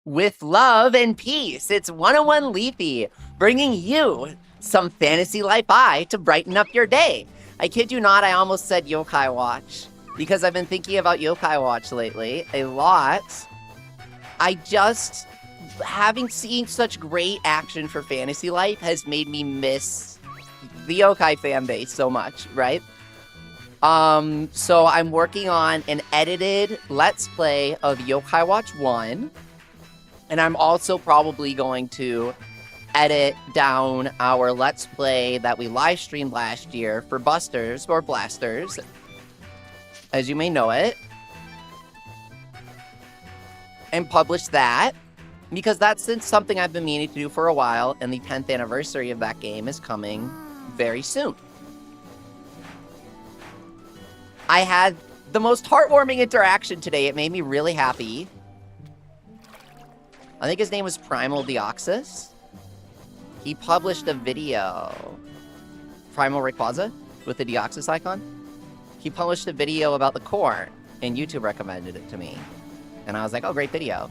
with love and peace. It's 101 Leafy, bringing you some fantasy life eye to brighten up your day. I kid you not, I almost said Yokai Watch, because I've been thinking about Yokai Watch lately a lot. Having seen such great action for Fantasy Life has made me miss the Yokai fan base so much, right? So I'm working on an edited Let's Play of Yokai Watch 1, and I'm also probably going to edit down our Let's Play that we live streamed last year for Busters, or Blasters, as you may know it, and publish that, because that's something I've been meaning to do for a while, and the 10th anniversary of that game is coming very soon. I had the most heartwarming interaction today. It made me really happy. I think his name was Primal Deoxys. He published a video. Primal Rayquaza with the Deoxys icon. He published a video about the corn, and YouTube recommended it to me. And I was like, oh, great video.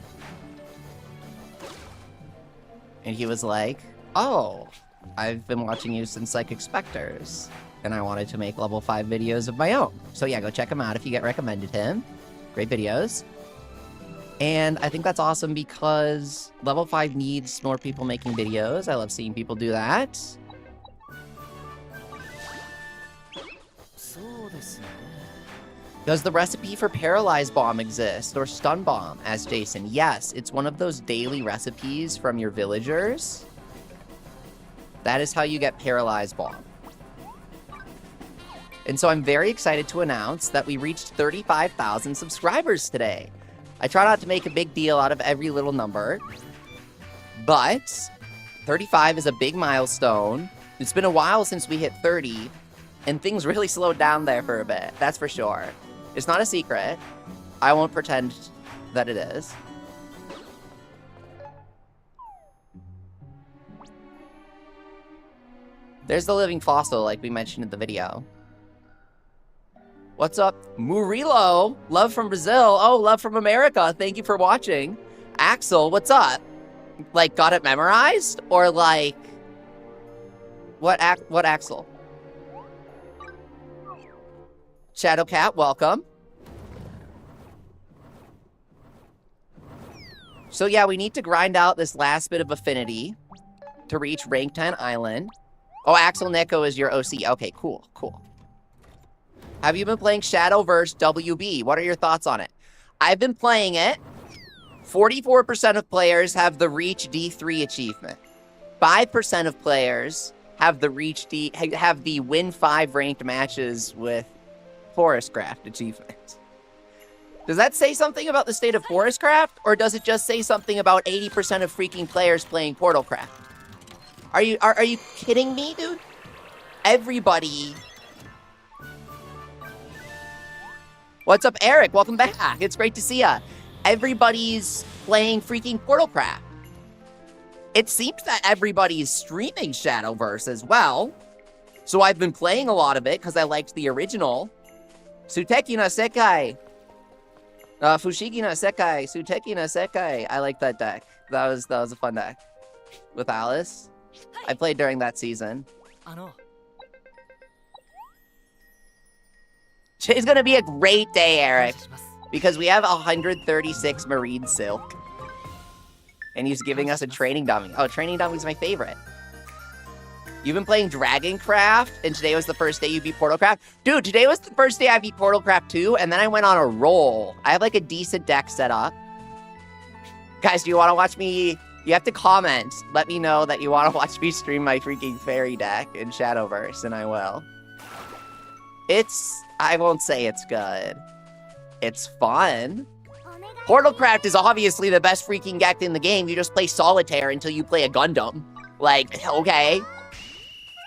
And he was like, oh, I've been watching you since Psychic Specters, and I wanted to make level 5 videos of my own. So yeah, go check him out if you get recommended him. Great videos. And I think that's awesome because level 5 needs more people making videos. I love seeing people do that. Does the recipe for Paralyze Bomb exist, or Stun Bomb, as Jason? Yes, it's one of those daily recipes from your villagers. That is how you get Paralyze Bomb. And so I'm very excited to announce that we reached 35,000 subscribers today. I try not to make a big deal out of every little number, but 35 is a big milestone. It's been a while since we hit 30, and things really slowed down there for a bit, that's for sure. It's not a secret. I won't pretend that it is. There's the living fossil, like we mentioned in the video. What's up? Murilo, love from Brazil. Oh, love from America. Thank you for watching. Axel, what's up? Like, got it memorized? Or like, what Axel? Shadowcat, welcome. So yeah, we need to grind out this last bit of affinity to reach rank 10 island. Oh, Axel Neko is your OC. Okay, cool, cool. Have you been playing Shadowverse WB? What are your thoughts on it? I've been playing it. 44% of players have the Reach D3 achievement. 5% of players have the have the win 5 ranked matches with Forestcraft achievement. Does that say something about the state of Forestcraft, or does it just say something about 80% of freaking players playing Portalcraft? Are you kidding me, dude? Everybody. What's up, Eric? Welcome back. It's great to see ya. Everybody's playing freaking Portalcraft. It seems that everybody's streaming Shadowverse as well. So I've been playing a lot of it because I liked the original. Suteki no Sekai. Fushigi no Sekai. Suteki no Sekai. I like that deck. That was a fun deck. With Alice. I played during that season. Today's gonna be a great day, Eric. Because we have 136 Marine Silk. And he's giving us a training dummy. Oh, training dummy's my favorite. You've been playing Dragoncraft, and today was the first day you beat Portalcraft? Dude, today was the first day I beat Portalcraft too, and then I went on a roll. I have like a decent deck set up. Guys, do you want to watch me? You have to comment. Let me know that you want to watch me stream my freaking fairy deck in Shadowverse, and I will. I won't say it's good. It's fun. Portalcraft is obviously the best freaking deck in the game. You just play solitaire until you play a Gundam. Like, okay.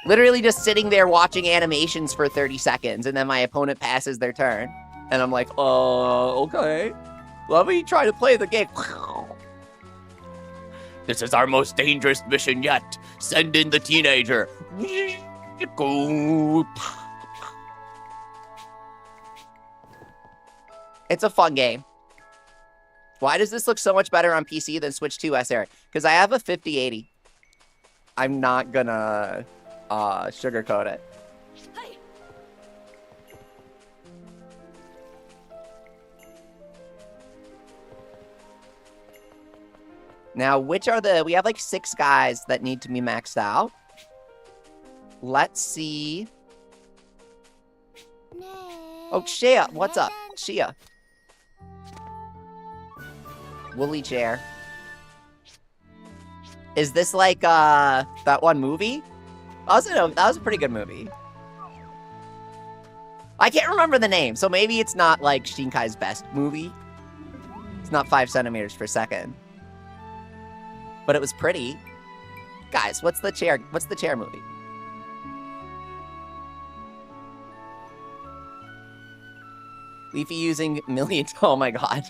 Literally just sitting there watching animations for 30 seconds, and then my opponent passes their turn. And I'm like, okay. Let me try to play the game. This is our most dangerous mission yet. Send in the teenager. It's a fun game. Why does this look so much better on PC than Switch 2, Eric? Because I have a 5080. I'm not gonna sugarcoat it. Now, which are we have like 6 guys that need to be maxed out. Let's see. Oh, Shea, what's up? Shea. Woolie chair. Is this like that one movie? Also, no, that was a pretty good movie. I can't remember the name, so maybe it's not like Shinkai's best movie. It's not 5 centimeters per second. But it was pretty. Guys, what's the chair movie? Leafy using millions. Oh my god.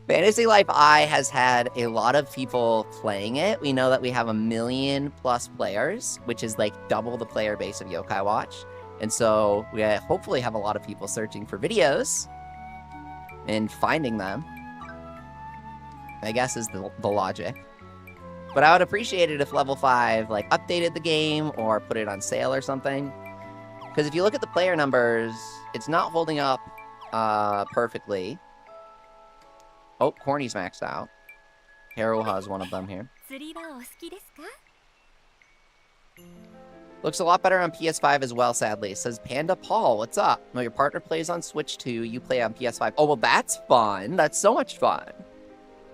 Fantasy Life I has had a lot of people playing it. We know that we have 1 million+ players, which is like double the player base of Yokai Watch. And so we hopefully have a lot of people searching for videos and finding them, I guess is the logic. But I would appreciate it if Level 5 like updated the game or put it on sale or something. Because if you look at the player numbers, it's not holding up perfectly. Oh, Corny's maxed out. Haruha is one of them here. Looks a lot better on PS5 as well, sadly. It says Panda Paul, what's up? No, your partner plays on Switch 2, you play on PS5. Oh, well, that's fun. That's so much fun.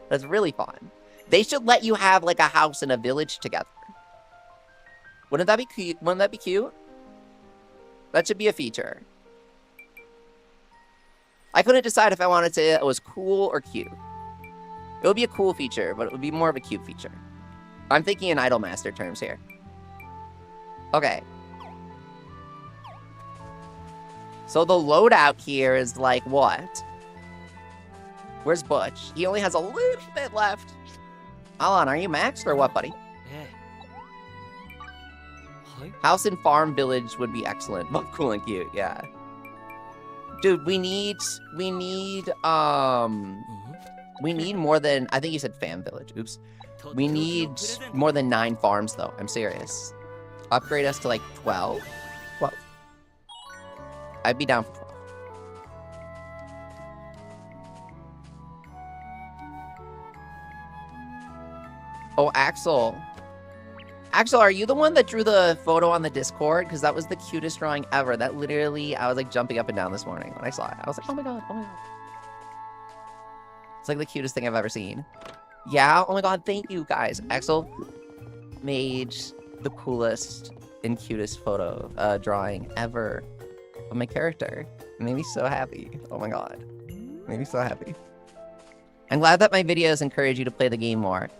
That's really fun. They should let you have, like, a house and a village together. Wouldn't that be cute? Wouldn't that be cute? That should be a feature. I couldn't decide if I wanted to say it was cool or cute. It would be a cool feature, but it would be more of a cute feature. I'm thinking in Idolmaster terms here. Okay. So the loadout here is like what? Where's Butch? He only has a little bit left. Alan, are you maxed or what, buddy? House and farm village would be excellent. Both cool and cute, yeah. Dude, we need more than, I think you said fam village, oops. We need more than 9 farms though, I'm serious. Upgrade us to like 12? 12. I'd be down for 12. Oh, Axel. Axel, are you the one that drew the photo on the Discord? Because that was the cutest drawing ever. That literally, I was like jumping up and down this morning when I saw it. I was like, oh my god, oh my god. It's like the cutest thing I've ever seen. Yeah, oh my god, thank you guys. Axel made the coolest and cutest photo drawing ever of my character. It made me so happy. Oh my god. It made me so happy. I'm glad that my videos encourage you to play the game more.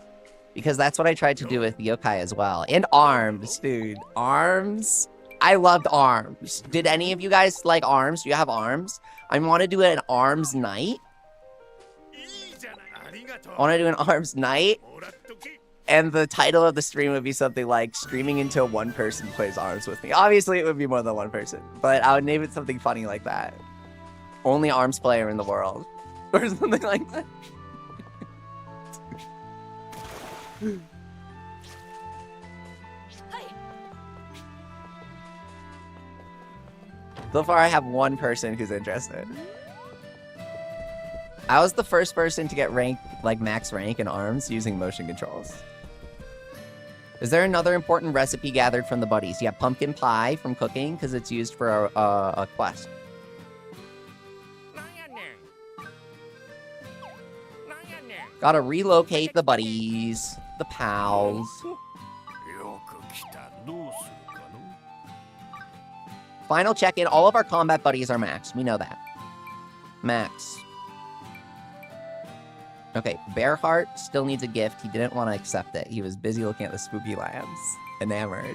Because that's what I tried to do with Yokai as well. And ARMS, dude. ARMS. I loved ARMS. Did any of you guys like ARMS? Do you have ARMS? I want to do an ARMS night. I want to do an ARMS night. And the title of the stream would be something like, streaming until one person plays ARMS with me. Obviously, it would be more than one person. But I would name it something funny like that. Only ARMS player in the world. Or something like that. So far, I have one person who's interested. I was the first person to get ranked, like max rank in ARMS using motion controls. Is there another important recipe gathered from the buddies? Yeah, pumpkin pie from cooking, because it's used for a quest. Gotta relocate the buddies. The pals. Final check-in. All of our combat buddies are max. We know that. Max. Okay, Bearheart still needs a gift. He didn't want to accept it. He was busy looking at the spooky lambs. Enamored.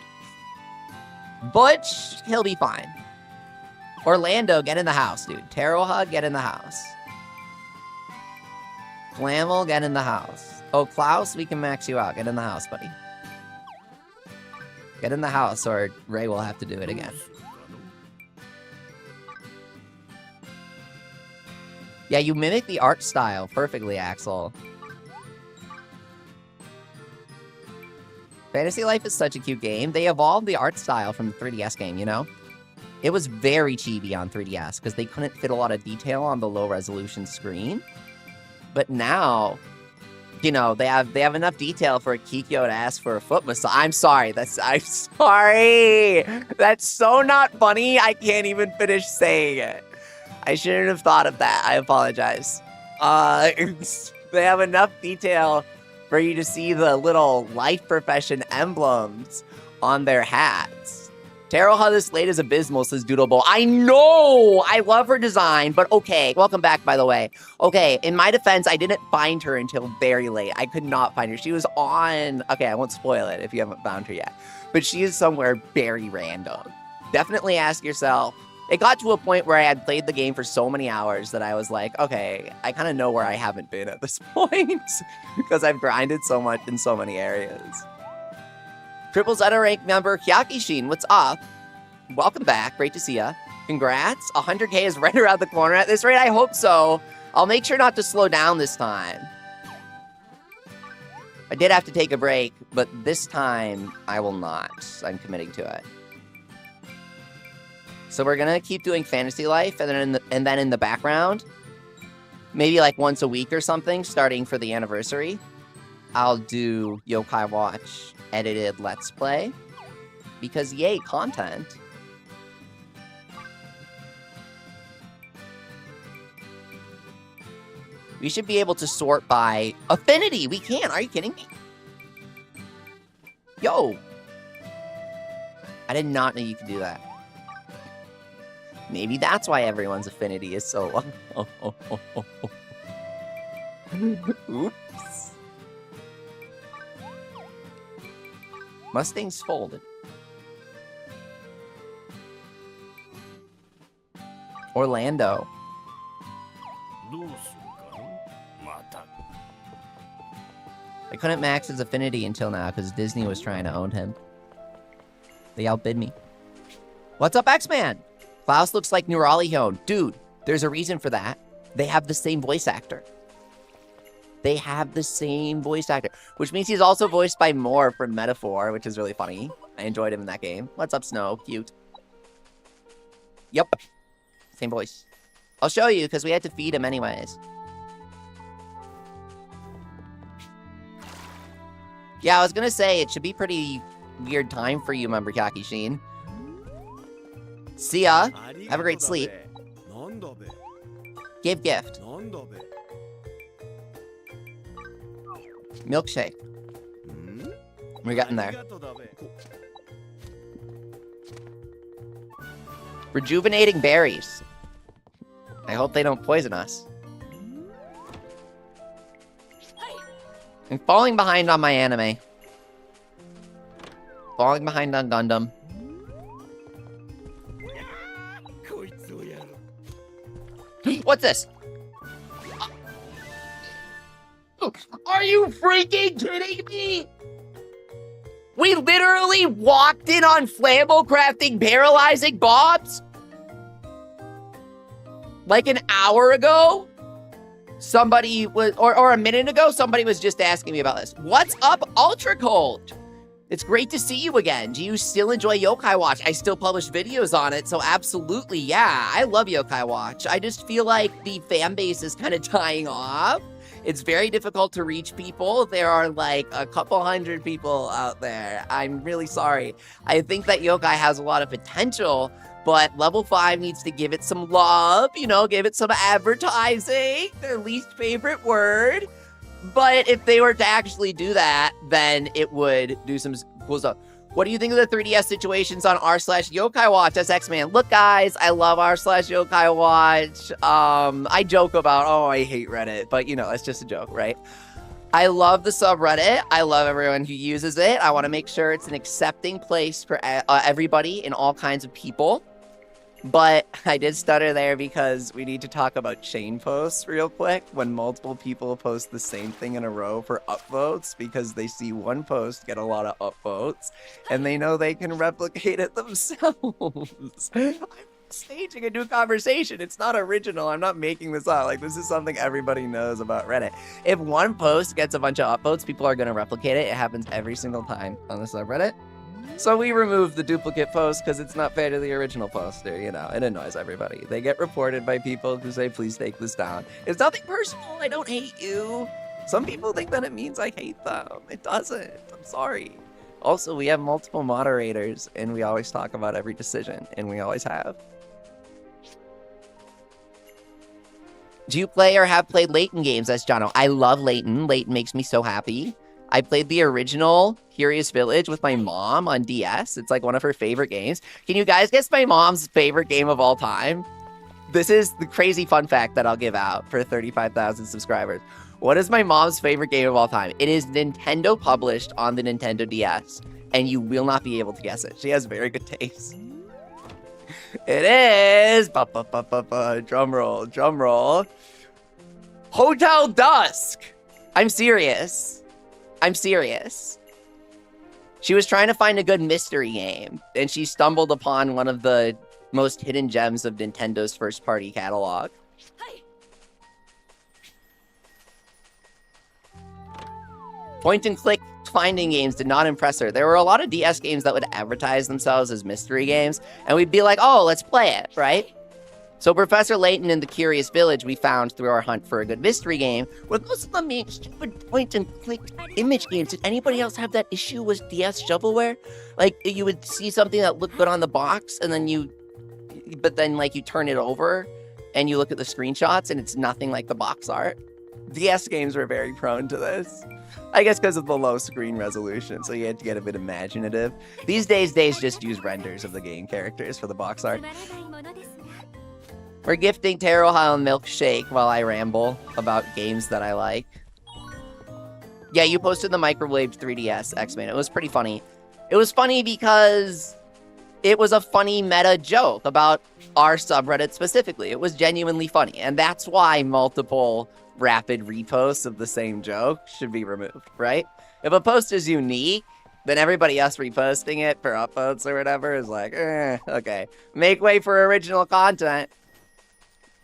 Butch, he'll be fine. Orlando, get in the house, dude. Taroha, get in the house. Flammel, get in the house. Oh, Klaus, we can max you out. Get in the house, buddy. Get in the house, or Ray will have to do it again. Yeah, you mimic the art style perfectly, Axel. Fantasy Life is such a cute game. They evolved the art style from the 3DS game, you know? It was very chibi on 3DS because they couldn't fit a lot of detail on the low-resolution screen. But now, you know, they have enough detail for a Kikyo to ask for a foot massage. I'm sorry. I'm sorry. That's so not funny. I can't even finish saying it. I shouldn't have thought of that. I apologize. They have enough detail for you to see the little life profession emblems on their hats. Taro, how this late is abysmal, says Doodlebowl. I know! I love her design, but okay. Welcome back, by the way. Okay, in my defense, I didn't find her until very late. I could not find her. She was on... Okay, I won't spoil it if you haven't found her yet. But she is somewhere very random. Definitely ask yourself... It got to a point where I had played the game for so many hours that I was like, okay, I kind of know where I haven't been at this point. Because I've grinded so much in so many areas. Triple Zeta rank member Hyakishin, what's up? Welcome back. Great to see ya. Congrats. 100K is right around the corner. At this rate, I hope so. I'll make sure not to slow down this time. I did have to take a break, but this time I will not. I'm committing to it. So we're gonna keep doing Fantasy Life, and then in the background, maybe like once a week or something, starting for the anniversary, I'll do Yokai Watch edited Let's Play, because yay, content. We should be able to sort by affinity. We can. Are you kidding me? Yo. I did not know you could do that. Maybe that's why everyone's affinity is so low. Oops. Mustang's folded. Orlando. I couldn't max his affinity until now because Disney was trying to own him. They outbid me. What's up, X-Man? Klaus looks like Neuralion. Dude, there's a reason for that. They have the same voice actor. They have the same voice actor, which means he's also voiced by Moore from Metaphor, which is really funny. I enjoyed him in that game. What's up, Snow? Cute. Yep. Same voice. I'll show you because we had to feed him anyways. Yeah, I was gonna say, it should be pretty weird time for you, member Kakishin. See ya. Have a great sleep. Give gift. Milkshake. We're getting there. Rejuvenating berries. I hope they don't poison us. I'm falling behind on my anime. Falling behind on Gundam. What's this? Are you freaking kidding me? We literally walked in on Flammo crafting paralyzing bobs? Like an hour ago? Somebody was, or a minute ago, somebody was just asking me about this. What's up, Ultra Cold? It's great to see you again. Do you still enjoy Yokai Watch? I still publish videos on it, so absolutely, yeah. I love Yokai Watch. I just feel like the fan base is kind of dying off. It's very difficult to reach people. There are like a couple hundred people out there. I'm really sorry. I think that Yokai has a lot of potential, but Level 5 needs to give it some love, you know, give it some advertising, their least favorite word. But if they were to actually do that, then it would do some cool stuff. What do you think of the 3DS situations on r/Yokai Watch as X-Man? Look, guys, I love r/Yokai Watch. I joke about, oh, I hate Reddit, but, you know, it's just a joke, right? I love the subreddit. I love everyone who uses it. I want to make sure it's an accepting place for everybody and all kinds of people. But I did stutter there because we need to talk about chain posts real quick when multiple people post the same thing in a row for upvotes because they see one post get a lot of upvotes and they know they can replicate it themselves. I'm staging a new conversation. It's not original. I'm not making this up. Like, this is something everybody knows about Reddit. If one post gets a bunch of upvotes, people are going to replicate it. It happens every single time on the subreddit. So we remove the duplicate post because it's not fair to the original poster, you know. It annoys everybody. They get reported by people who say, please take this down. It's nothing personal. I don't hate you. Some people think that it means I hate them. It doesn't. I'm sorry. Also, we have multiple moderators, and we always talk about every decision, and we always have. Do you play or have played Layton games? That's Jono. I love Layton. Layton makes me so happy. I played the original Curious Village with my mom on DS. It's like one of her favorite games. Can you guys guess my mom's favorite game of all time? This is the crazy fun fact that I'll give out for 35,000 subscribers. What is my mom's favorite game of all time? It is Nintendo published on the Nintendo DS, and you will not be able to guess it. She has very good taste. It is... Drum roll, drum roll. Hotel Dusk! I'm serious. I'm serious. She was trying to find a good mystery game, and she stumbled upon one of the most hidden gems of Nintendo's first-party catalog. Point-and-click finding games did not impress her. There were a lot of DS games that would advertise themselves as mystery games, and we'd be like, oh, let's play it, right? So Professor Layton in the Curious Village we found through our hunt for a good mystery game were those of the stupid point-and-click image games. Did anybody else have that issue with DS shovelware? Like, you would see something that looked good on the box, and then you turn it over, and you look at the screenshots, and it's nothing like the box art. DS games were very prone to this. I guess because of the low screen resolution, so you had to get a bit imaginative. These days, just use renders of the game characters for the box art. We're gifting Taro Highland Milkshake while I ramble about games that I like. Yeah, you posted the microwaved 3DS, X-Men. It was pretty funny. It was funny because it was a funny meta joke about our subreddit specifically. It was genuinely funny, and that's why multiple rapid reposts of the same joke should be removed, right? If a post is unique, then everybody else reposting it for upvotes or whatever is like, okay. Make way for original content.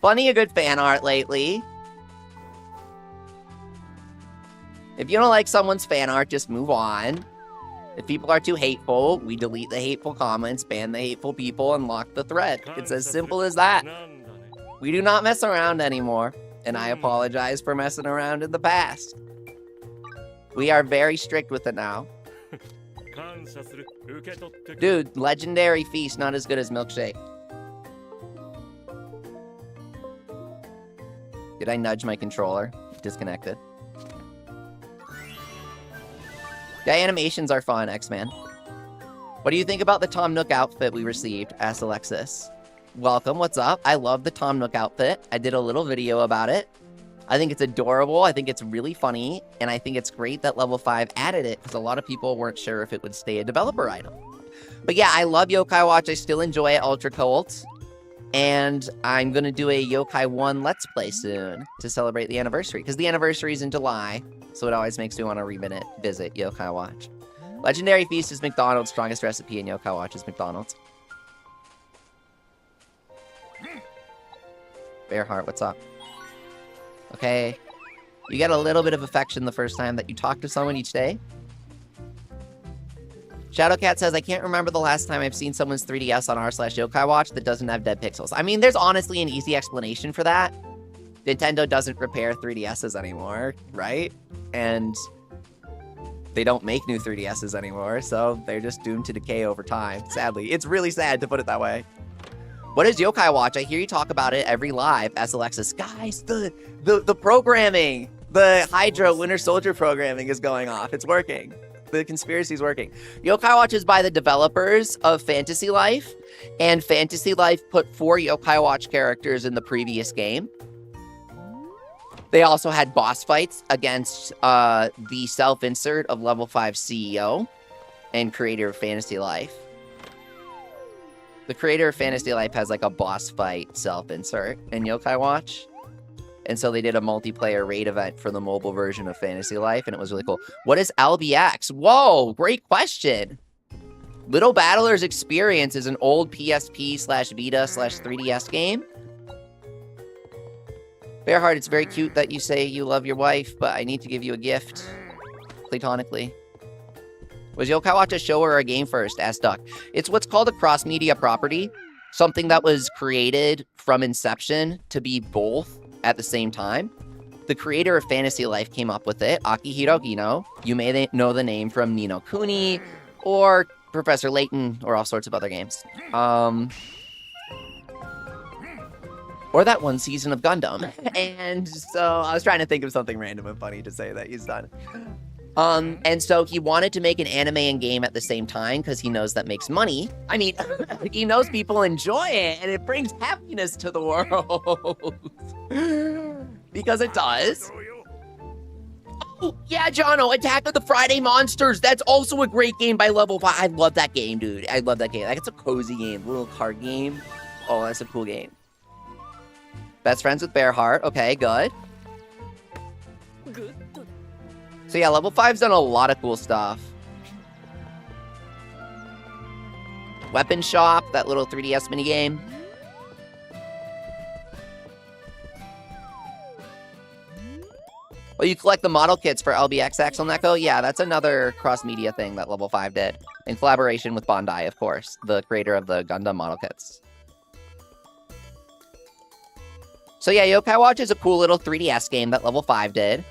Plenty of good fan art lately. If you don't like someone's fan art, just move on. If people are too hateful, we delete the hateful comments, ban the hateful people, and lock the thread. It's as simple as that. We do not mess around anymore, and I apologize for messing around in the past. We are very strict with it now. Dude, Legendary Feast, not as good as Milkshake. Did I nudge my controller? Disconnected. The animations are fun, X-Man. What do you think about the Tom Nook outfit we received? Asked Alexis. Welcome, what's up? I love the Tom Nook outfit. I did a little video about it. I think it's adorable, I think it's really funny, and I think it's great that Level 5 added it, because a lot of people weren't sure if it would stay a developer item. But yeah, I love Yokai Watch, I still enjoy it, Ultra Cult. And I'm going to do a Yokai 1 Let's Play soon to celebrate the anniversary. Because the anniversary is in July, so it always makes me want to revisit Yokai Watch. Legendary Feast is McDonald's. Strongest recipe in Yokai Watch is McDonald's. Bearheart, what's up? Okay. You get a little bit of affection the first time that you talk to someone each day. Shadowcat says, I can't remember the last time I've seen someone's 3DS on r/Yokai Watch that doesn't have dead pixels. I mean, there's honestly an easy explanation for that. Nintendo doesn't repair 3DSs anymore, right? And they don't make new 3DSs anymore, so they're just doomed to decay over time, sadly. It's really sad to put it that way. What is Yokai Watch? I hear you talk about it every live. Ask Alexis. Guys, the programming, the Hydra Winter Soldier programming is going off. It's working. The conspiracy's working. Yokai Watch is by the developers of Fantasy Life, and Fantasy Life put 4 Yokai Watch characters in the previous game. They also had boss fights against the self-insert of Level 5 CEO and creator of Fantasy Life. The creator of Fantasy Life has like a boss fight self-insert in Yokai Watch. And so they did a multiplayer raid event for the mobile version of Fantasy Life, and it was really cool. What is LBX? Whoa, great question. Little Battler's Experience is an old PSP/Vita/3DS game. Bearheart, it's very cute that you say you love your wife, but I need to give you a gift. Platonically. Was Yokai Watch a show or a game first? Asked Duck. It's what's called a cross-media property. Something that was created from inception to be both at the same time. The creator of Fantasy Life came up with it, Akihiro Hino. You may know the name from Ni no Kuni, or Professor Layton, or all sorts of other games. Or that one season of Gundam. And so I was trying to think of something random and funny to say that he's done. And so he wanted to make an anime and game at the same time because he knows that makes money. I mean, he knows people enjoy it and it brings happiness to the world. Because it does. Oh, yeah, Jono, Attack of the Friday Monsters. That's also a great game by Level 5. I love that game, dude. I love that game. Like, it's a cozy game, little card game. Oh, that's a cool game. Best friends with Bearheart. Okay, good. So yeah, Level 5's done a lot of cool stuff. Weapon Shop, that little 3DS minigame. Well, you collect the model kits for LBX Axel Neko. Yeah, that's another cross-media thing that Level 5 did. In collaboration with Bandai, of course, the creator of the Gundam model kits. So yeah, Yokai Watch is a cool little 3DS game that Level 5 did.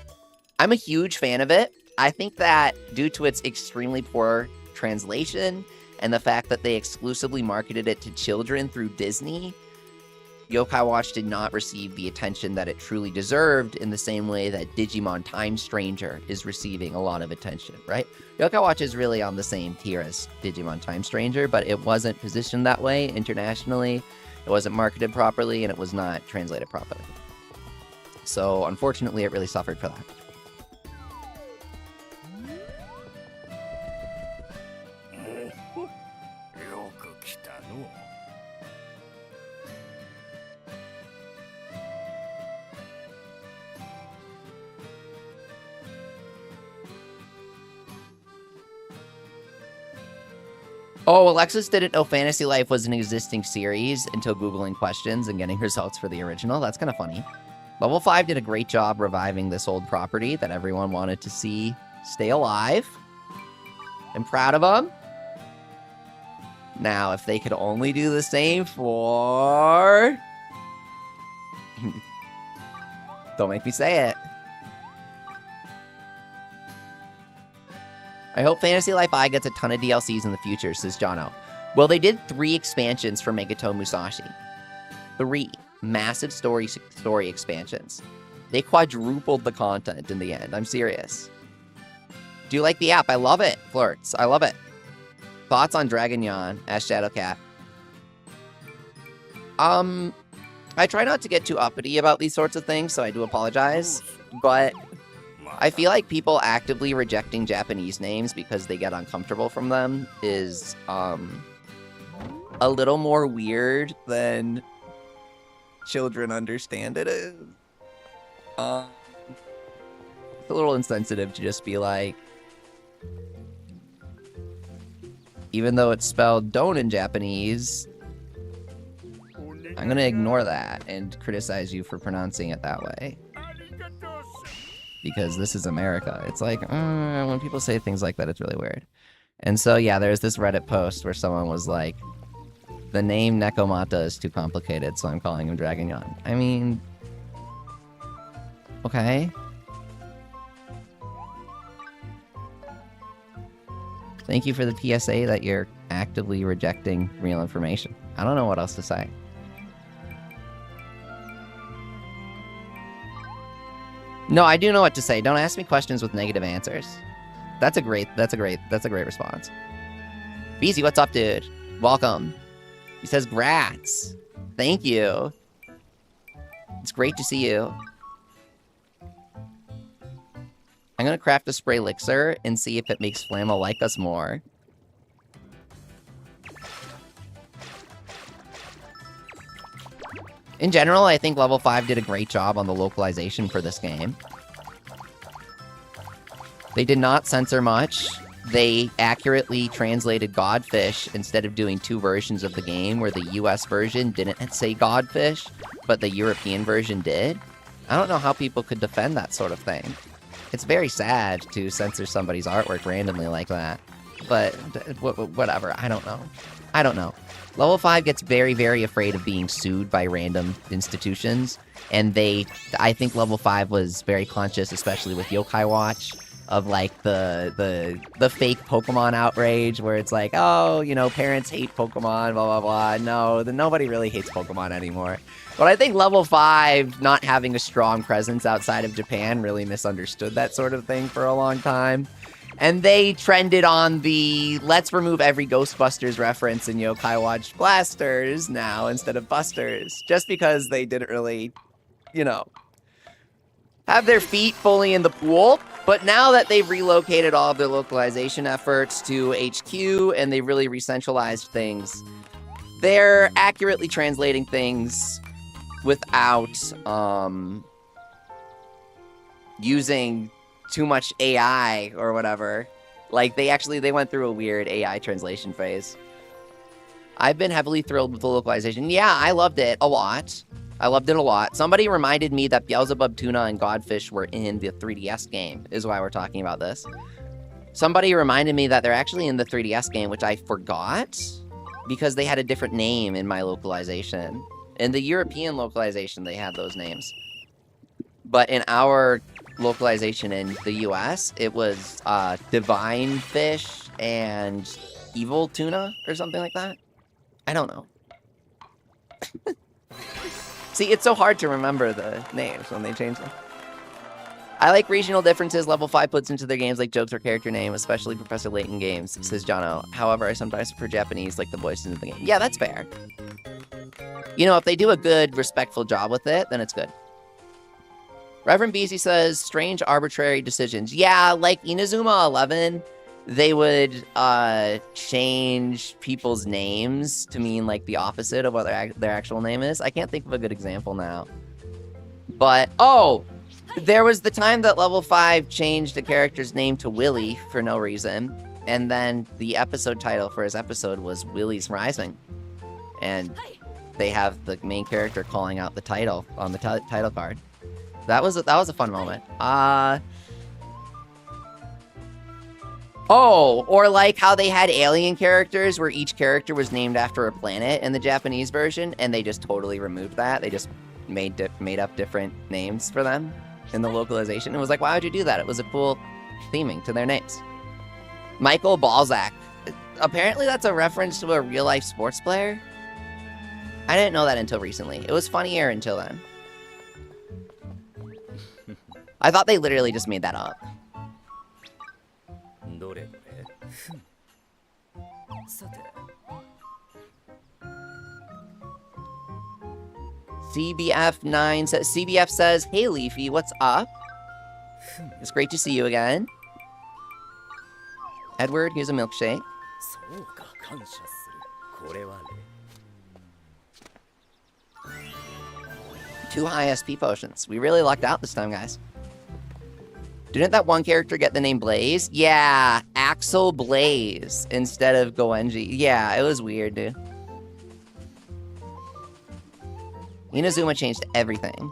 I'm a huge fan of it. I think that due to its extremely poor translation and the fact that they exclusively marketed it to children through Disney, Yokai Watch did not receive the attention that it truly deserved in the same way that Digimon Time Stranger is receiving a lot of attention, right? Yokai Watch is really on the same tier as Digimon Time Stranger, but it wasn't positioned that way internationally. It wasn't marketed properly, and it was not translated properly. So, unfortunately, it really suffered for that. Oh, Alexis didn't know Fantasy Life was an existing series until Googling questions and getting results for the original. That's kind of funny. Level 5 did a great job reviving this old property that everyone wanted to see stay alive. I'm proud of them. Now, if they could only do the same for... Don't make me say it. I hope Fantasy Life I gets a ton of DLCs in the future, says Jono. Well, they did 3 expansions for Megato Musashi. 3 massive story expansions. They quadrupled the content in the end. I'm serious. Do you like the app? I love it, Flirts. I love it. Thoughts on Dragon Yawn? Asked Shadowcat. I try not to get too uppity about these sorts of things, so I do apologize. But I feel like people actively rejecting Japanese names because they get uncomfortable from them is a little more weird than children understand it is. It's a little insensitive to just be like, even though it's spelled don't in Japanese, I'm gonna ignore that and criticize you for pronouncing it that way. Because this is America. It's like, when people say things like that, it's really weird. And so, yeah, there's this Reddit post where someone was like, the name Nekomata is too complicated, so I'm calling him Dragon Yawn. I mean, okay. Thank you for the PSA that you're actively rejecting real information. I don't know what else to say. No, I do know what to say. Don't ask me questions with negative answers. That's a great response. Beezy, what's up, dude? Welcome. He says, grats. Thank you. It's great to see you. I'm gonna craft a spray elixir and see if it makes Flamma like us more. In general, I think Level 5 did a great job on the localization for this game. They did not censor much. they accurately translated Godfish instead of doing 2 versions of the game where the US version didn't say Godfish, but the European version did. I don't know how people could defend that sort of thing. It's very sad to censor somebody's artwork randomly like that. But whatever, I don't know. Level 5 gets very, very afraid of being sued by random institutions. And I think Level 5 was very conscious, especially with Yokai Watch, of like the fake Pokemon outrage where it's like, oh, you know, parents hate Pokemon, blah, blah, blah. No, nobody really hates Pokemon anymore. But I think Level 5 not having a strong presence outside of Japan really misunderstood that sort of thing for a long time. And they trended on the let's remove every Ghostbusters reference in Yokai Watch blasters now instead of busters. Just because they didn't really, you know, have their feet fully in the pool. But now that they've relocated all of their localization efforts to HQ and they really re-centralized things, they're accurately translating things without using too much AI or whatever. Like, they went through a weird AI translation phase. I've been heavily thrilled with the localization. Yeah, I loved it a lot. Somebody reminded me that Beelzebub Tuna and Godfish were in the 3DS game, is why we're talking about this. Somebody reminded me that they're actually in the 3DS game, which I forgot, because they had a different name in my localization. In the European localization, they had those names. But in our localization in the US, it was Divine Fish and Evil Tuna, or something like that. I don't know. See, it's so hard to remember the names when they change them. I like regional differences Level 5 puts into their games like jokes or character name, especially Professor Layton games, says Jono. However, I sometimes prefer Japanese like the voices of the game. Yeah, that's fair. You know, if they do a good, respectful job with it, then it's good. Reverend Beezy says, strange arbitrary decisions. Yeah, like Inazuma 11, they would change people's names to mean like the opposite of what their actual name is. I can't think of a good example now. But, oh, there was the time that Level 5 changed a character's name to Willie for no reason. And then the episode title for his episode was Willie's Rising. And they have the main character calling out the title on the title card. That was a fun moment. Oh, or like how they had alien characters where each character was named after a planet in the Japanese version, and they just totally removed that. They just made up different names for them in the localization. It was like, why would you do that? It was a cool theming to their names. Michael Balzac. Apparently that's a reference to a real-life sports player. I didn't know that until recently. It was funnier until then. I thought they literally just made that up. CBF says, hey Leafy, what's up? It's great to see you again. Edward, here's a milkshake. 2 high SP potions. We really lucked out this time, guys. Didn't that one character get the name Blaze? Yeah, Axel Blaze instead of Goenji. Yeah, it was weird, dude. Inazuma changed everything.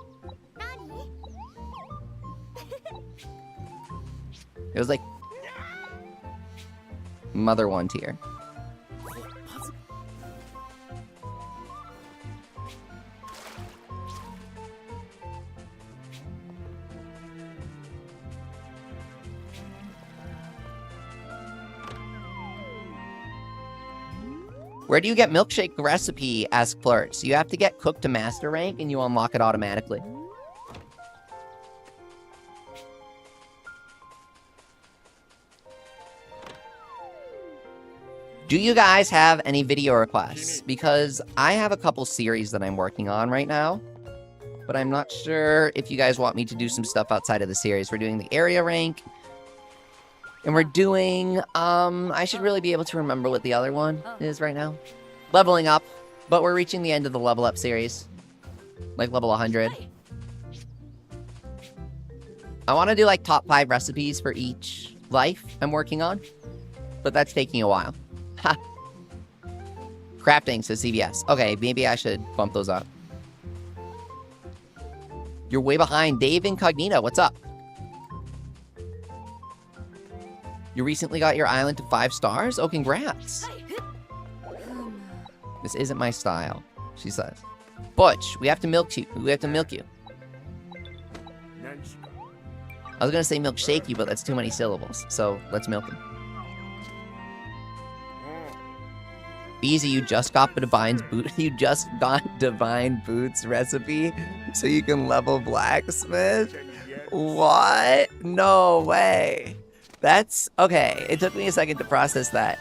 It was like Mother 1 tier. Where do you get milkshake recipe? Ask Flirts. You have to get cooked to master rank and you unlock it automatically. Do you guys have any video requests? Because I have a couple series that I'm working on right now, but I'm not sure if you guys want me to do some stuff outside of the series. We're doing the area rank, and we're doing, I should really be able to remember what the other one is right now. Leveling up, but we're reaching the end of the level up series. Like level 100. I want to do like top 5 recipes for each life I'm working on. but that's taking a while. Ha. Crafting, says CBS. Okay, maybe I should bump those up. You're way behind. Dave Incognito, what's up? You recently got your island to 5 stars? Oh, congrats. This isn't my style, she says. Butch, we have to milk you. We have to milk you. I was gonna say milkshake you, but that's too many syllables. So let's milk him. Easy, you just got Divine's boot. You just got Divine Boots recipe, so you can level blacksmith. What? No way. That's okay. It took me a second to process that.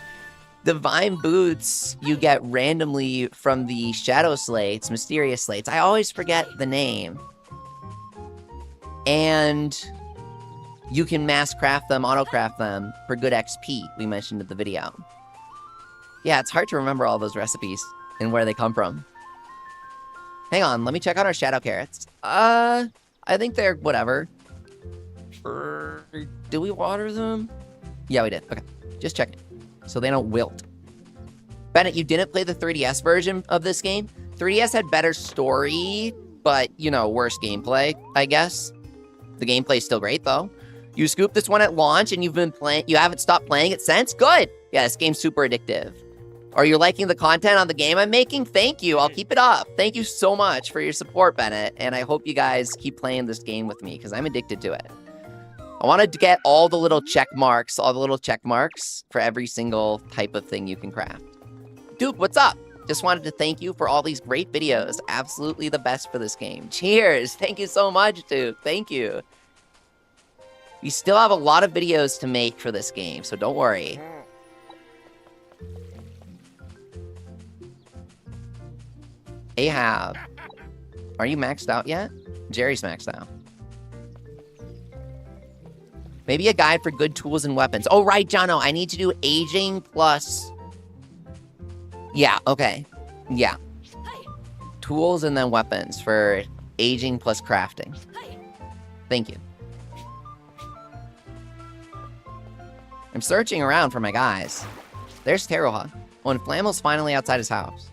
Divine Boots you get randomly from the Shadow Slates, Mysterious Slates. I always forget the name. And you can mass craft them, auto craft them for good XP, we mentioned in the video. Yeah, it's hard to remember all those recipes and where they come from. Hang on, let me check out our Shadow Carrots. I think they're whatever. Do we water them? Yeah, we did. Okay, just checking. So they don't wilt. Bennett, you didn't play the 3DS version of this game? 3DS had better story, but, you know, worse gameplay, I guess. The gameplay's still great, though. You scooped this one at launch, and you haven't stopped playing it since? Good! Yeah, this game's super addictive. Are you liking the content on the game I'm making? Thank you, I'll keep it up. Thank you so much for your support, Bennett, and I hope you guys keep playing this game with me, because I'm addicted to it. I wanted to get all the little check marks for every single type of thing you can craft. Duke, what's up? Just wanted to thank you for all these great videos. Absolutely the best for this game. Cheers. Thank you so much, Duke. Thank you. We still have a lot of videos to make for this game, so don't worry. Ahab. Are you maxed out yet? Jerry's maxed out. Maybe a guide for good tools and weapons. Oh, right, Jono. I need to do aging plus... Yeah, okay. Yeah. Tools and then weapons for aging plus crafting. Thank you. I'm searching around for my guys. There's Teroha. Oh, and Flamel's finally outside his house.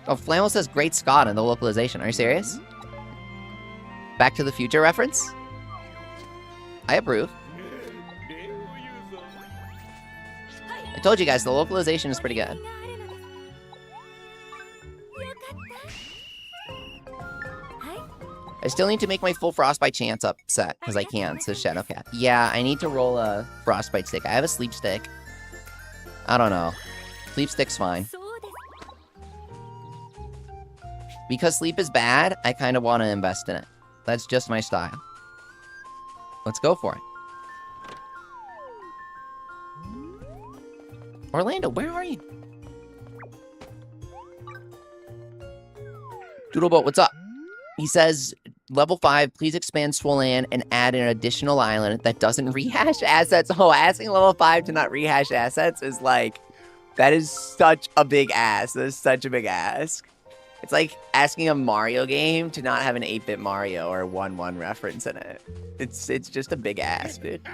Oh, Flamel says Great Scott in the localization. Are you serious? Back to the Future reference? I approve. I told you guys, the localization is pretty good. I still need to make my full Frostbite chance up set, because I can, says Shadowcat. Yeah, I need to roll a Frostbite stick. I have a Sleep Stick. I don't know. Sleep Stick's fine. Because sleep is bad, I kind of want to invest in it. That's just my style. Let's go for it. Orlando, where are you? Doodleboat, what's up? He says, level 5, please expand Swollen and add an additional island that doesn't rehash assets. Oh, asking level 5 to not rehash assets is like, that is such a big ask. That is such a big ask. It's like asking a Mario game to not have an 8-bit Mario or a 1-1 reference in it. It's just a big ask, dude.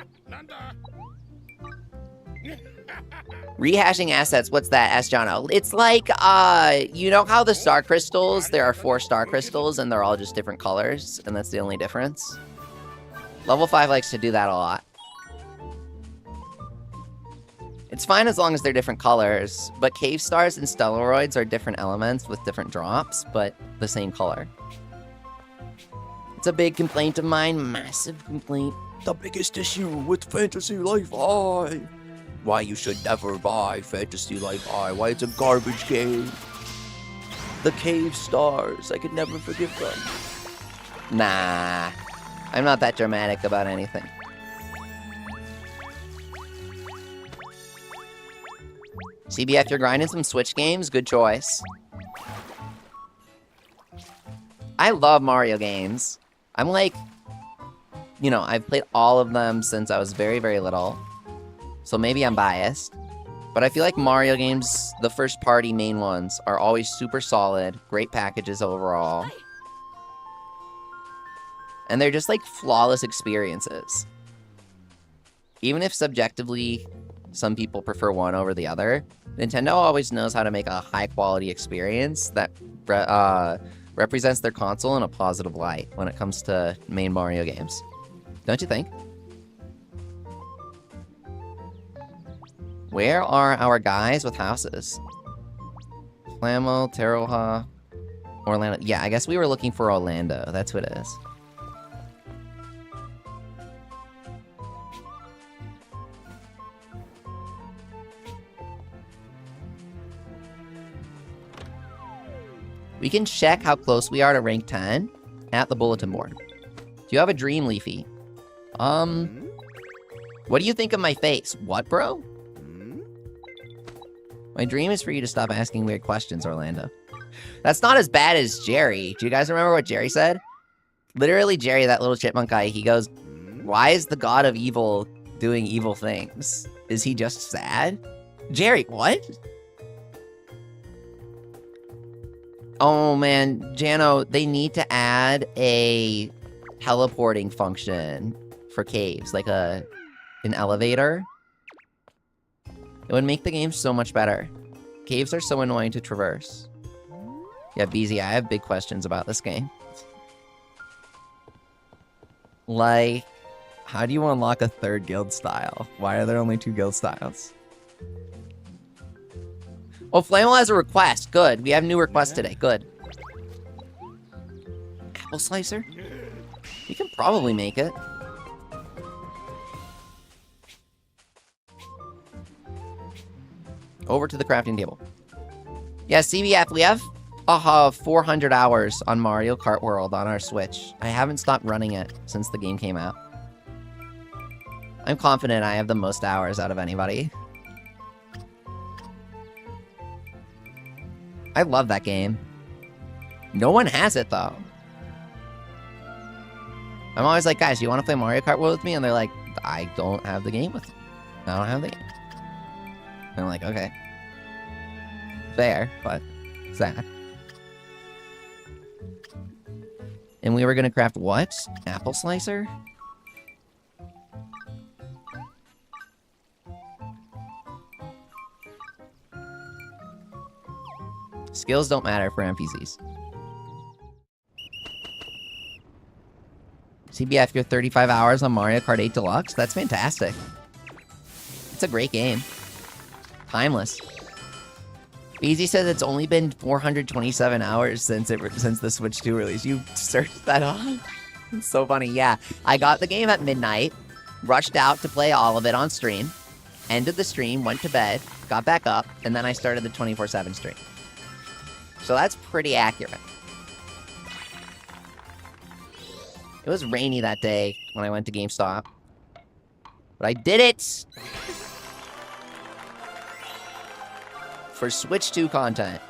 Rehashing assets, what's that? Ask Jono. It's like, you know how the star crystals, there are 4 star crystals and they're all just different colors, and that's the only difference? Level 5 likes to do that a lot. It's fine as long as they're different colors, but cave stars and stelloroids are different elements with different drops, but the same color. It's a big complaint of mine, massive complaint. The biggest issue with Fantasy Life I. Why you should never buy Fantasy Life I. Why it's a garbage game. The cave stars, I could never forgive them. Nah, I'm not that dramatic about anything. CBF, you're grinding some Switch games? Good choice. I love Mario games. I'm like, you know, I've played all of them since I was very, very little. So maybe I'm biased. But I feel like Mario games, the first party main ones, are always super solid. Great packages overall. And they're just like flawless experiences. even if subjectively some people prefer one over the other, Nintendo always knows how to make a high-quality experience that represents their console in a positive light when it comes to main Mario games. Don't you think? Where are our guys with houses? Flamo, Teroha, Orlando. Yeah, I guess we were looking for Orlando. That's what it is. We can check how close we are to rank 10 at the bulletin board. Do you have a dream, Leafy? What do you think of my face? What, bro? My dream is for you to stop asking weird questions, Orlando. That's not as bad as Jerry. Do you guys remember what Jerry said? Literally, Jerry, that little chipmunk guy, he goes, why is the god of evil doing evil things? Is he just sad? Jerry, what? Oh man, Jano, they need to add a teleporting function for caves, like an elevator. It would make the game so much better. Caves are so annoying to traverse. Yeah, BZ, I have big questions about this game. Like, how do you unlock a third guild style? Why are there only 2 guild styles? Oh, Flamo has a request. Good. We have new requests today. Good. Apple slicer? You can probably make it. Over to the crafting table. Yeah, CBF, we have 400 hours on Mario Kart World on our Switch. I haven't stopped running it since the game came out. I'm confident I have the most hours out of anybody. I love that game. No one has it, though. I'm always like, guys, do you want to play Mario Kart World with me? And they're like, I don't have the game with you. I don't have the game. And I'm like, okay. Fair, but sad. And we were gonna craft what? Apple slicer? Skills don't matter for NPCs. CBF, you're 35 hours on Mario Kart 8 Deluxe? That's fantastic. It's a great game. Timeless. BZ says it's only been 427 hours since the Switch 2 release. You searched that up? It's so funny. Yeah, I got the game at midnight, rushed out to play all of it on stream, ended the stream, went to bed, got back up, and then I started the 24/7 stream. So that's pretty accurate. It was rainy that day when I went to GameStop. But I did it! For Switch 2 content.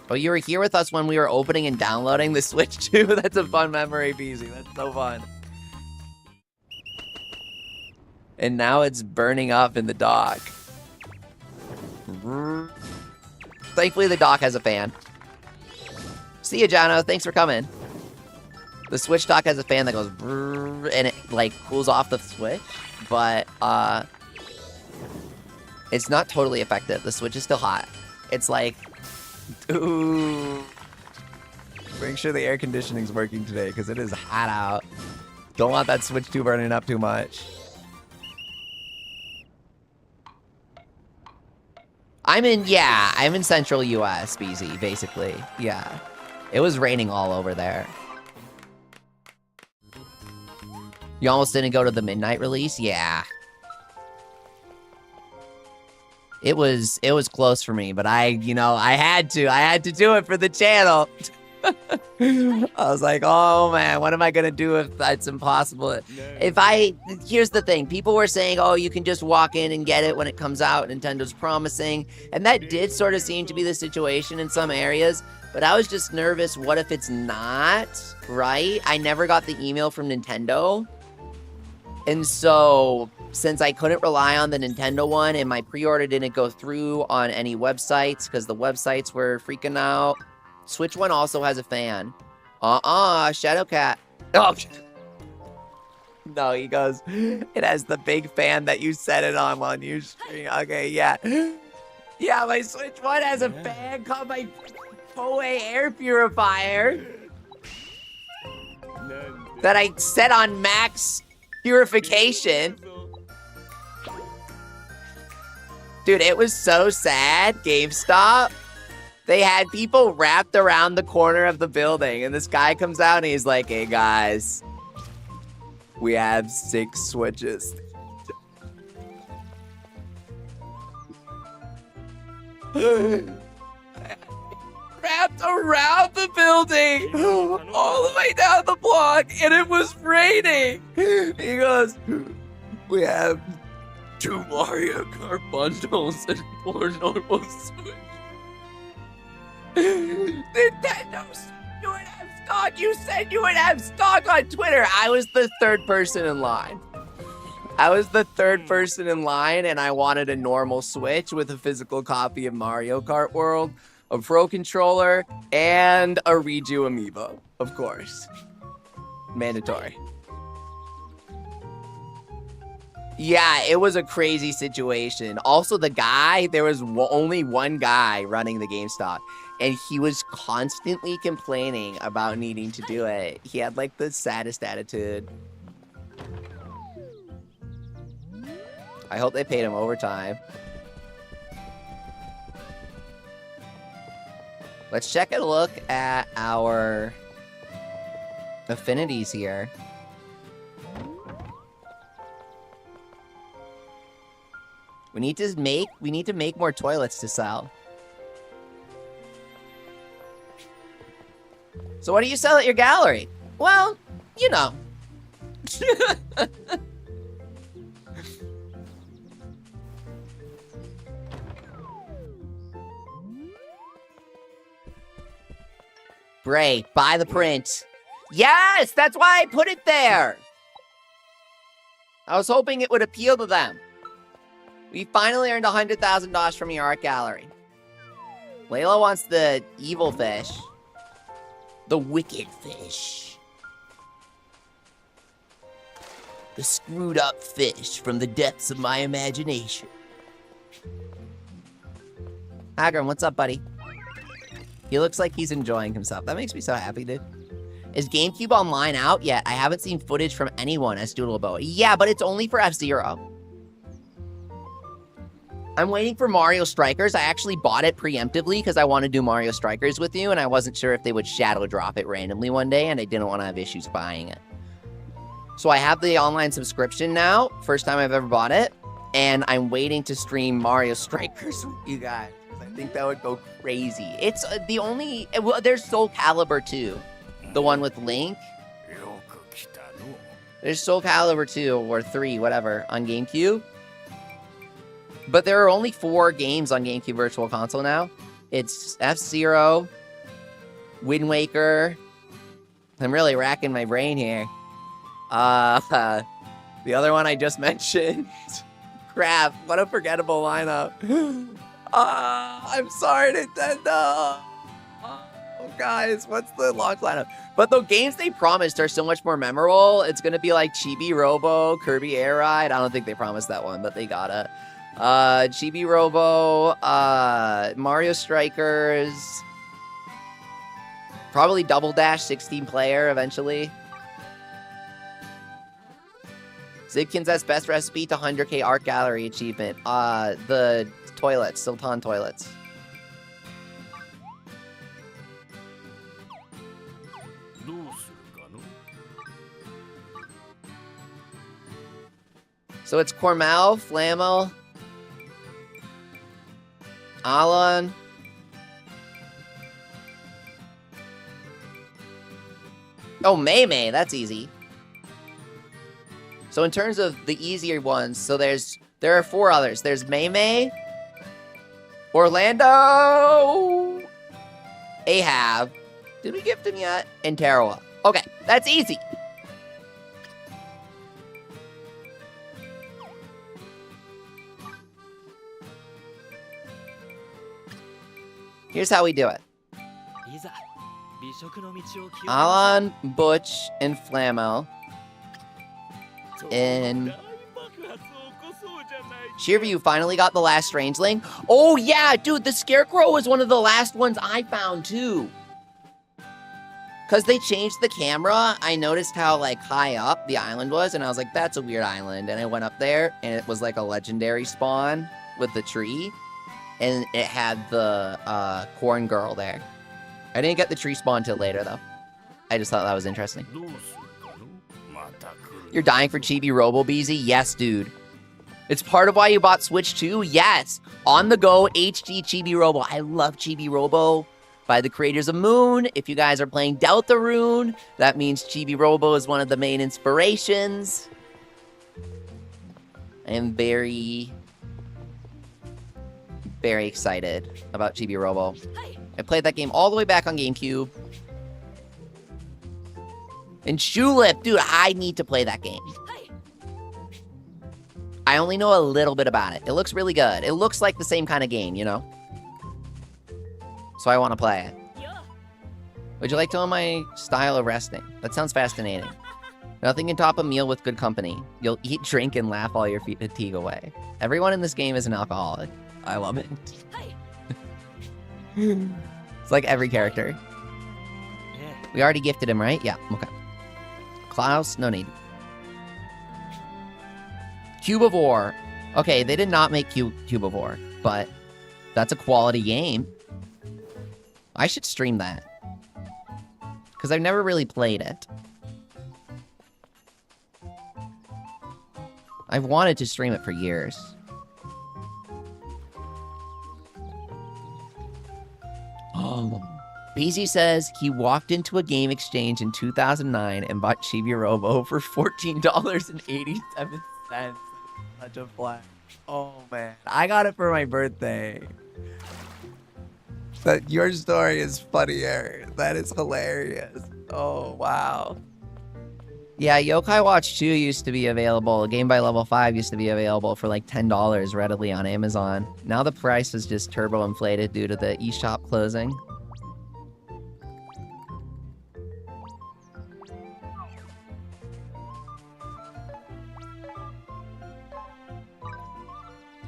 Oh, you were here with us when we were opening and downloading the Switch 2? That's a fun memory, BZ. That's so fun. And now it's burning up in the dock. Thankfully, the dock has a fan. See ya, Jono. Thanks for coming. The Switch dock has a fan that goes brrr, and it, like, cools off the Switch. But, it's not totally effective. The Switch is still hot. It's like, ooh. Make sure the air conditioning's working today, because it is hot out. Don't want that Switch 2 burning up too much. I'm in central US, BZ, basically. Yeah. It was raining all over there. You almost didn't go to the midnight release? Yeah. It was close for me, but I had to do it for the channel. I was like, oh man, what am I gonna do if that's impossible? Here's the thing, people were saying, oh, you can just walk in and get it when it comes out, Nintendo's promising, and that did sort of seem to be the situation in some areas, but I was just nervous, what if it's not, right? I never got the email from Nintendo, and so since I couldn't rely on the Nintendo one, and my pre-order didn't go through on any websites, because the websites were freaking out, Switch One also has a fan. Shadowcat. Oh, No, he goes, it has the big fan that you set it on you stream. Okay, yeah. Yeah, my Switch 1 has a fan called my Toei air purifier that I set on max purification. Dude, it was so sad, GameStop. They had people wrapped around the corner of the building, and this guy comes out and he's like, hey guys, we have 6 Switches. Wrapped around the building, all the way down the block, and it was raining. He goes, we have 2 Mario Kart bundles and 4 normal Switch. Nintendo, you would have stock. You said you would have stock on Twitter. I was the 3rd person in line. I was the 3rd person in line, and I wanted a normal Switch with a physical copy of Mario Kart World, a Pro Controller, and a Riju amiibo, of course. Mandatory. Yeah, it was a crazy situation. Also, the guy, there was only one guy running the GameStop, and he was constantly complaining about needing to do it. He had, like, the saddest attitude. I hope they paid him overtime. Let's check a look at our affinities here. We need to make more toilets to sell. So what do you sell at your gallery? Well, you know. Bray, buy the print. Yes, that's why I put it there. I was hoping it would appeal to them. We finally earned $100,000 from your art gallery. Layla wants the evil fish. The wicked fish. The screwed up fish from the depths of my imagination. Hagrim, what's up, buddy? He looks like he's enjoying himself. That makes me so happy, dude. Is GameCube Online out yet? I haven't seen footage from anyone as Doodlebo. Yeah, but it's only for F-Zero. I'm waiting for Mario Strikers. I actually bought it preemptively because I want to do Mario Strikers with you, and I wasn't sure if they would shadow drop it randomly one day, and I didn't want to have issues buying it. So I have the online subscription now. First time I've ever bought it. And I'm waiting to stream Mario Strikers with you guys. I think that would go crazy. It's the only... Well, there's Soul Calibur 2. The one with Link. There's Soul Calibur 2 or 3, whatever, on GameCube. But there are only 4 games on GameCube Virtual Console now. It's F-Zero, Wind Waker. I'm really racking my brain here. The other one I just mentioned. Crap, what a forgettable lineup. I'm sorry, Nintendo. Oh, guys, what's the launch lineup? But the games they promised are so much more memorable. It's going to be like Chibi Robo, Kirby Air Ride. I don't think they promised that one, but they got it. Chibi Robo, Mario Strikers, probably Double Dash 16 player eventually. Zibkins has best recipe to 100k art gallery achievement. The toilets, Sultan toilets. So it's Cormel, Flamel, Alan. Oh, May, that's easy. So in terms of the easier ones, so there are 4 others. There's May, Orlando, Ahab. Did we gift him yet? And Tarawa. Okay, that's easy. Here's how we do it. Alan, Butch, and Flamel. in Sheerview. Finally got the last Strangeling. Oh yeah, dude, the Scarecrow was one of the last ones I found too. Because they changed the camera, I noticed how, like, high up the island was, and I was like, that's a weird island. And I went up there, and it was, like, a legendary spawn with the tree, and it had the corn girl there. I didn't get the tree spawn till later, though. I just thought that was interesting. You're dying for Chibi Robo, BZ? Yes, dude. It's part of why you bought Switch 2? Yes! On the go, HD Chibi Robo. I love Chibi Robo. By the creators of Moon. If you guys are playing Deltarune, that means Chibi Robo is one of the main inspirations. I am very, very excited about Chibi Robo. I played that game all the way back on GameCube. And Shoelip, dude, I need to play that game. I only know a little bit about it. It looks really good. It looks like the same kind of game, you know? So I want to play it. Would you like to know my style of resting? That sounds fascinating. Nothing can top a meal with good company. You'll eat, drink, and laugh all your fatigue away. Everyone in this game is an alcoholic. I love it. It's like every character. We already gifted him, right? Yeah, okay. Klaus, no need. Cubivore. Okay, they did not make Cubivore, but that's a quality game. I should stream that. Because I've never really played it. I've wanted to stream it for years. Oh. BZ says he walked into a game exchange in 2009 and bought Chibi Robo for $14.87. Such a flash. Oh, man. I got it for my birthday. That your story is funnier. That is hilarious. Oh, wow. Yeah, Yokai Watch 2 used to be available. Game by Level 5 used to be available for like $10 readily on Amazon. Now the price is just turbo inflated due to the eShop closing.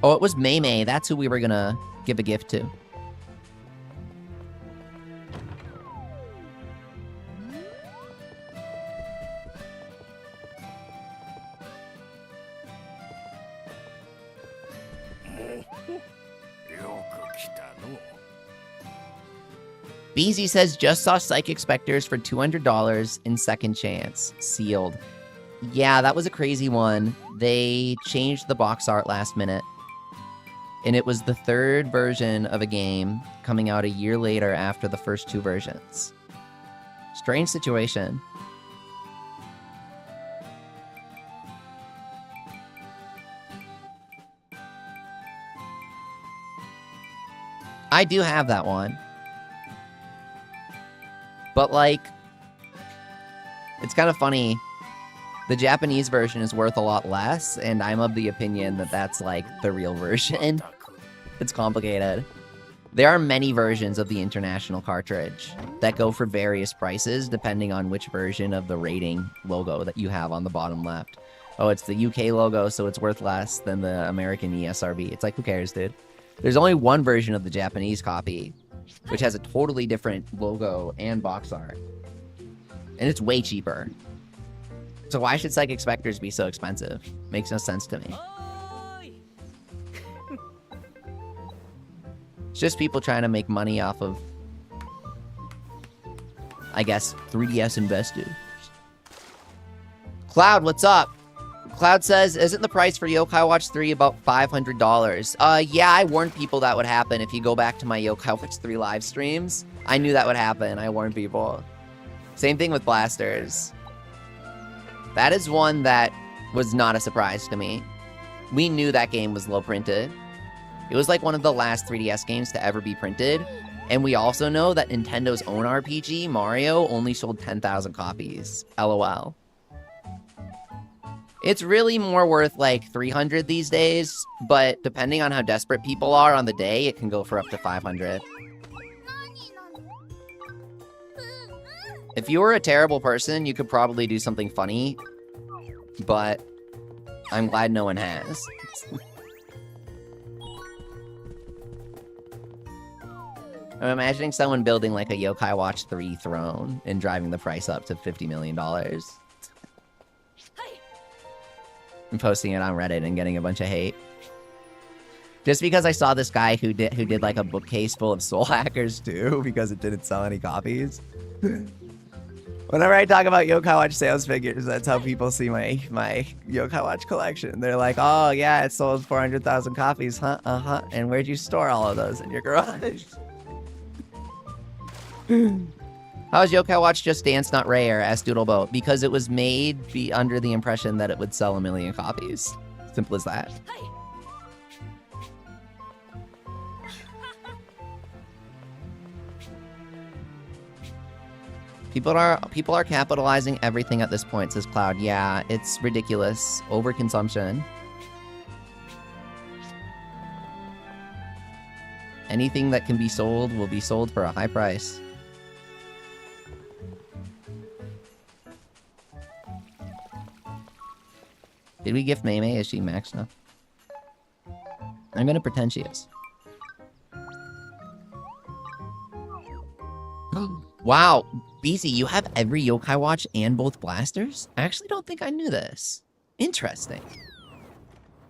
Oh, it was Maymay. That's who we were gonna give a gift to. BZ says, just saw Psychic Specters for $200 in Second Chance. Sealed. Yeah, that was a crazy one. They changed the box art last minute. And it was the third version of a game coming out a year later after the first two versions. Strange situation. I do have that one. But, like, it's kind of funny. The Japanese version is worth a lot less, and I'm of the opinion that that's, like, the real version. It's complicated. There are many versions of the international cartridge that go for various prices, depending on which version of the rating logo that you have on the bottom left. Oh, it's the UK logo, so it's worth less than the American ESRB. It's like, who cares, dude? There's only one version of the Japanese copy, which has a totally different logo and box art. And it's way cheaper. So why should Psychic Specters be so expensive? Makes no sense to me. It's just people trying to make money off of, I guess, 3DS investors. Cloud, what's up? Cloud says, isn't the price for Yokai Watch 3 about $500? Yeah, I warned people that would happen if you go back to my Yokai Watch 3 live streams. I knew that would happen. I warned people. Same thing with Blasters. That is one that was not a surprise to me. We knew that game was low printed. It was like one of the last 3DS games to ever be printed. And we also know that Nintendo's own RPG, Mario, only sold 10,000 copies. LOL. It's really more worth like 300 these days, but depending on how desperate people are on the day, it can go for up to 500. If you were a terrible person, you could probably do something funny, but I'm glad no one has. I'm imagining someone building like a Yokai Watch 3 throne and driving the price up to $50 million. And posting it on Reddit and getting a bunch of hate. Just because I saw this guy who did like a bookcase full of Soul Hackers too, because it didn't sell any copies. Whenever I talk about Yokai Watch sales figures, that's how people see my Yokai Watch collection. They're like, oh yeah, it sold 400,000 copies, huh? Uh-huh. And where'd you store all of those? In your garage. How is Yokai Watch Just Dance not rare? Asked Doodleboat. Because it was made under the impression that it would sell 1 million copies. Simple as that. People are capitalizing everything at this point, says Cloud. Yeah, it's ridiculous. Overconsumption. Anything that can be sold will be sold for a high price. Did we gift Maymay? Is she maxed now? I'm gonna pretend she is. Wow, BZ, you have every Yokai Watch and both blasters? I actually don't think I knew this. Interesting.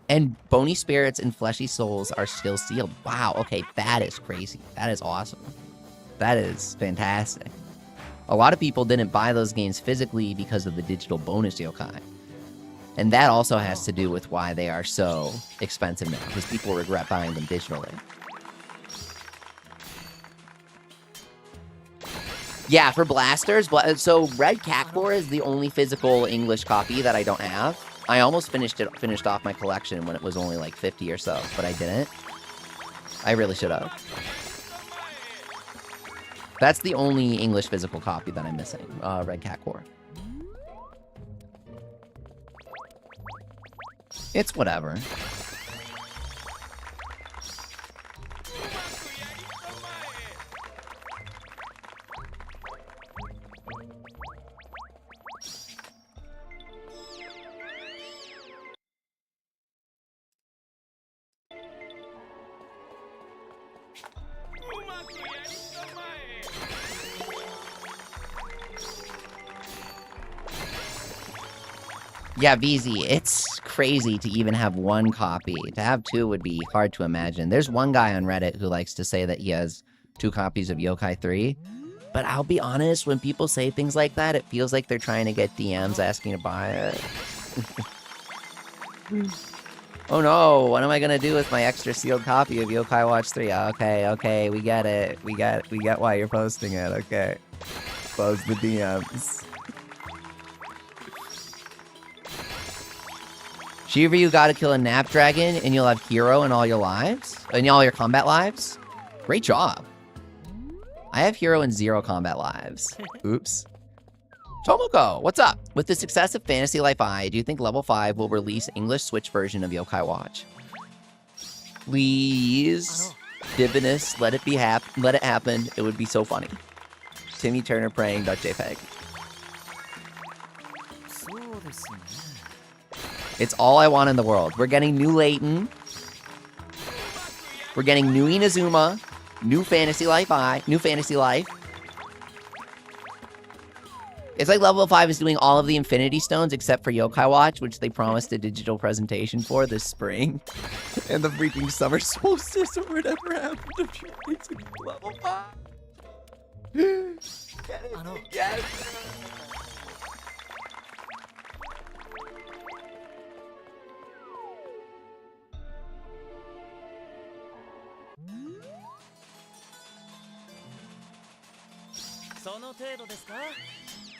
And Bony Spirits and Fleshy Souls are still sealed. Wow, okay, that is crazy. That is awesome. That is fantastic. A lot of people didn't buy those games physically because of the digital bonus yokai. And that also has to do with why they are so expensive now, because people regret buying them digitally. Yeah, for blasters, so Red Cactuar is the only physical English copy that I don't have. I almost finished off my collection when it was only like 50 or so, but I didn't. I really should have. That's the only English physical copy that I'm missing, Red Cactuar. It's whatever. Yeah, VZ, it's crazy to even have one copy. To have two would be hard to imagine. There's one guy on Reddit who likes to say that he has 2 copies of Yokai 3. But I'll be honest, when people say things like that, it feels like they're trying to get DMs asking to buy it. Oh no, what am I gonna do with my extra sealed copy of Yokai Watch 3? Okay, we get it. We get why you're posting it, okay. Close the DMs. Shiva, you gotta kill a Nap Dragon and you'll have Hero in all your lives? In all your combat lives? Great job. I have Hero in 0 combat lives. Oops. Tomoko, what's up? With the success of Fantasy Life I, do you think Level 5 will release English Switch version of Yokai Watch? Please. Divinus, let it happen. It would be so funny. Timmy Turner praying .jpg. It's all I want in the world. We're getting new Layton. We're getting new Inazuma. New Fantasy Life I. New Fantasy Life. It's like Level 5 is doing all of the Infinity Stones except for Yokai Watch, which they promised a digital presentation for this spring. And the freaking summer solstice or whatever happened to you Level 5. Get it? Yes.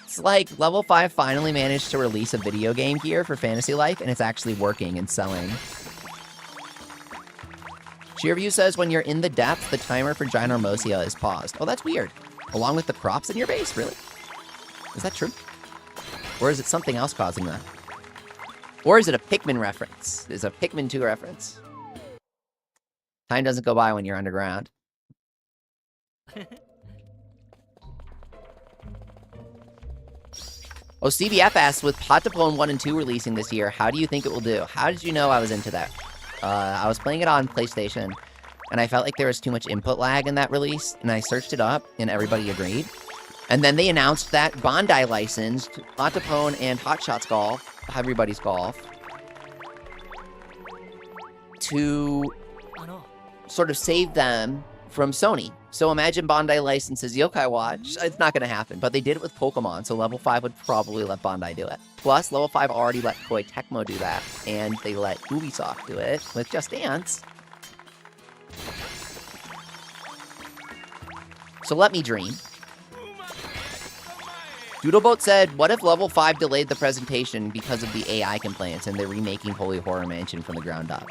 It's like Level 5 finally managed to release a video game here for Fantasy Life, and it's actually working and selling. Sheerview says when you're in the depths, the timer for Ginormosia is paused. Oh, that's weird. Along with the crops in your base? Really? Is that true? Or is it something else causing that? Or is it a Pikmin reference? Is a Pikmin 2 reference? Time doesn't go by when you're underground. Oh, CBF asks, with Patapone 1 and 2 releasing this year, how do you think it will do? How did you know I was into that? I was playing it on PlayStation, and I felt like there was too much input lag in that release, and I searched it up, and everybody agreed. And then they announced that Bondi licensed Patapone and Hot Shots Golf, Everybody's Golf, to sort of save them from Sony. So imagine Bondi licenses Yokai Watch. It's not going to happen, but they did it with Pokemon, so Level 5 would probably let Bondi do it. Plus, Level 5 already let Koei Tecmo do that, and they let Ubisoft do it with Just Dance. So let me dream. Doodleboat said, what if Level 5 delayed the presentation because of the AI complaints and they're remaking Holy Horror Mansion from the ground up?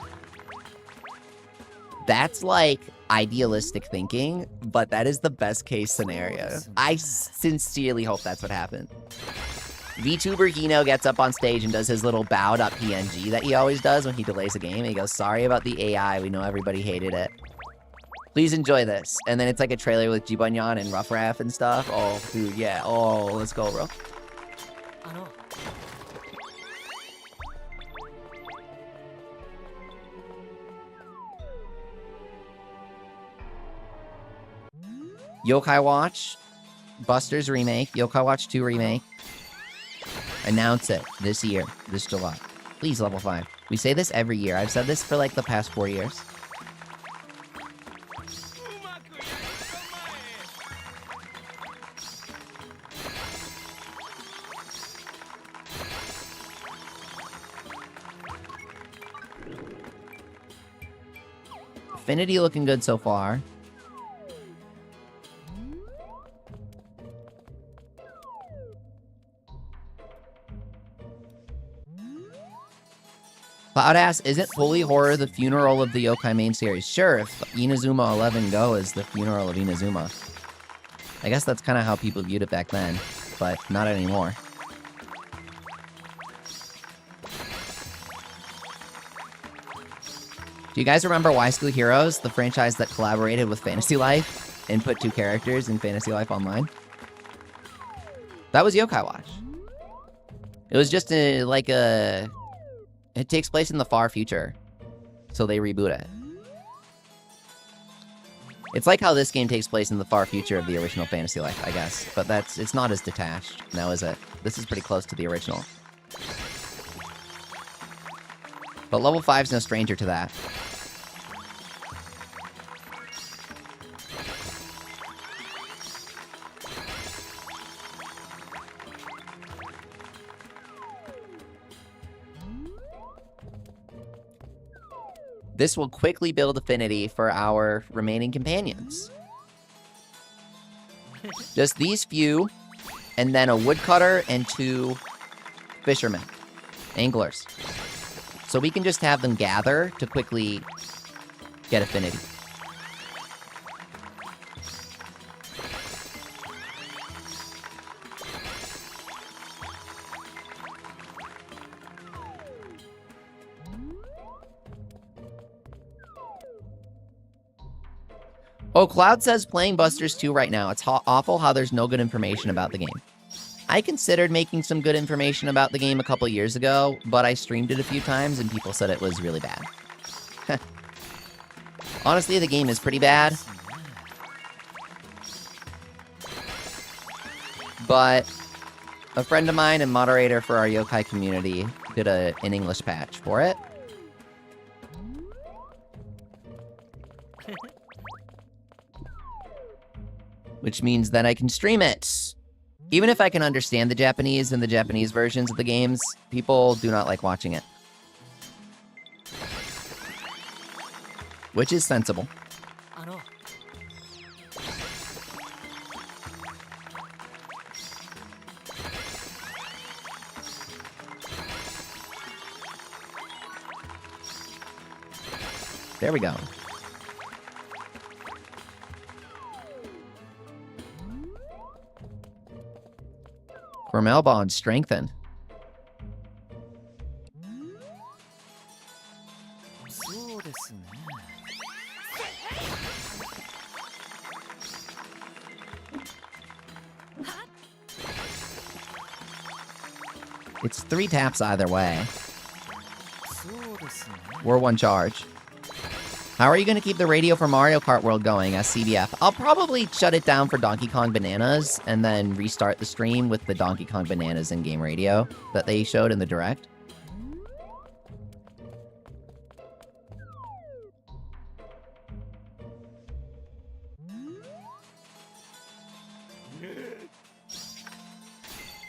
That's like idealistic thinking, but that is the best case scenario. I sincerely hope that's what happened. VTuber Hino gets up on stage and does his little bowed up PNG that he always does when he delays a game. He goes, sorry about the AI, we know everybody hated it. Please enjoy this. And then it's like a trailer with Jibanyan and Rough Raff and stuff. Oh, dude, yeah. Oh, let's go, bro. Yokai Watch, Buster's remake, Yokai Watch 2 remake. Announce it this year, this July. Please, Level 5. We say this every year. I've said this for like the past 4 years. Affinity looking good so far. Cloudass, isn't Holy Horror the funeral of the Yokai main series? Sure, if Inazuma 11 Go is the funeral of Inazuma. I guess that's kind of how people viewed it back then, but not anymore. Do you guys remember Y School Heroes, the franchise that collaborated with Fantasy Life and put 2 characters in Fantasy Life Online? That was Yokai Watch. It was just it takes place in the far future, so they reboot it. It's like how this game takes place in the far future of the original Fantasy Life, I guess, but it's not as detached now, is it? This is pretty close to the original. But Level 5's no stranger to that. This will quickly build affinity for our remaining companions. Just these few, and then a woodcutter and 2 fishermen, anglers. So we can just have them gather to quickly get affinity. Oh, Cloud says playing Busters 2 right now. It's awful how there's no good information about the game. I considered making some good information about the game a couple years ago, but I streamed it a few times and people said it was really bad. Honestly, the game is pretty bad. But a friend of mine and moderator for our yokai community did an English patch for it. Which means that I can stream it. Even if I can understand the Japanese and the Japanese versions of the games, people do not like watching it. Which is sensible. There we go. Cormel bond strengthened. It's 3 taps either way. Or 1 charge. How are you going to keep the radio for Mario Kart World going as CBF? I'll probably shut it down for Donkey Kong Bananas and then restart the stream with the Donkey Kong Bananas in-game radio that they showed in the Direct.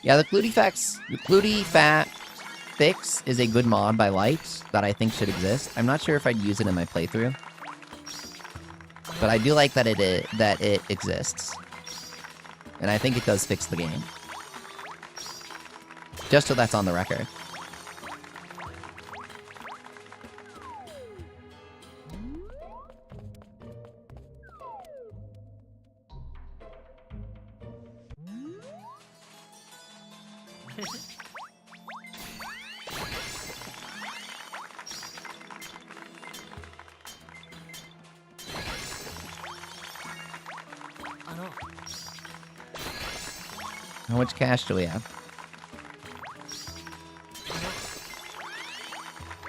Yeah, the Clutie Fat Fix is a good mod by Light that I think should exist. I'm not sure if I'd use it in my playthrough, but I do like that it exists, and I think it does fix the game. Just so that's on the record. How much cash do we have?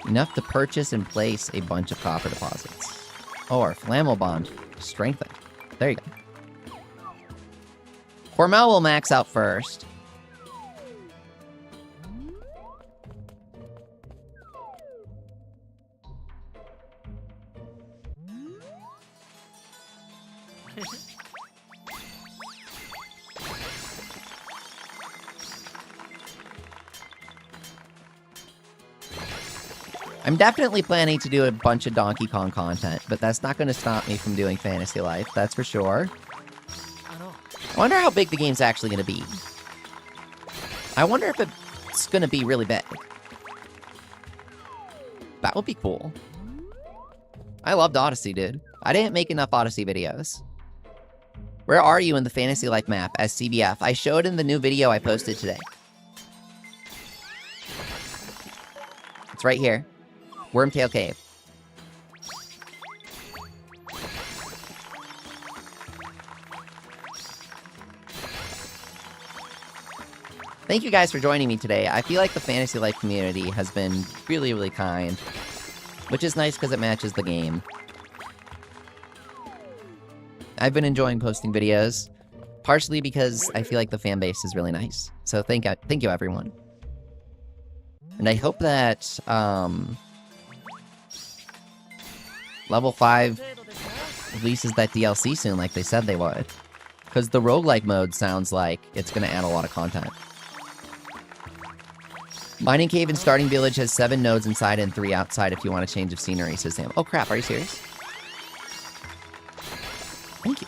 Enough to purchase and place a bunch of copper deposits. Oh, our Flammel Bond strengthened. There you go. Hormel will max out first. I'm definitely planning to do a bunch of Donkey Kong content, but that's not going to stop me from doing Fantasy Life, that's for sure. I wonder how big the game's actually going to be. I wonder if it's going to be really big. That would be cool. I loved Odyssey, dude. I didn't make enough Odyssey videos. Where are you in the Fantasy Life map as CBF? I showed in the new video I posted today. It's right here. Wormtail Cave. Thank you guys for joining me today. I feel like the Fantasy Life community has been really, really kind, which is nice because it matches the game. I've been enjoying posting videos, partially because I feel like the fan base is really nice. So thank you, everyone. And I hope that, Level 5 releases that DLC soon like they said they would. Because the roguelike mode sounds like it's going to add a lot of content. Mining Cave and Starting Village has 7 nodes inside and 3 outside if you want a change of scenery, says Sam. Oh crap, are you serious? Thank you.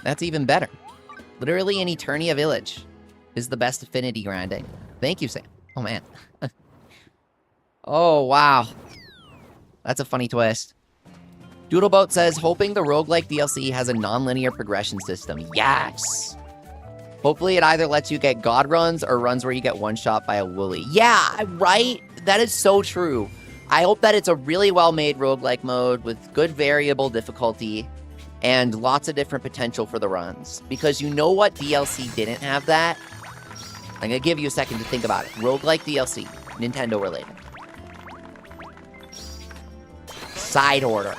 That's even better. Literally in Eternia Village is the best affinity grinding. Thank you, Sam. Oh man. Oh, wow. That's a funny twist. Doodleboat says, hoping the roguelike DLC has a non-linear progression system. Yes! Hopefully it either lets you get god runs or runs where you get one-shot by a Woolie. Yeah, right? That is so true. I hope that it's a really well-made roguelike mode with good variable difficulty and lots of different potential for the runs. Because you know what DLC didn't have that? I'm gonna give you a second to think about it. Roguelike DLC, Nintendo related. Side Order.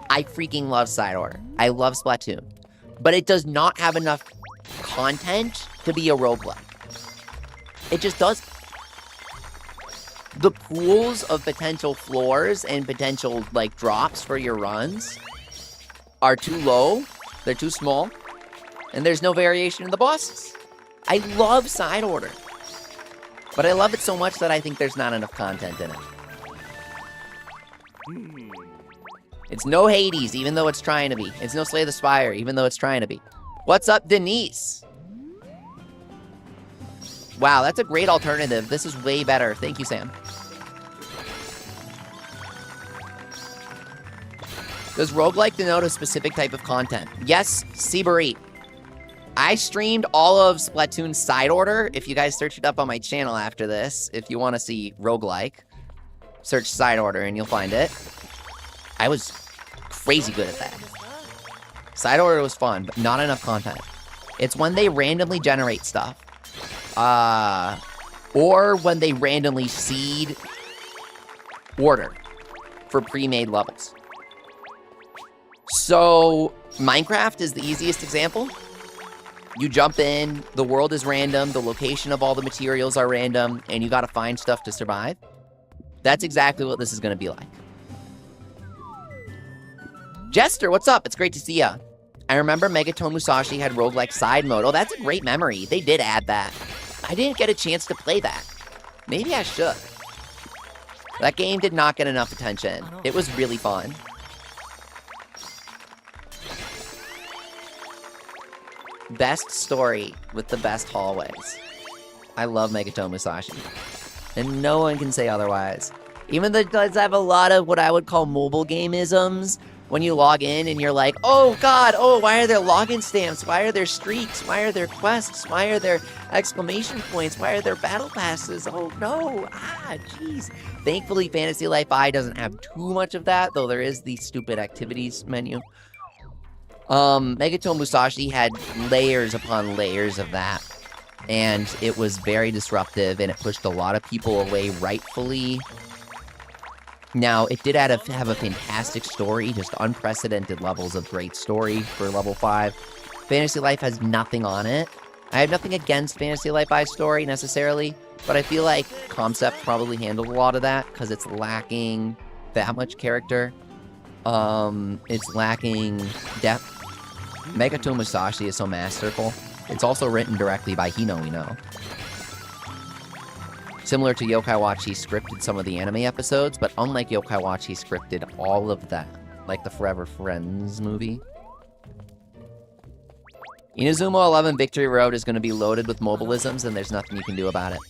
I freaking love Side Order. I love Splatoon. But it does not have enough content to be a roguelike. It just doesn't. The pools of potential floors and potential, like, drops for your runs are too low. They're too small. And there's no variation in the bosses. I love Side Order. But I love it so much that I think there's not enough content in it. It's no Hades, even though it's trying to be. It's no Slay the Spire, even though it's trying to be. What's up, Denise? Wow, that's a great alternative. This is way better. Thank you, Sam. Does roguelike denote a specific type of content? Yes, Seabury. I streamed all of Splatoon's Side Order. If you guys search it up on my channel after this, if you want to see roguelike, search Side Order and you'll find it. I was crazy good at that. Side Order was fun, but not enough content. It's when they randomly generate stuff. Or when they randomly seed order for pre-made levels. So, Minecraft is the easiest example. You jump in, the world is random, the location of all the materials are random, and you gotta find stuff to survive. That's exactly what this is gonna be like. Jester, what's up? It's great to see ya. I remember Megaton Musashi had roguelike side mode. Oh, that's a great memory. They did add that. I didn't get a chance to play that. Maybe I should. That game did not get enough attention. It was really fun. Best story with the best hallways. I love Megaton Musashi. And no one can say otherwise. Even though it does have a lot of what I would call mobile game-isms. When you log in and you're like, oh god, oh, why are there login stamps? Why are there streaks? Why are there quests? Why are there exclamation points? Why are there battle passes? Oh no, jeez. Thankfully, Fantasy Life I doesn't have too much of that, though there is the stupid activities menu. Megaton Musashi had layers upon layers of that. And it was very disruptive, and it pushed a lot of people away rightfully. Now, it did have a fantastic story, just unprecedented levels of great story for level 5. Fantasy Life has nothing on it. I have nothing against Fantasy Life I's story, necessarily, but I feel like Concept probably handled a lot of that, because it's lacking that much character. It's lacking depth. Megaton Musashi is so masterful. It's also written directly by Hino Ino. Similar to Yokai Watch, he scripted some of the anime episodes, but unlike Yokai Watch, he scripted all of that, like the Forever Friends movie. Inazuma 11 Victory Road is going to be loaded with mobilisms, and there's nothing you can do about it.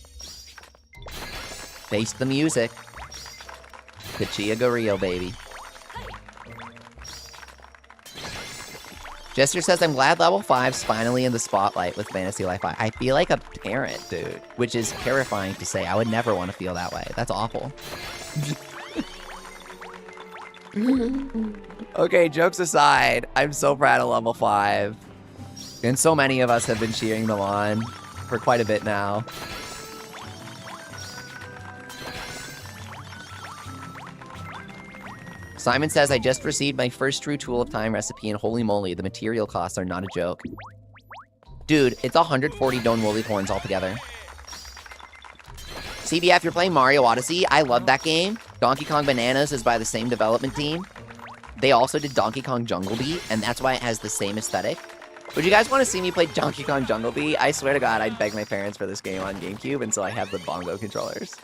Face the music. Kachiya Gario, baby. Jester says, I'm glad level 5's finally in the spotlight with Fantasy Life I. I feel like a parent, dude. Which is terrifying to say. I would never want to feel that way. That's awful. Okay, jokes aside, I'm so proud of level 5. And so many of us have been cheering them on for quite a bit now. Simon says, I just received my first true Tool of Time recipe, and holy moly, the material costs are not a joke. Dude, it's 140 Don Woolie coins altogether. CBF, you're playing Mario Odyssey. I love that game. Donkey Kong Bananas is by the same development team. They also did Donkey Kong Jungle Beat, and that's why it has the same aesthetic. Would you guys want to see me play Donkey Kong Jungle Beat? I swear to God, I'd beg my parents for this game on GameCube until I have the bongo controllers.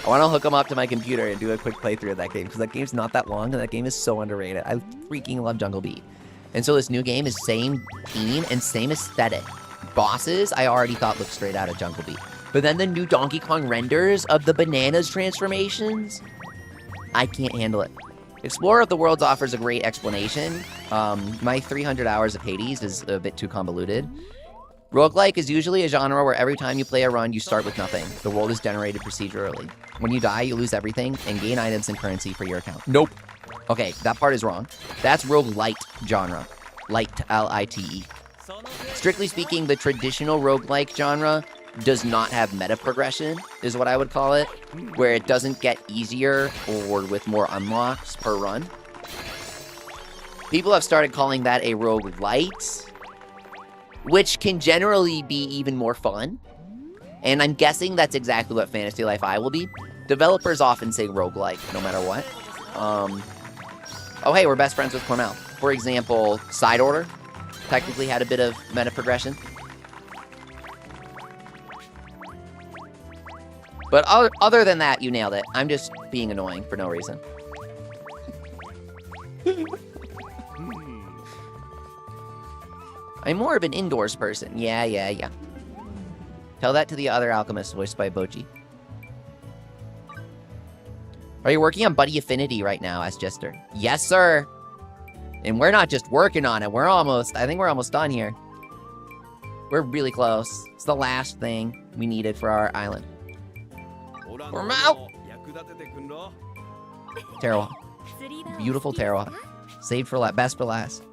I want to hook them up to my computer and do a quick playthrough of that game, because that game's not that long, and that game is so underrated. I freaking love Jungle Beat. And so this new game is same theme and same aesthetic. Bosses, I already thought looked straight out of Jungle Beat. But then the new Donkey Kong renders of the Bananas transformations, I can't handle it. Explorer of the Worlds offers a great explanation. My 300 hours of Hades is a bit too convoluted. Roguelike is usually a genre where every time you play a run, you start with nothing. The world is generated procedurally. When you die, you lose everything and gain items and currency for your account. Nope. Okay, that part is wrong. That's roguelite genre. Light, L-I-T-E. Strictly speaking, the traditional roguelike genre does not have meta progression, is what I would call it, where it doesn't get easier or with more unlocks per run. People have started calling that a roguelite, which can generally be even more fun. And I'm guessing that's exactly what Fantasy Life I will be. Developers often say roguelike, no matter what. Oh, hey, we're best friends with Cornell. For example, Side Order technically had a bit of meta progression. But other than that, you nailed it. I'm just being annoying for no reason. I'm more of an indoors person. Yeah. Tell that to the other alchemist, voiced by Bochi. Are you working on Buddy Affinity right now? Asked Jester. Yes, sir. And we're not just working on it. I think we're almost done here. We're really close. It's the last thing we needed for our island. We're out. Terroir. Beautiful Terroir. Saved for last. Best for last.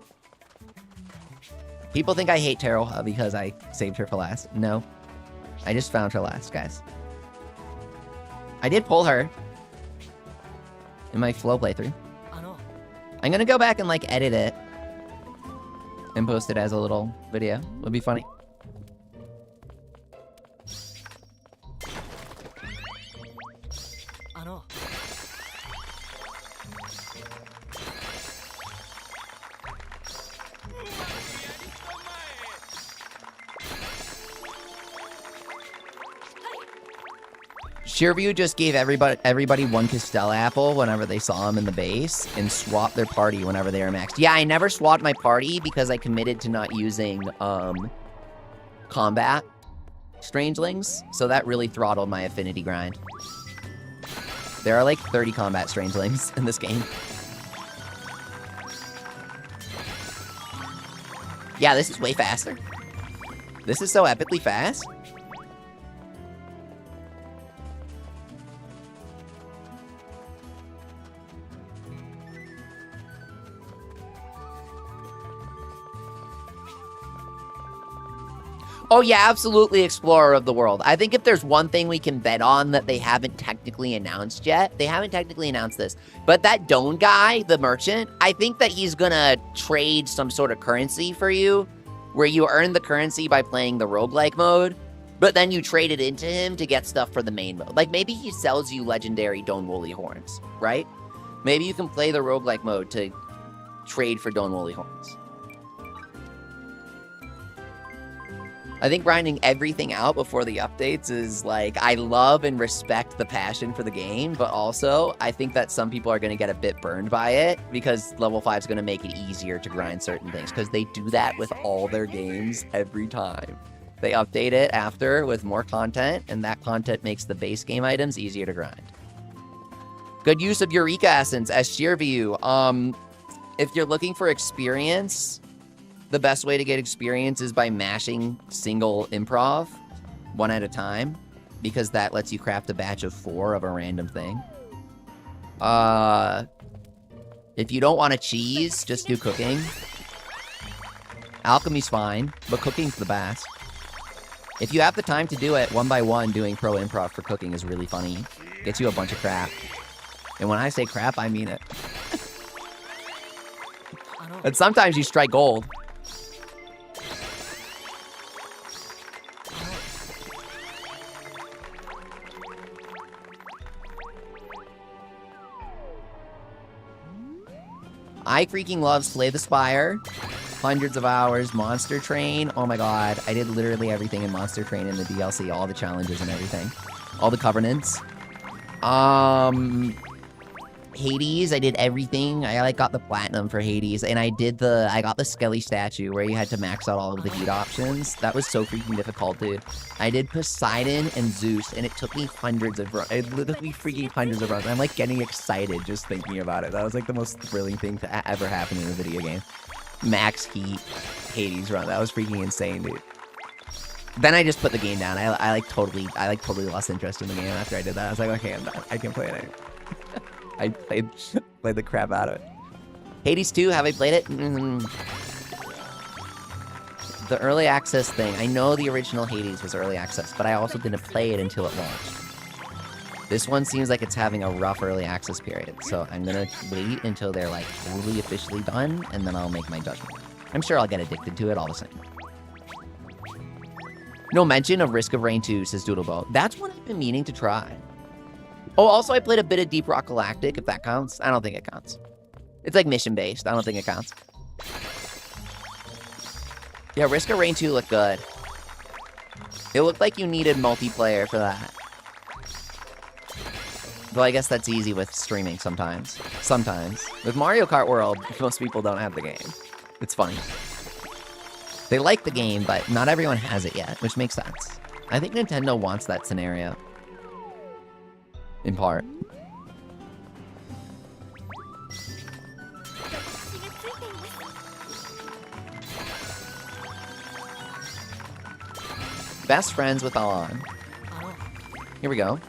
People think I hate Taro because I saved her for last. No. I just found her last, guys. I did pull her in my flow playthrough. I'm gonna go back and, like, edit it and post it as a little video. It'll be funny. Sheerview just gave everybody one Castell apple whenever they saw him in the base and swapped their party whenever they were maxed. Yeah, I never swapped my party because I committed to not using combat strangelings, so that really throttled my affinity grind. There are like 30 combat strangelings in this game. Yeah, this is way faster. This is so epically fast. Oh yeah, absolutely Explorer of the World. I think if there's one thing we can bet on that they haven't technically announced yet, they haven't technically announced this, but that Doan guy, the merchant, I think that he's gonna trade some sort of currency for you, where you earn the currency by playing the roguelike mode, but then you trade it into him to get stuff for the main mode. Like maybe he sells you legendary Doan Woolie horns, right? Maybe you can play the roguelike mode to trade for Doan Woolie horns. I think grinding everything out before the updates is like, I love and respect the passion for the game, but also I think that some people are going to get a bit burned by it because level 5 is going to make it easier to grind certain things because they do that with all their games every time. They update it after with more content, and that content makes the base game items easier to grind. Good use of Eureka Essence as Sheerview. If you're looking for experience, the best way to get experience is by mashing single improv, one at a time, because that lets you craft a batch of 4 of a random thing. If you don't want to cheese, just do cooking. Alchemy's fine, but cooking's the best. If you have the time to do it, one by one, doing pro improv for cooking is really funny. Gets you a bunch of crap. And when I say crap, I mean it. And sometimes you strike gold. I freaking love Slay the Spire. Hundreds of hours. Monster Train. Oh my god. I did literally everything in Monster Train in the DLC. All the challenges and everything. All the covenants. Hades. I did everything. I like got the platinum for Hades. And I got the Skelly statue where you had to max out all of the heat options. That was so freaking difficult, dude. I did Poseidon and Zeus, and it took me hundreds of runs. It literally freaking hundreds of runs. I'm like getting excited just thinking about it. That was like the most thrilling thing to ever happen in a video game. Max heat Hades run. That was freaking insane, dude. Then I just put the game down. I like totally lost interest in the game after I did that. I was like, okay, I'm done. I can play it anymore. I played the crap out of it. Hades 2, have I played it? The early access thing. I know the original Hades was early access, but I also didn't play it until it launched. This one seems like it's having a rough early access period, so I'm gonna wait until they're like totally officially done, and then I'll make my judgment. I'm sure I'll get addicted to it all the same. No mention of Risk of Rain 2, says Doodleboat. That's what I've been meaning to try. Oh, also I played a bit of Deep Rock Galactic, if that counts. I don't think it counts. It's like mission-based. I don't think it counts. Yeah, Risk of Rain 2 looked good. It looked like you needed multiplayer for that. Though I guess that's easy with streaming sometimes. Sometimes. With Mario Kart World, most people don't have the game. It's funny. They like the game, but not everyone has it yet, which makes sense. I think Nintendo wants that scenario. In part. Best friends with Alan. Here we go.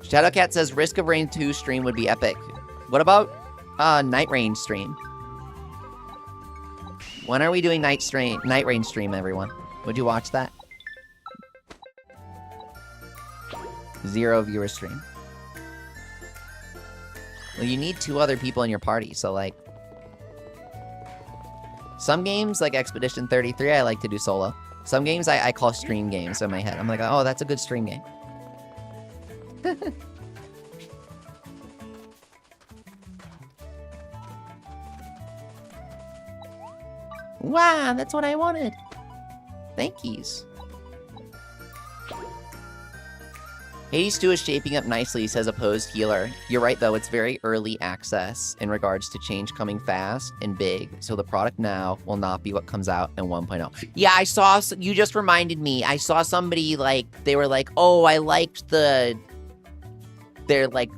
Shadowcat says Risk of Rain 2 stream would be epic. What about Night Rain stream? When are we doing Night Rain stream, everyone? Would you watch that? 0 viewer stream. Well, you need 2 other people in your party, so like... Some games, like Expedition 33, I like to do solo. Some games I call stream games in my head. I'm like, oh, that's a good stream game. Wow, that's what I wanted. Thank yous. Hades 2 is shaping up nicely, says Opposed Healer. You're right, though. It's very early access in regards to change coming fast and big. So the product now will not be what comes out in 1.0. Yeah, I saw... You just reminded me. I saw somebody, like... They were like, oh, I liked the... They're, like,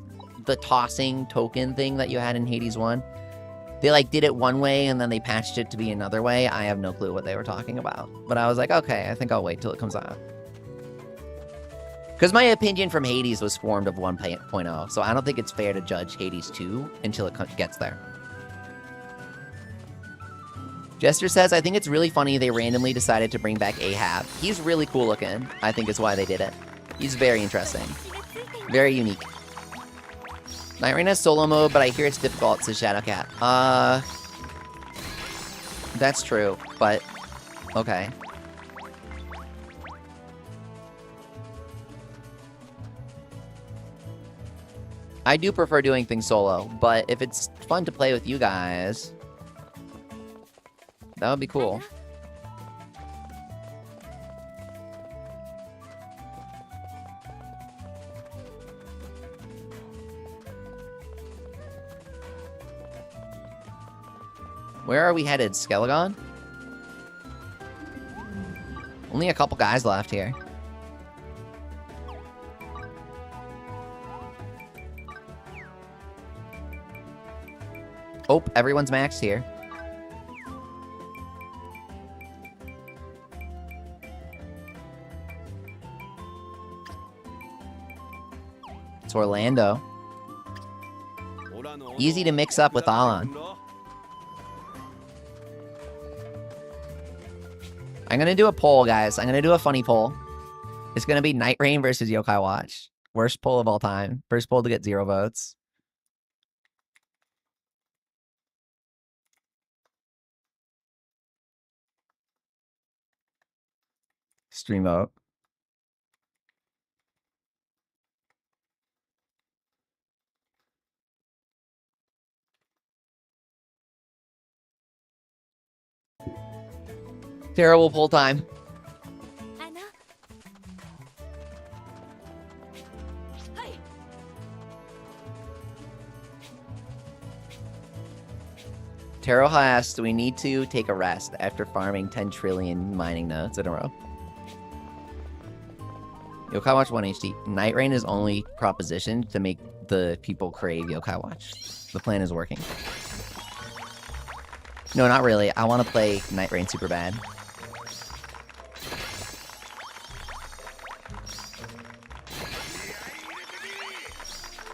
the tossing token thing that you had in Hades 1. They, like, did it one way, and then they patched it to be another way. I have no clue what they were talking about. But I was like, okay, I think I'll wait till it comes out. Because my opinion from Hades was formed of 1.0, so I don't think it's fair to judge Hades 2 until it gets there. Jester says, I think it's really funny they randomly decided to bring back Ahab. He's really cool looking, I think is why they did it. He's very interesting. Very unique. Night Rain has solo mode, but I hear it's difficult, says Shadowcat. That's true, but... Okay. I do prefer doing things solo, but if it's fun to play with you guys, that would be cool. Where are we headed, Skelegon? Only a couple guys left here. Oh, everyone's maxed here. It's Orlando. Easy to mix up with Alan. I'm gonna do a poll, guys. I'm gonna do a funny poll. It's gonna be Night Rain versus Yokai Watch. Worst poll of all time. First poll to get 0 votes. Stream vote. Terrible poll time. Taro asks, do we need to take a rest after farming 10 trillion mining nodes in a row? Yokai Watch 1 HD. Night Rain is only propositioned to make the people crave Yokai Watch. The plan is working. No, not really. I want to play Night Rain super bad.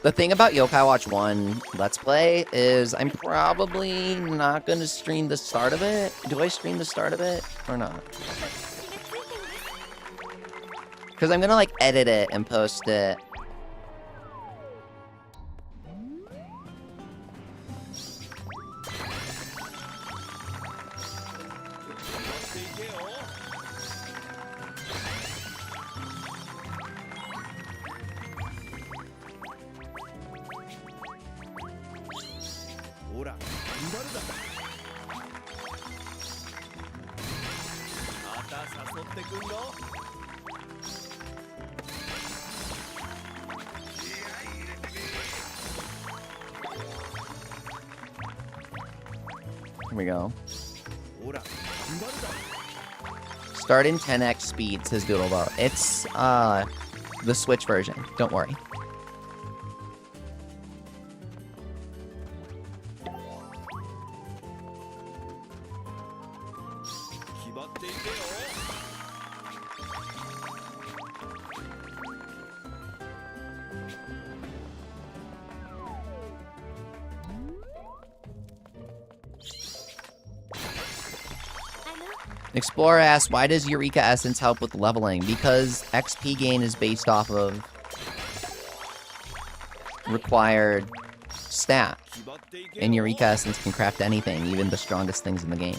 The thing about Yokai Watch 1 Let's Play is I'm probably not going to stream the start of it. Do I stream the start of it or not? Because I'm going to, like, edit it and post it. Here we go. Start in 10x speed, says Doodlebo. It's the Switch version. Don't worry. Explorer asks, why does Eureka Essence help with leveling? Because XP gain is based off of required stat. And Eureka Essence can craft anything, even the strongest things in the game.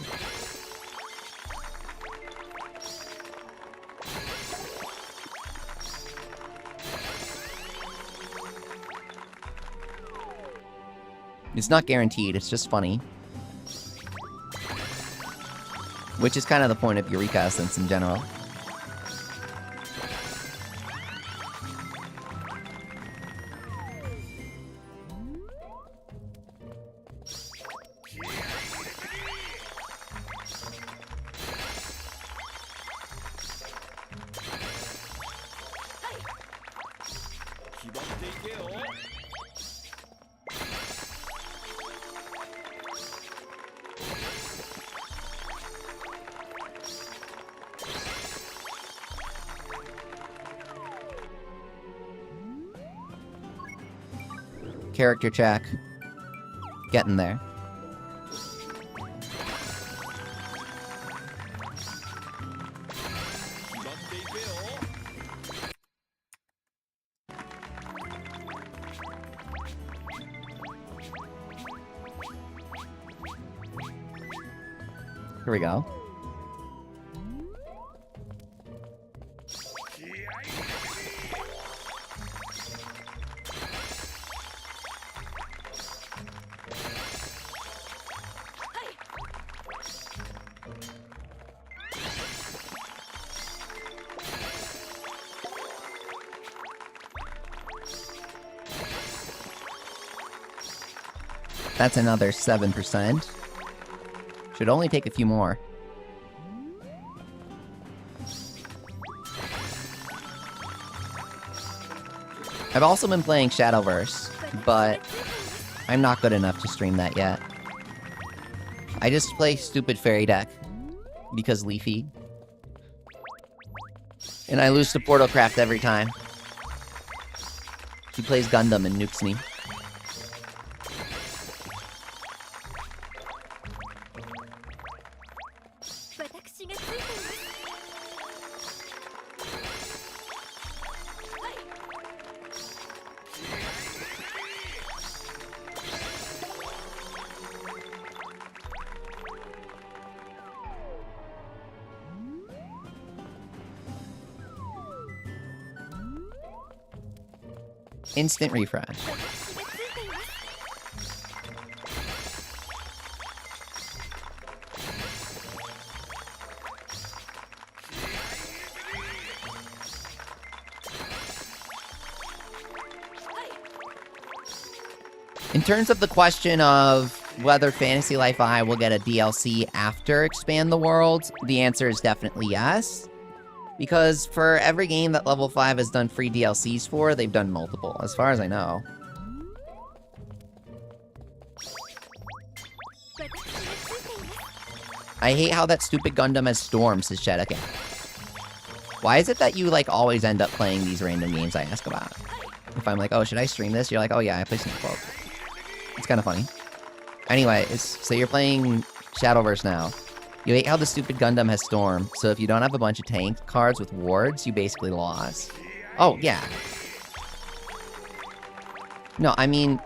It's not guaranteed, it's just funny. Which is kind of the point of Eureka Essence in general. Character check. Getting there. Here we go. That's another 7%. Should only take a few more. I've also been playing Shadowverse, but I'm not good enough to stream that yet. I just play stupid fairy deck because Leafy. And I lose to Portalcraft every time. He plays Gundam and nukes me. Instant refresh. In terms of the question of whether Fantasy Life I will get a DLC after Expand the World, the answer is definitely yes. Because for every game that Level 5 has done free DLCs for, they've done multiple, as far as I know. I hate how that stupid Gundam has Storm, says Shedaka. Why is it that you, like, always end up playing these random games I ask about? If I'm like, oh, should I stream this? You're like, oh yeah, I play Snake World. It's kind of funny. Anyway, so you're playing Shadowverse now. You hate how the stupid Gundam has Storm, so if you don't have a bunch of tank cards with wards, you basically lost. Oh, yeah. No, I mean,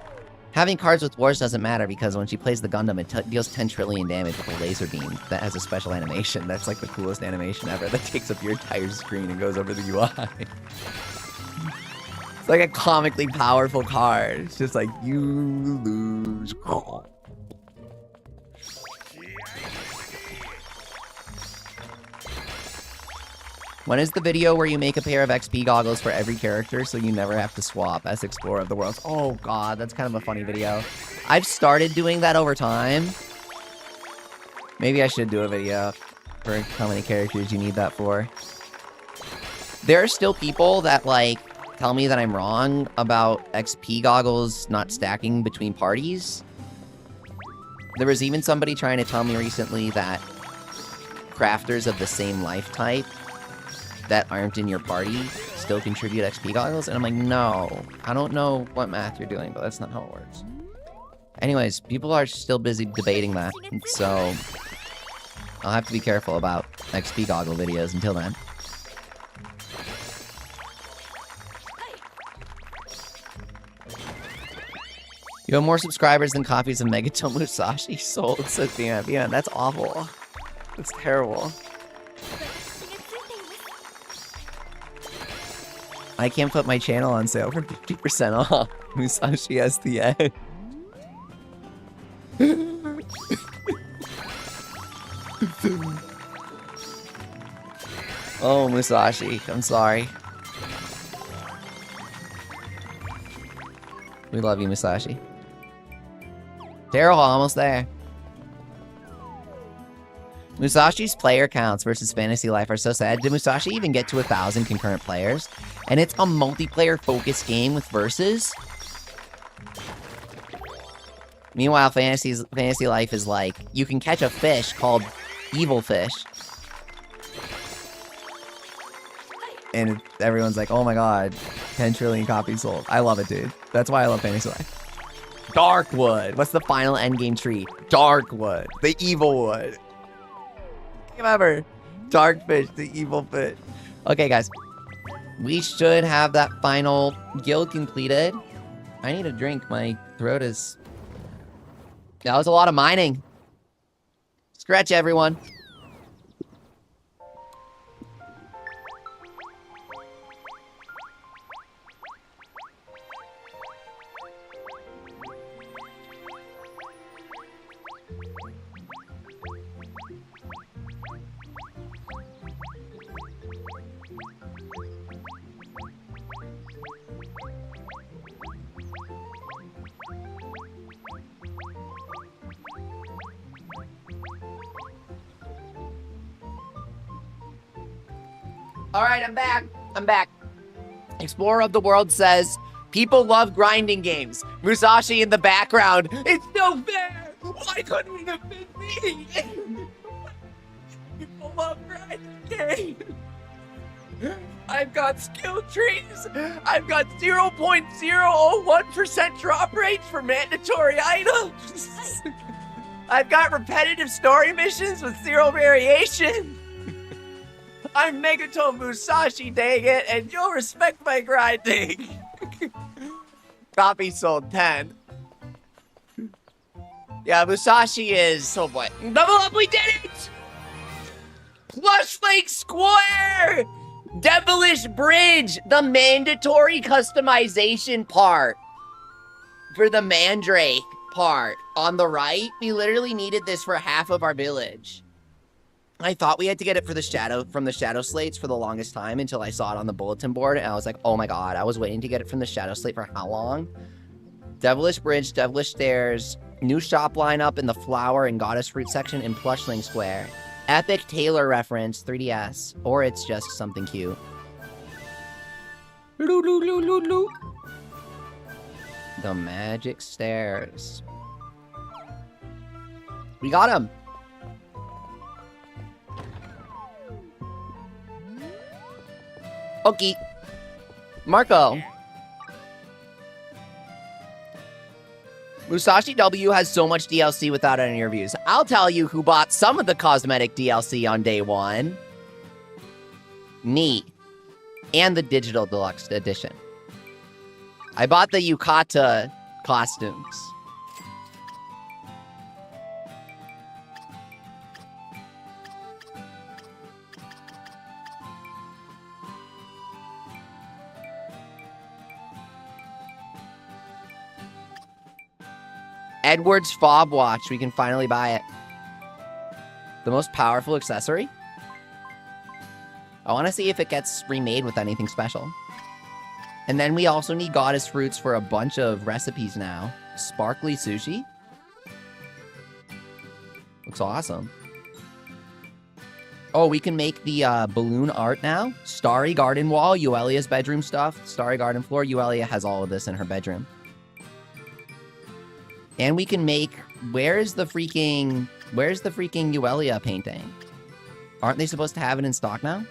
having cards with wards doesn't matter because when she plays the Gundam, it deals 10 trillion damage with a laser beam that has a special animation. That's like the coolest animation ever that takes up your entire screen and goes over the UI. It's like a comically powerful card. It's just like, you lose. When is the video where you make a pair of XP goggles for every character so you never have to swap as Explorer of the Worlds? Oh god, that's kind of a funny video. I've started doing that over time. Maybe I should do a video for how many characters you need that for. There are still people that, like, tell me that I'm wrong about XP goggles not stacking between parties. There was even somebody trying to tell me recently that crafters of the same life type that aren't in your party still contribute XP goggles, and I'm like, no. I don't know what math you're doing, but that's not how it works. Anyways, people are still busy debating that, so I'll have to be careful about XP goggle videos until then. You have more subscribers than copies of Megaton Musashi sold, says BM. That's awful. That's terrible. I can't put my channel on sale for 50% off. Musashi SDA. Oh, Musashi. I'm sorry. We love you, Musashi. Daryl, almost there. Musashi's player counts versus Fantasy Life are so sad. Did Musashi even get to 1,000 concurrent players? And it's a multiplayer-focused game with versus? Meanwhile, Fantasy Life is like, you can catch a fish called Evil Fish. And everyone's like, oh my god, 10 trillion copies sold. I love it, dude. That's why I love Fantasy Life. Darkwood. What's the final endgame tree? Darkwood. The evil wood. Remember, Darkfish, the evil fish. Okay, guys. We should have that final guild completed. I need a drink. My throat is... That was a lot of mining. Scratch, everyone. Alright, I'm back. I'm back. Explorer of the World says, people love grinding games. Musashi in the background. It's no fair! Why couldn't it have been me? People love grinding games. I've got skill trees. I've got 0.001% drop rates for mandatory items. I've got repetitive story missions with 0 variation. I'm Megaton Musashi, dang it, and you'll respect my grinding. Copy sold 10. Yeah, Musashi is... Oh boy. Double up, we did it! Plush Lake Square! Devilish Bridge, the mandatory customization part. For the Mandrake part. On the right, we literally needed this for half of our village. I thought we had to get it for the from the shadow slates for the longest time until I saw it on the bulletin board, and I was like, oh my god, I was waiting to get it from the shadow slate for how long? Devilish Bridge, Devilish Stairs, new shop lineup in the flower and goddess fruit section in Plushling Square. Epic Taylor reference, 3DS, or it's just something cute. The magic stairs. We got him. Okay. Marco. Musashi W has so much DLC without any reviews. I'll tell you who bought some of the cosmetic DLC on day one. Me. And the digital deluxe edition. I bought the yukata costumes. Edward's fob watch. We can finally buy it. The most powerful accessory? I want to see if it gets remade with anything special. And then we also need goddess fruits for a bunch of recipes now. Sparkly sushi? Looks awesome. Oh, we can make the balloon art now. Starry garden wall, Yuelia's bedroom stuff. Starry garden floor. Yuelia has all of this in her bedroom. And we can make... Where's the freaking Yuelia painting? Aren't they supposed to have it in stock now?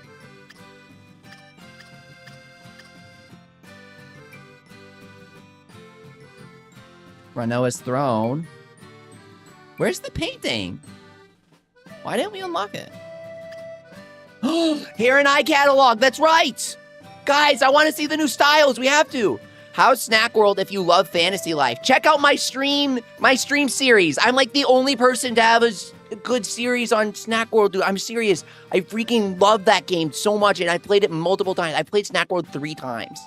Ranoa's throne. Where's the painting? Why didn't we unlock it? Hair and eye catalog. That's right. Guys, I want to see the new styles. We have to. How's Snack World if you love Fantasy Life? Check out my stream series. I'm like the only person to have a good series on Snack World, dude. I'm serious. I freaking love that game so much, and I played it multiple times. I played Snack World 3 times.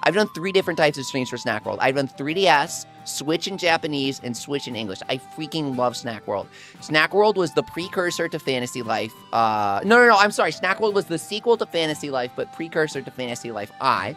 I've done 3 different types of streams for Snack World. I've done 3DS, Switch in Japanese, and Switch in English. I freaking love Snack World. Snack World was the precursor to Fantasy Life. No, I'm sorry. Snack World was the sequel to Fantasy Life, but precursor to Fantasy Life I.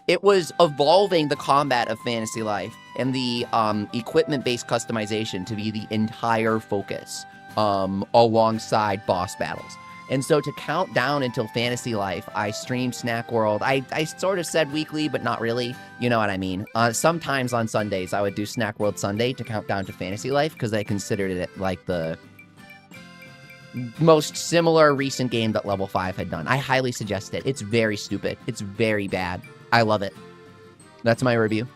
It was evolving the combat of Fantasy Life and the equipment-based customization to be the entire focus alongside boss battles. And so to count down until Fantasy Life, I streamed Snack World. I sort of said weekly, but not really. You know what I mean? Sometimes on Sundays, I would do Snack World Sunday to count down to Fantasy Life because I considered it like the most similar recent game that Level 5 had done. I highly suggest it. It's very stupid. It's very bad. I love it. That's my review.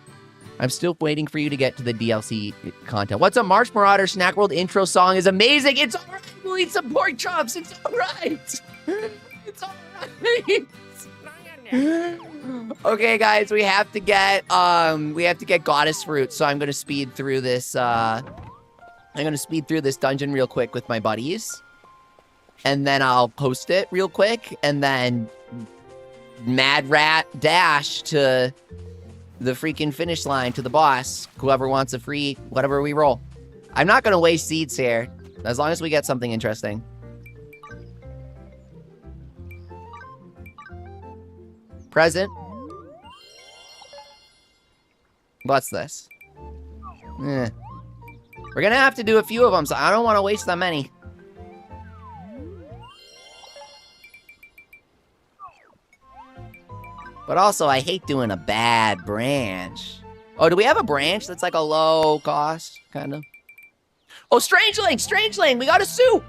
I'm still waiting for you to get to the DLC content. What's a March Marauder Snack World intro song is amazing. It's all right. We'll eat some pork chops. It's all right. It's all right. Okay, guys, we have to get goddess fruit. So I'm gonna speed through this. Dungeon real quick with my buddies, and then I'll post it real quick, and then Mad Rat dash to the freaking finish line to the boss. Whoever wants a free whatever we roll. I'm not gonna waste seeds here, as long as we get something interesting. Present. What's this? We're gonna have to do a few of them, so I don't want to waste that many. But also, I hate doing a bad branch. Oh, do we have a branch that's like a low cost, kind of? Oh, Strangeling, we got a soup.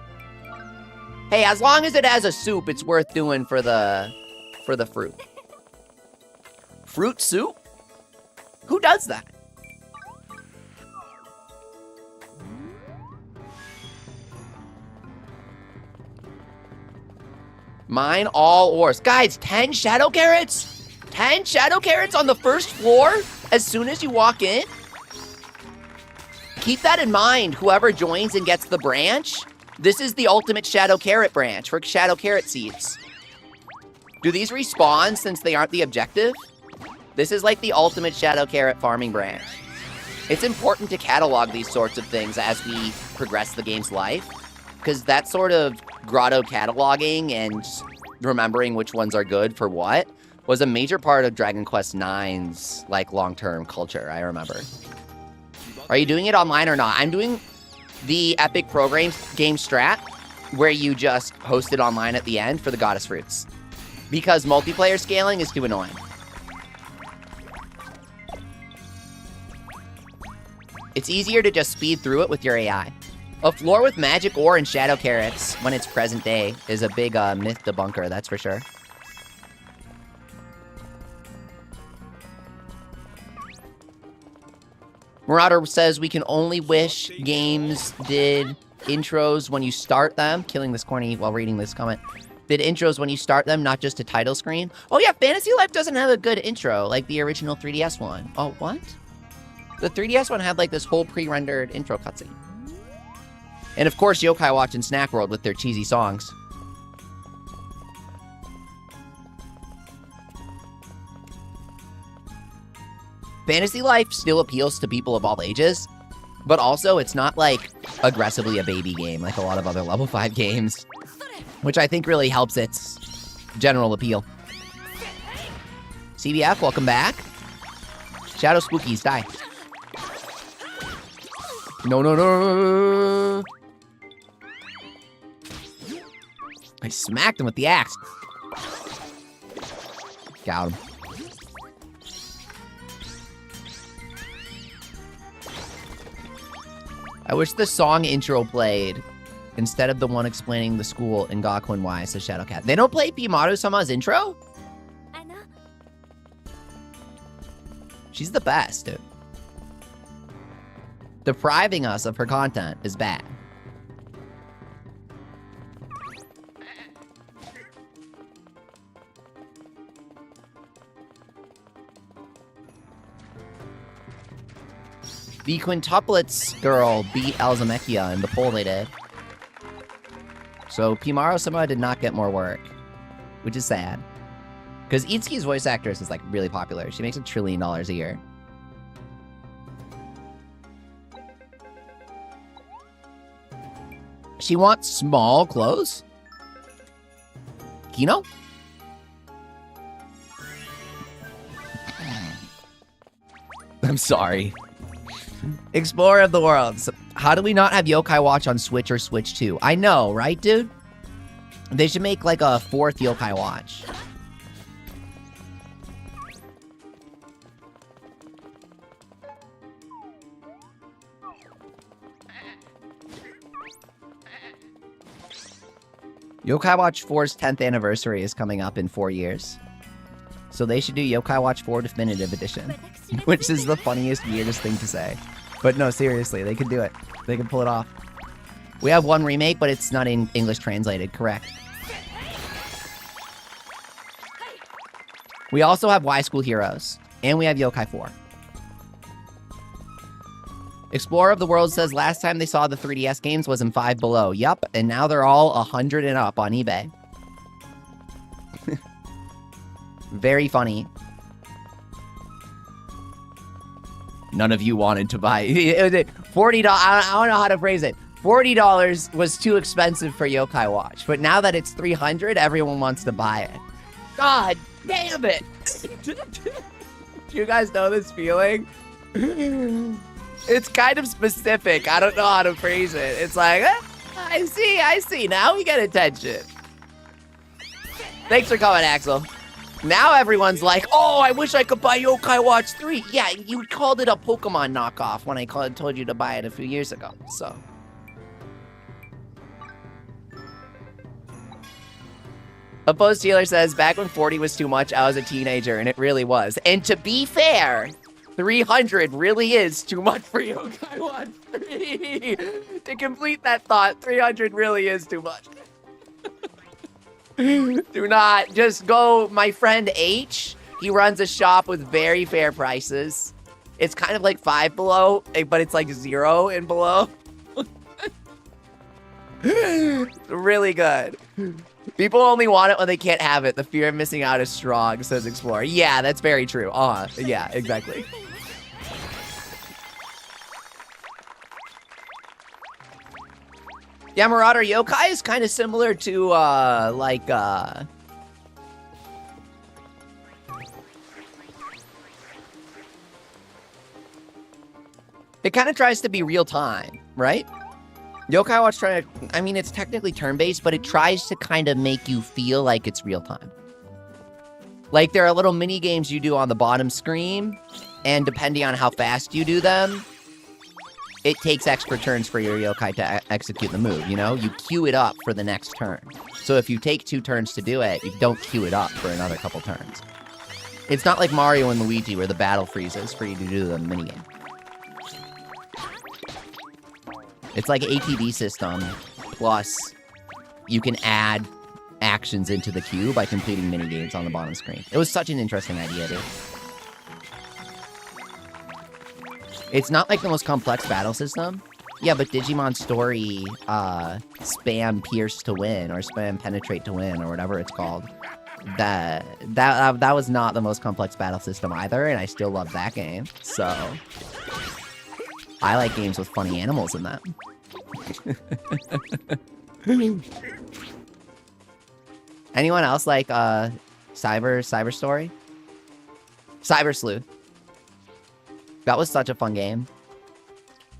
Hey, as long as it has a soup, it's worth doing for the fruit. Fruit soup? Who does that? Mine all ores. Guys, 10 shadow carrots? 10 shadow carrots on the first floor as soon as you walk in? Keep that in mind, whoever joins and gets the branch. This is the ultimate shadow carrot branch for shadow carrot seeds. Do these respawn since they aren't the objective? This is like the ultimate shadow carrot farming branch. It's important to catalog these sorts of things as we progress the game's life, because that sort of grotto cataloging and remembering which ones are good for what was a major part of Dragon Quest IX's like long-term culture, I remember. Are you doing it online or not? I'm doing the Epic Pro game strat where you just host it online at the end for the goddess fruits, because multiplayer scaling is too annoying. It's easier to just speed through it with your AI. A floor with magic ore and shadow carrots when it's present day is a big myth debunker, that's for sure. Marauder says we can only wish games did intros when you start them. Killing this corny while reading this comment. Did intros when you start them, not just a title screen. Oh yeah, Fantasy Life doesn't have a good intro like the original 3DS one. Oh, what? The 3DS one had like this whole pre-rendered intro cutscene. And of course, Yokai Watch and Snack World with their cheesy songs. Fantasy Life still appeals to people of all ages, but also it's not like aggressively a baby game like a lot of other level 5 games, which I think really helps its general appeal. CBF, welcome back. Shadow Spookies, die. No. I smacked him with the axe. Got him. I wish the song intro played instead of the one explaining the school in Gakuen Y, says Shadowcat. They don't play Pimaru-sama's intro? She's the best, dude. Depriving us of her content is bad. The quintuplets girl beat Alzamekia in the poll they did. So Pimaru somehow did not get more work, which is sad. Because Itsuki's voice actress is like really popular. She makes $1 trillion a year. She wants small clothes? Kino? I'm sorry. Explorer of the World. So how do we not have Yokai Watch on Switch or Switch 2? I know, right, dude? They should make like a 4th Yokai Watch. Yokai Watch 4's 10th anniversary is coming up in 4 years. So they should do Yokai Watch 4 Definitive Edition. Which is the funniest, weirdest thing to say. But no, seriously, they could do it. They could pull it off. We have one remake, but it's not in English translated, correct. We also have Y School Heroes. And we have Yokai 4. Explorer of the World says last time they saw the 3DS games was in Five Below. Yup, and now they're all 100 and up on eBay. Very funny. None of you wanted to buy it. $40. I don't know how to phrase it. $40 was too expensive for Yokai Watch, but now that it's $300, everyone wants to buy it. God damn it! Do you guys know this feeling? It's kind of specific. I don't know how to phrase it. It's like, I see. Now we get attention. Thanks for coming, Axel. Now everyone's like, oh, I wish I could buy Yokai Watch 3. Yeah, you called it a Pokemon knockoff when I told you to buy it a few years ago, so. Opposed Dealer says, back when 40 was too much, I was a teenager, and it really was. And to be fair, 300 really is too much for Yokai Watch 3. To complete that thought, 300 really is too much. Do not. Just go. My friend H, he runs a shop with very fair prices. It's kind of like Five Below, but it's like 0 and below. Really good. People only want it when they can't have it. The fear of missing out is strong, says Explorer. Yeah, that's very true. Yeah, exactly. Yeah, Marauder Yokai is kind of similar to, it kind of tries to be real time, right? Yokai Watch I mean, it's technically turn-based, but it tries to kind of make you feel like it's real time. Like, there are little mini-games you do on the bottom screen, and depending on how fast you do them, it takes extra turns for your yokai to execute the move, you know? You queue it up for the next turn. So if you take 2 turns to do it, you don't queue it up for another couple turns. It's not like Mario and Luigi where the battle freezes for you to do the minigame. It's like an ATV system, plus you can add actions into the queue by completing minigames on the bottom screen. It was such an interesting idea, dude. It's not like the most complex battle system. Yeah, but Digimon Story, spam Pierce to win, or spam Penetrate to win, or whatever it's called. That was not the most complex battle system either, and I still love that game. So, I like games with funny animals in them. Anyone else like, Cyber Story? Cyber Sleuth. That was such a fun game.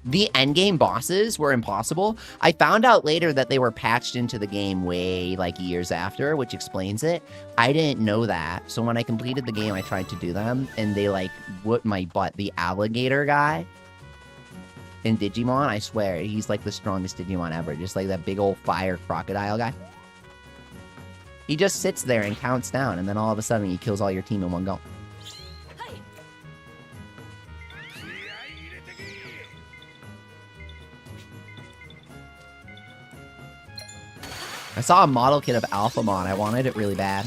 The endgame bosses were impossible. I found out later that they were patched into the game way, like, years after, which explains it. I didn't know that. So when I completed the game, I tried to do them, and they, like, whooped my butt. The alligator guy in Digimon, I swear, he's, like, the strongest Digimon ever. Just, like, that big old fire crocodile guy. He just sits there and counts down, and then all of a sudden he kills all your team in one go. I saw a model kit of Alphamon. I wanted it really bad.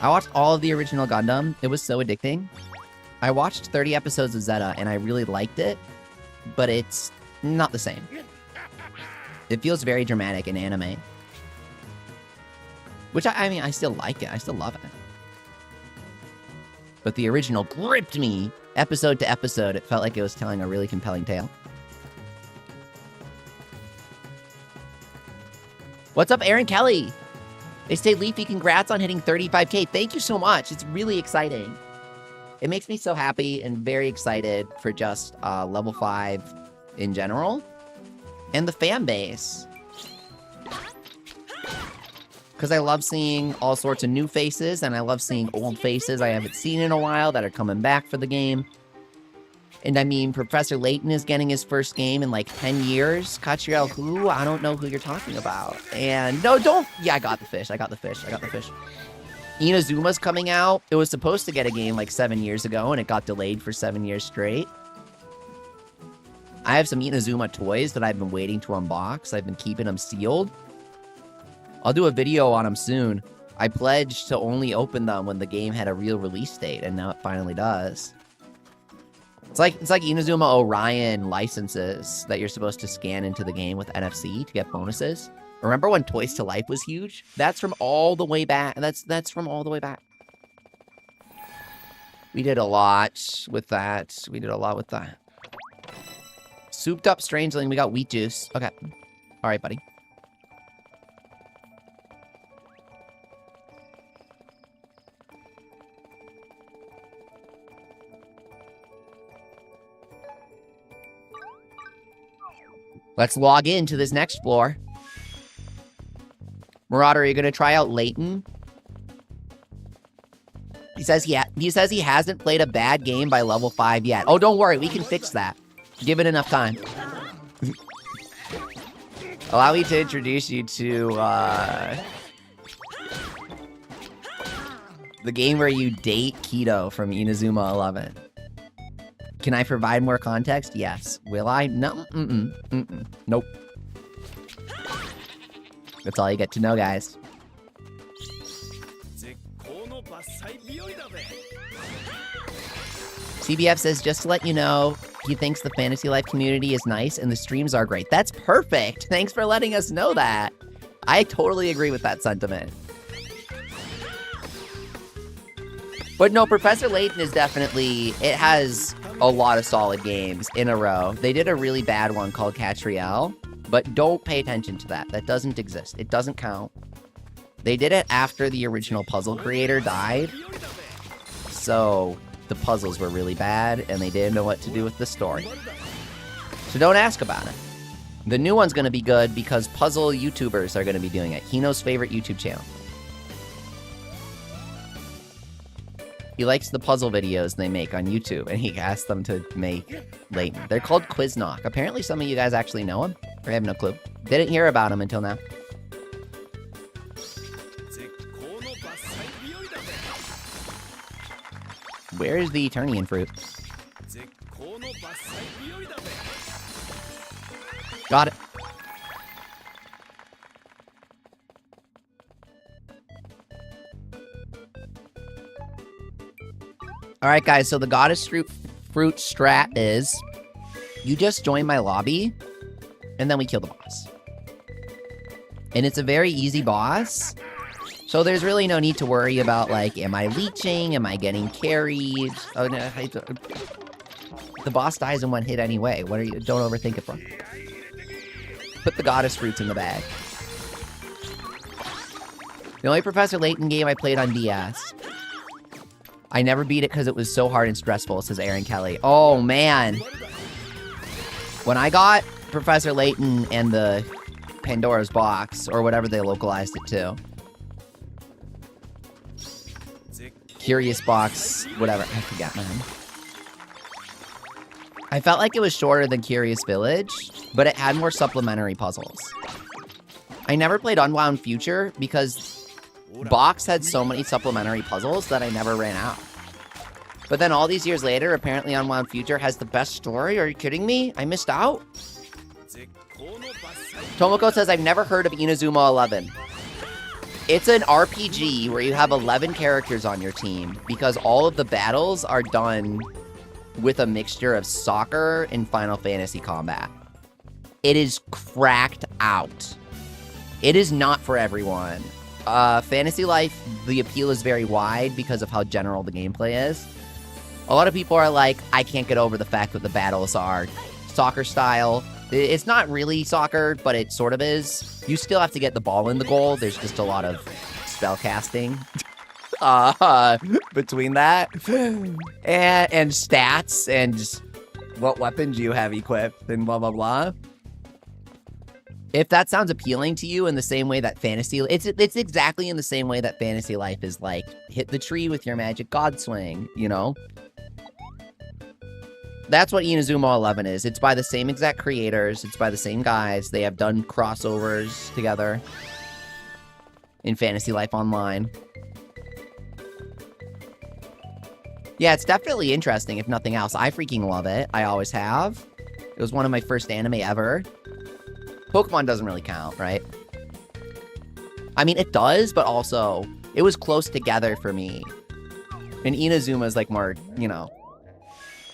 I watched all of the original Gundam. It was so addicting. I watched 30 episodes of Zeta, and I really liked it, but it's not the same. It feels very dramatic in anime. Which, I mean, I still like it. I still love it. But the original gripped me episode to episode. It felt like it was telling a really compelling tale. What's up, Aaron Kelly? They say, Leafy, congrats on hitting 35K. Thank you so much. It's really exciting. It makes me so happy and very excited for just level 5 in general. And the fan base. Because I love seeing all sorts of new faces, and I love seeing old faces I haven't seen in a while that are coming back for the game. And I mean, Professor Layton is getting his first game in like 10 years. Kachiel, who? I don't know who you're talking about. And no, don't. Yeah, I got the fish. I got the fish. Inazuma's coming out. It was supposed to get a game like 7 years ago, and it got delayed for 7 years straight. I have some Inazuma toys that I've been waiting to unbox. I've been keeping them sealed. I'll do a video on them soon. I pledged to only open them when the game had a real release date, and now it finally does. It's like Inazuma Orion licenses that you're supposed to scan into the game with NFC to get bonuses. Remember when Toys to Life was huge? That's from all the way back. That's from all the way back. We did a lot with that. Souped up Strangeling. We got wheat juice. Okay. All right, buddy. Let's log into this next floor. Marauder, are you gonna try out Layton? He says he hasn't played a bad game by level 5 yet. Oh, don't worry, we can fix that. Give it enough time. Allow me to introduce you to the game where you date Keto from Inazuma 11. Can I provide more context? Yes. Will I? No. Nope. That's all you get to know, guys. CBF says, just to let you know, he thinks the Fantasy Life community is nice and the streams are great. That's perfect. Thanks for letting us know that. I totally agree with that sentiment. But no, Professor Layton is definitely, it has a lot of solid games in a row. They did a really bad one called Catriel, but don't pay attention to that. That doesn't exist. It doesn't count. They did it after the original puzzle creator died. So the puzzles were really bad and they didn't know what to do with the story. So don't ask about it. The new one's going to be good because puzzle YouTubers are going to be doing it. Hino's favorite YouTube channel. He likes the puzzle videos they make on YouTube, and he asked them to make Layton. They're called Quiznok. Apparently some of you guys actually know him. I have no clue. Didn't hear about him until now. Where is the Eternian fruit? Got it. All right, guys, so the goddess fruit strat is you just join my lobby, and then we kill the boss. And it's a very easy boss, so there's really no need to worry about, like, am I leeching? Am I getting carried? Oh, no, the boss dies in one hit anyway. What are you? Don't overthink it, bro. Put the goddess fruits in the bag. The only Professor Layton game I played on DS. I never beat it because it was so hard and stressful, says Aaron Kelly. Oh, man. When I got Professor Layton and the Pandora's Box, or whatever they localized it to. Curious Box, whatever. I forget, man. I felt like it was shorter than Curious Village, but it had more supplementary puzzles. I never played Unwound Future because Box had so many supplementary puzzles that I never ran out. But then all these years later, apparently Unwound Future has the best story. Are you kidding me? I missed out? Tomoko says, I've never heard of Inazuma 11. It's an RPG where you have 11 characters on your team because all of the battles are done with a mixture of soccer and Final Fantasy combat. It is cracked out. It is not for everyone. Fantasy Life, the appeal is very wide because of how general the gameplay is. A lot of people are like, I can't get over the fact that the battles are soccer style. It's not really soccer, but it sort of is. You still have to get the ball in the goal. There's just a lot of spell casting between that. And stats and just what weapons you have equipped and blah, blah, blah. If that sounds appealing to you in the same way that Fantasy... It's exactly in the same way that Fantasy Life is like, hit the tree with your magic god swing, you know? That's what Inazuma 11 is. It's by the same exact creators. It's by the same guys. They have done crossovers together in Fantasy Life Online. Yeah, it's definitely interesting, if nothing else. I freaking love it. I always have. It was one of my first anime ever. Pokemon doesn't really count, right? I mean, it does, but also, it was close together for me. And Inazuma is like more, you know.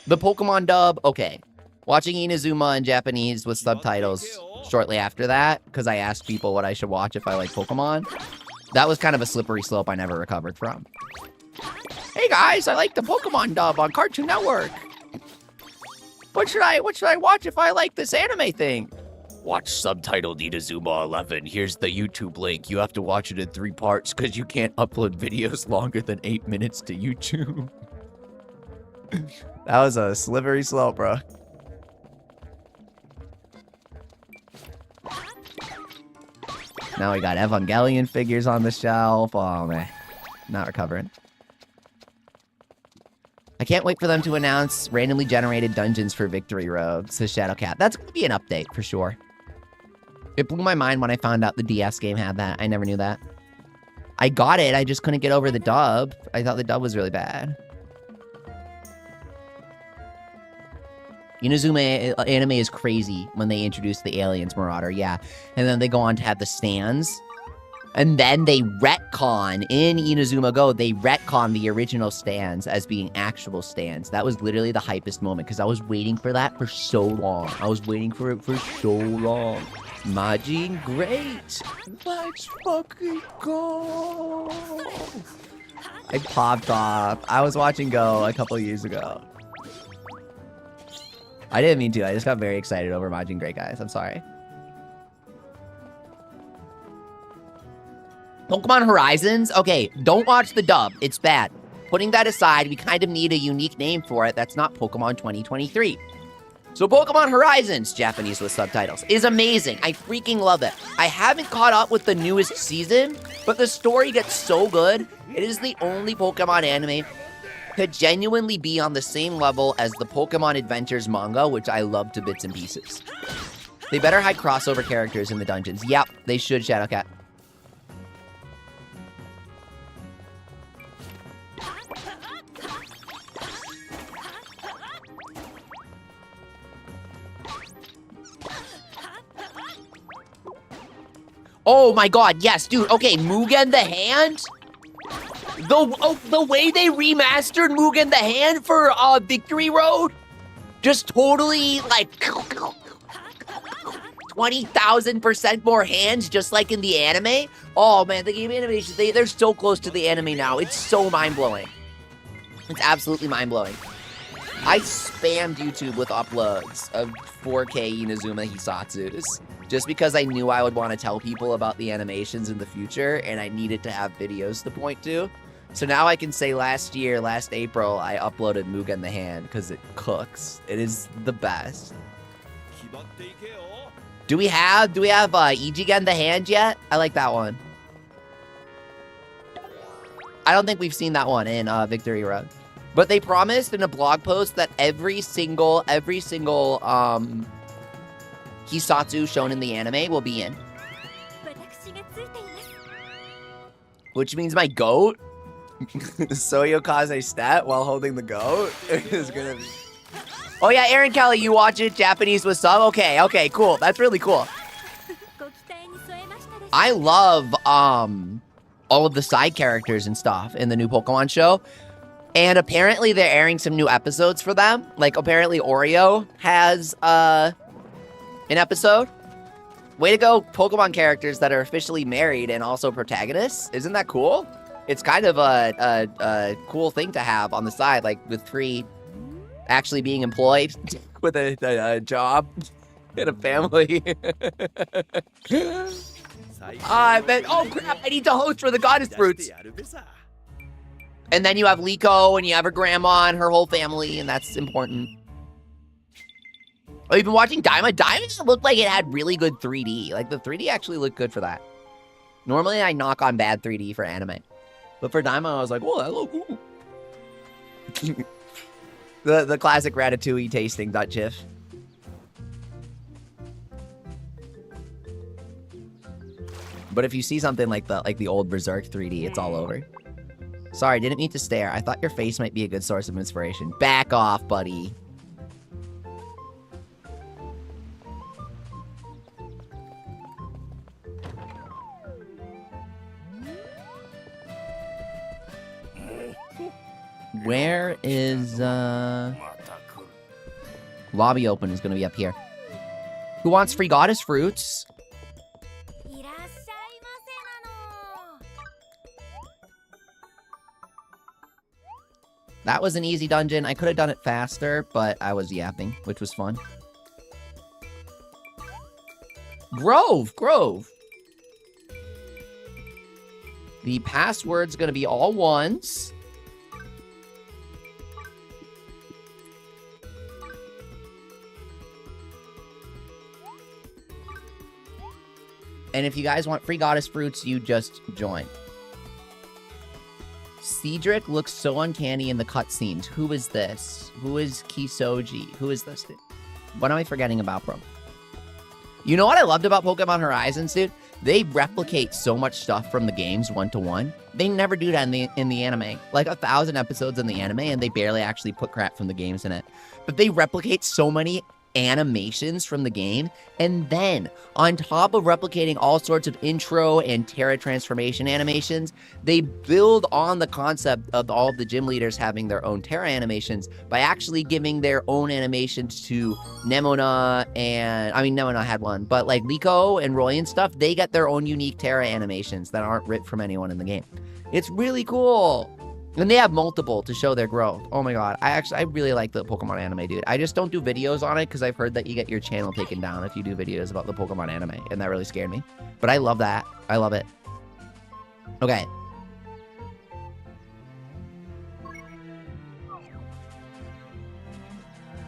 The Pokemon dub, okay. Watching Inazuma in Japanese with subtitles shortly after that, because I asked people what I should watch if I like Pokemon. That was kind of a slippery slope I never recovered from. Hey guys, I like the Pokemon dub on Cartoon Network. What should I watch if I like this anime thing? Watch subtitled Inazuma 11. Here's the YouTube link. You have to watch it in 3 parts because you can't upload videos longer than 8 minutes to YouTube. That was a slippery slope, bro. Now we got Evangelion figures on the shelf. Oh, man. Not recovering. I can't wait for them to announce randomly generated dungeons for Victory Road, says Shadowcat. That's going to be an update for sure. It blew my mind when I found out the DS game had that. I never knew that. I got it. I just couldn't get over the dub. I thought the dub was really bad. Inazuma anime is crazy when they introduce the aliens, Marauder, yeah. And then they go on to have the stands. And then they retcon, in Inazuma Go, they retcon the original stands as being actual stands. That was literally the hypest moment, because I was waiting for that for so long. I was waiting for it for so long. Majin, great! Let's fucking go! I popped off. I was watching Go a couple years ago. I didn't mean to. I just got very excited over Majin Great, guys. I'm sorry. Pokemon Horizons? Okay, don't watch the dub. It's bad. Putting that aside, we kind of need a unique name for it that's not Pokemon 2023. So Pokemon Horizons, Japanese with subtitles, is amazing. I freaking love it. I haven't caught up with the newest season, but the story gets so good. It is the only Pokemon anime to genuinely be on the same level as the Pokemon Adventures manga, which I love to bits and pieces. They better hide crossover characters in the dungeons. Yep, they should, Shadowcat. Oh my god, yes, dude. Okay, Mugen the Hand? The way they remastered Mugen the Hand for Victory Road? Just totally, like, 20,000% more hands, just like in the anime? Oh, man, the game animations, they're so close to the anime now. It's so mind-blowing. It's absolutely mind-blowing. I spammed YouTube with uploads of 4K Inazuma Hisatsus. Just because I knew I would want to tell people about the animations in the future, and I needed to have videos to point to. So now I can say last April, I uploaded Mugen the Hand, because it cooks. It is the best. Do we have Ichigen the Hand yet? I like that one. I don't think we've seen that one in Victory Road. But they promised in a blog post that every single Hisatsu shown in the anime will be in. Which means my goat, Soyokaze stat while holding the goat, is gonna be... Oh yeah, Aaron Kelly, you watch it Japanese with sub? Okay, cool. That's really cool. I love all of the side characters and stuff in the new Pokemon show. And apparently they're airing some new episodes for them. Like, apparently Oreo has an episode. Way to go, Pokemon characters that are officially married and also protagonists. Isn't that cool? It's kind of a cool thing to have on the side, like with Free actually being employed with a job and a family. Oh crap, I need to host for the Goddess Fruits. And then you have Liko, and you have her grandma and her whole family, and that's important. Oh, you've been watching Daima? Daima looked like it had really good 3D. Like, the 3D actually looked good for that. Normally, I knock on bad 3D for anime. But for Daima, I was like, whoa, that looked cool. the classic Ratatouille tasting, .gif. But if you see something like the old Berserk 3D, it's all over. Sorry, didn't mean to stare. I thought your face might be a good source of inspiration. Back off, buddy. Where is, Lobby open is gonna be up here. Who wants free Goddess Fruits? That was an easy dungeon. I could have done it faster, but I was yapping, which was fun. Grove. The password's gonna be all ones. And if you guys want free Goddess Fruits, you just join. Cedric looks so uncanny in the cutscenes. Who is this? Who is Kisoji? Who is this dude? What am I forgetting about, bro? You know what I loved about Pokemon Horizons, dude? They replicate so much stuff from the games one-to-one. They never do that in the anime. Like 1,000 episodes in the anime, and they barely actually put crap from the games in it. But they replicate so many animations from the game, and then on top of replicating all sorts of intro and Terra transformation animations, they build on the concept of all of the gym leaders having their own Terra animations by actually giving their own animations to Nemona, and I mean Nemona had one, but like Liko and Roy and stuff, they get their own unique Terra animations that aren't ripped from anyone in the game. It's really cool. And they have multiple to show their growth. Oh my god. I really like the Pokemon anime, dude. I just don't do videos on it because I've heard that you get your channel taken down if you do videos about the Pokemon anime. And that really scared me. But I love that. I love it. Okay.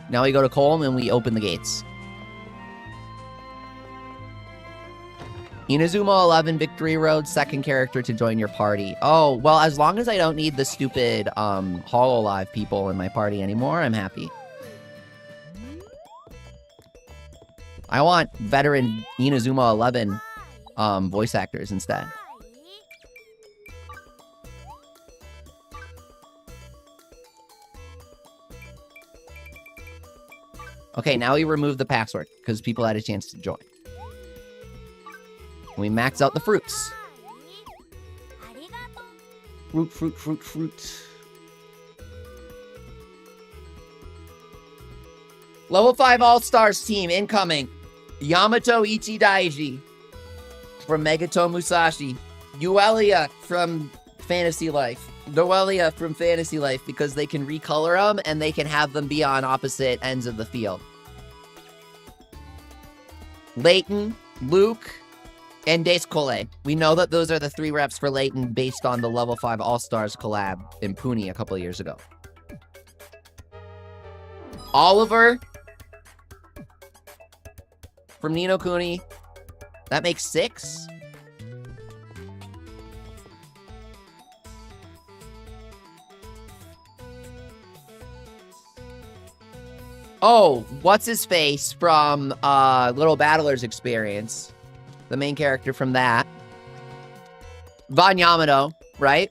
Now we go to Colm and we open the gates. Inazuma 11 Victory Road, second character to join your party. Oh, well, as long as I don't need the stupid Hololive people in my party anymore, I'm happy. I want veteran Inazuma 11 voice actors instead. Okay, now we remove the password because people had a chance to join. We max out the fruits. Fruit. Level 5 All-Stars team incoming. Yamato Ichidaiji from Megato Musashi. Yuelia from Fantasy Life. Noelia from Fantasy Life because they can recolor them and they can have them be on opposite ends of the field. Layton, Luke, and Descole. We know that those are the 3 reps for Layton based on the Level 5 All-Stars collab in Puni a couple of years ago. Oliver from Ni no Kuni. That makes 6. Oh, what's his face from Little Battler's Experience? The main character from that. Von Yamato, right?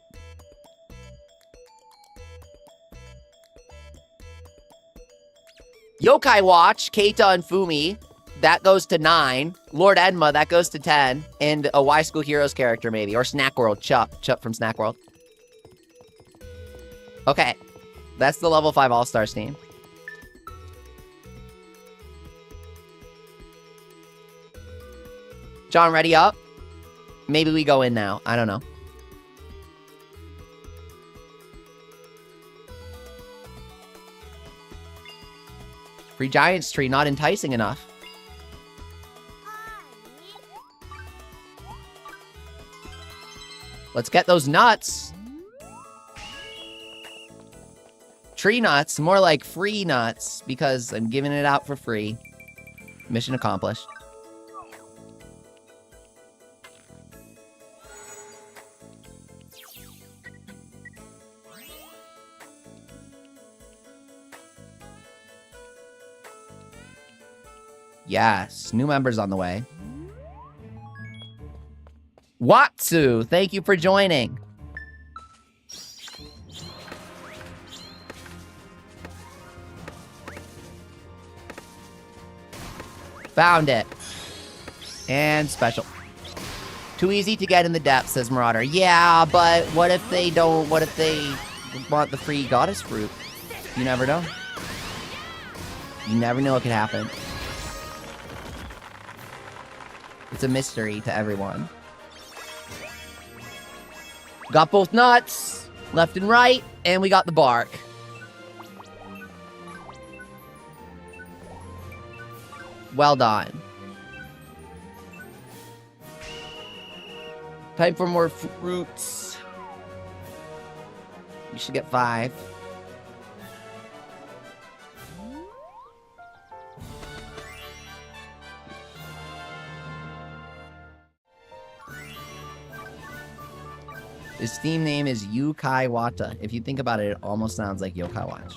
Yokai Watch, Keita and Fumi. that goes to 9. Lord Edma, that goes to 10. And a Y School Heroes character, maybe. Or Snack World, Chup. Chup from Snack World. Okay. That's the level 5 All-Stars team. John, ready up? Maybe we go in now. I don't know. Free Giants Tree, not enticing enough. Let's get those nuts. Tree nuts, more like free nuts, because I'm giving it out for free. Mission accomplished. Yes, new members on the way. Watsu, thank you for joining. Found it. And special. Too easy to get in the depths, says Marauder. Yeah, but what if they don't, what if they want the free goddess fruit? You never know. You never know what could happen. It's a mystery to everyone. Got both nuts, left and right, and we got the bark. Well done. Time for more fruits. You should get 5. His Steam name is Yukai Wata. If you think about it, it almost sounds like Yokai Watch.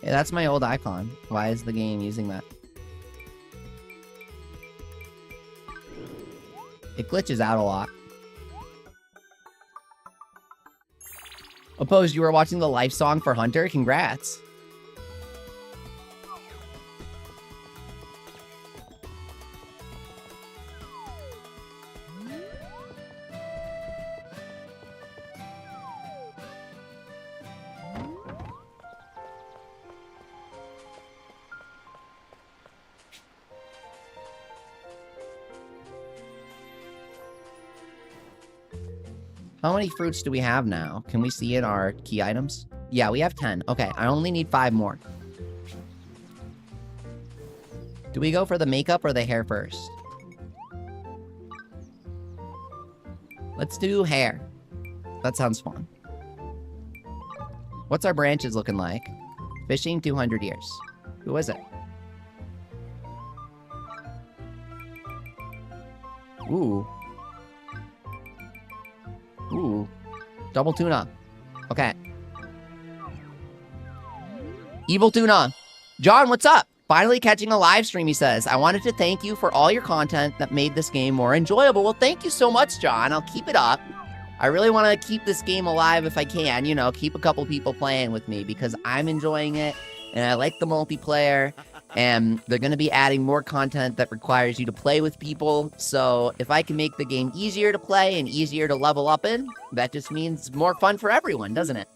Hey, that's my old icon. Why is the game using that? It glitches out a lot. Opposed, you were watching the life song for Hunter? Congrats. How many fruits do we have now? Can we see in our key items? Yeah, we have 10. Okay, I only need 5 more. Do we go for the makeup or the hair first? Let's do hair. That sounds fun. What's our branches looking like? Fishing 200 years. Who is it? Ooh. Ooh. Double tuna. Okay. Evil tuna. John, what's up? Finally catching a live stream, he says. I wanted to thank you for all your content that made this game more enjoyable. Well, thank you so much, John. I'll keep it up. I really want to keep this game alive if I can. You know, keep a couple people playing with me because I'm enjoying it and I like the multiplayer. And they're going to be adding more content that requires you to play with people. So if I can make the game easier to play and easier to level up in, that just means more fun for everyone, doesn't it?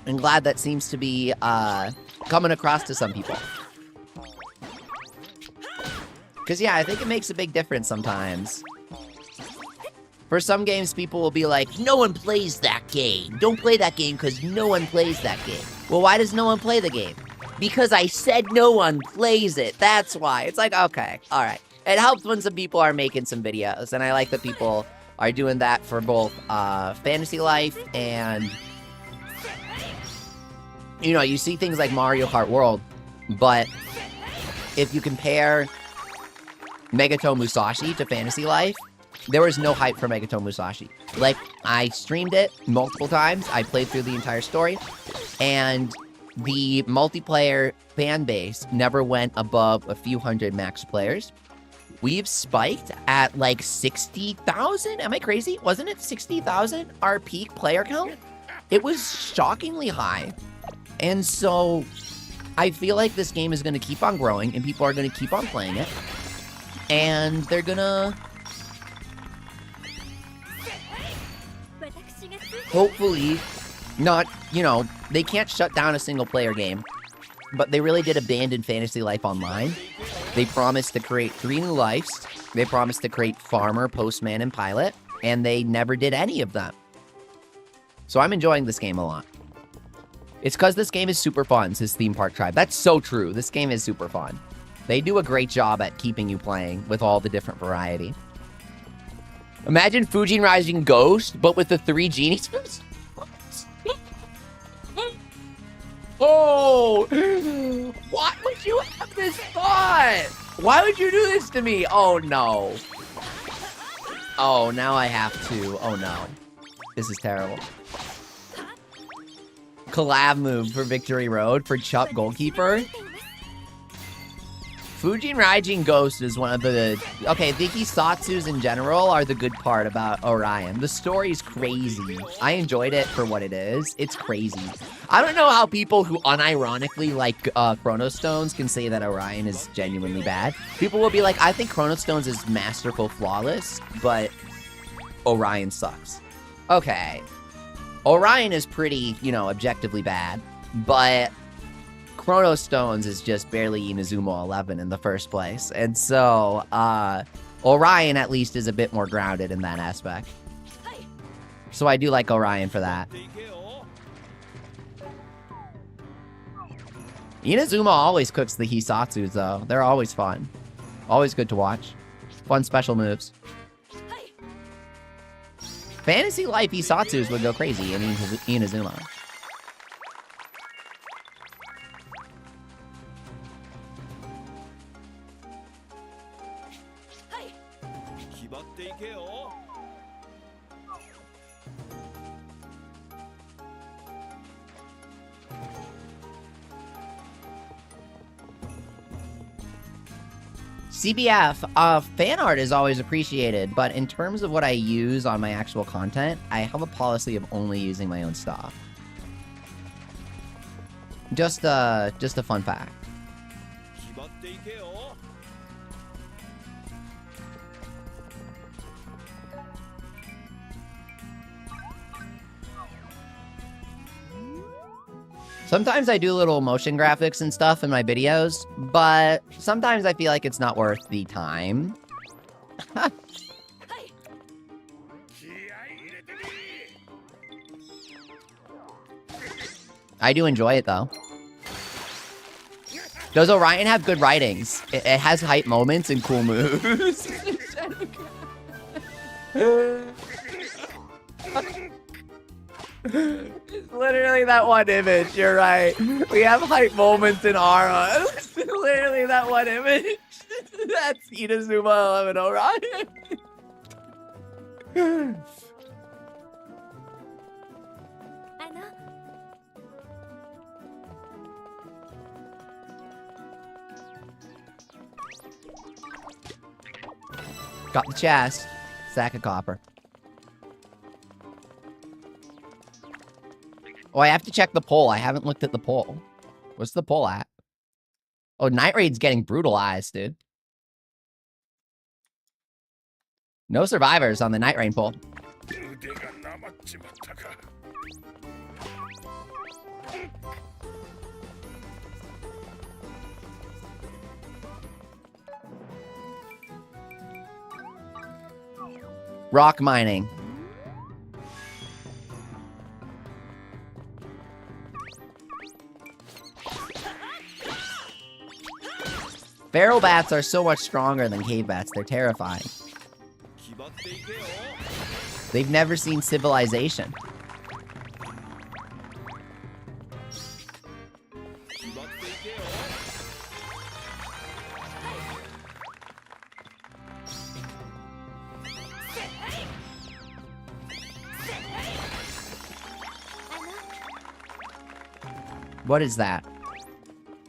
I'm glad that seems to be coming across to some people. Because, yeah, I think it makes a big difference sometimes. For some games, people will be like, no one plays that game. Don't play that game because no one plays that game. Well, why does no one play the game? Because I said no one plays it. That's why. It's like, okay, all right. It helps when some people are making some videos. And I like that people are doing that for both Fantasy Life and, you know, you see things like Mario Kart World. But if you compare Megato Musashi to Fantasy Life, there was no hype for Megato Musashi. Like, I streamed it multiple times. I played through the entire story. And the multiplayer fan base never went above a few hundred max players. We've spiked at like 60,000. Am I crazy? Wasn't it 60,000 our peak player count? It was shockingly high. And so I feel like this game is going to keep on growing and people are going to keep on playing it. And they're going to hopefully not, you know, they can't shut down a single player game, but they really did abandon Fantasy Life Online. They promised to create 3 new lives. They promised to create Farmer, Postman, and Pilot, and they never did any of them. So I'm enjoying this game a lot. It's because this game is super fun, says Theme Park Tribe. That's so true. This game is super fun. They do a great job at keeping you playing with all the different variety. Imagine Fujin Rising Ghost, but with the 3 genies. Oh! Why would you have this thought? Why would you do this to me? Oh, no. Oh, now I have to. Oh, no. This is terrible. Collab move for Victory Road for Chup Goalkeeper. Fujin Raijin Ghost is one of the... Okay, the Hisatsus in general are the good part about Orion. The story's crazy. I enjoyed it for what it is. It's crazy. I don't know how people who unironically like Chronostones can say that Orion is genuinely bad. People will be like, I think Chronostones is masterful, flawless, but Orion sucks. Okay. Orion is pretty, you know, objectively bad, but Chronostones is just barely Inazuma 11 in the first place. And so, Orion at least is a bit more grounded in that aspect. So I do like Orion for that. Inazuma always cooks the Hisatsus, though. They're always fun. Always good to watch. Fun special moves. Fantasy Life Hisatsus would go crazy in Inazuma. CBF, fan art is always appreciated, but in terms of what I use on my actual content, I have a policy of only using my own stuff. Just a fun fact. Sometimes I do little motion graphics and stuff in my videos, but sometimes I feel like it's not worth the time. I do enjoy it, though. Does Orion have good writings? It has hype moments and cool moves. It's literally that one image, you're right. We have hype moments in Ara. Literally that one image. That's Inazuma 11 Orion. Got the chest. Sack of copper. Oh, I have to check the poll. I haven't looked at the poll. What's the poll at? Oh, Night Raid's getting brutalized, dude. No survivors on the Night Raid poll. Rock mining. Feral bats are so much stronger than cave bats. They're terrifying. They've never seen civilization. What is that?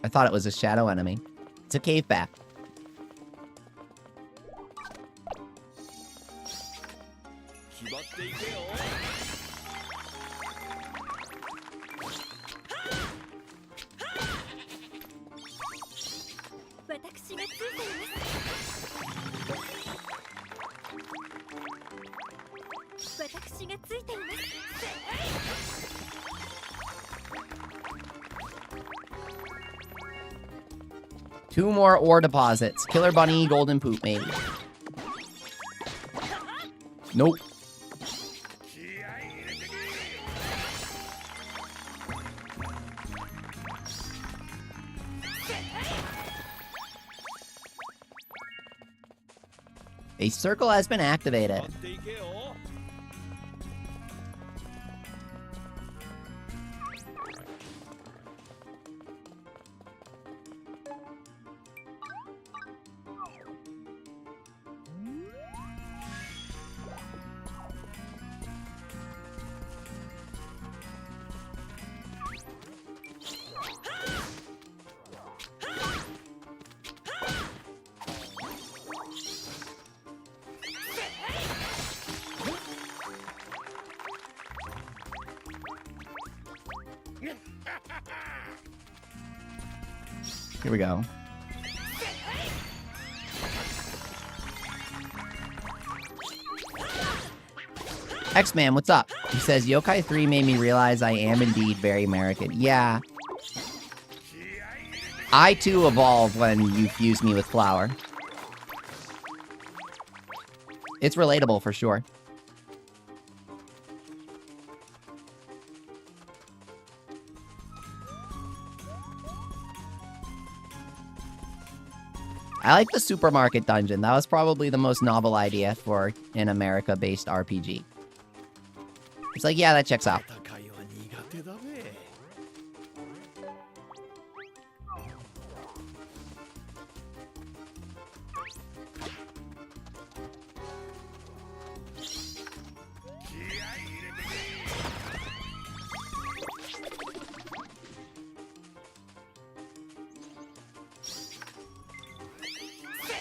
I thought it was a shadow enemy. It's a cave bat. Two more ore deposits. Killer Bunny, Golden Poop, maybe. Nope. A circle has been activated. Here we go. X-Man, what's up? He says, Yokai 3 made me realize I am indeed very American. Yeah. I too evolve when you fuse me with flour. It's relatable for sure. I like the supermarket dungeon. That was probably the most novel idea for an America-based RPG. It's like, yeah, that checks out.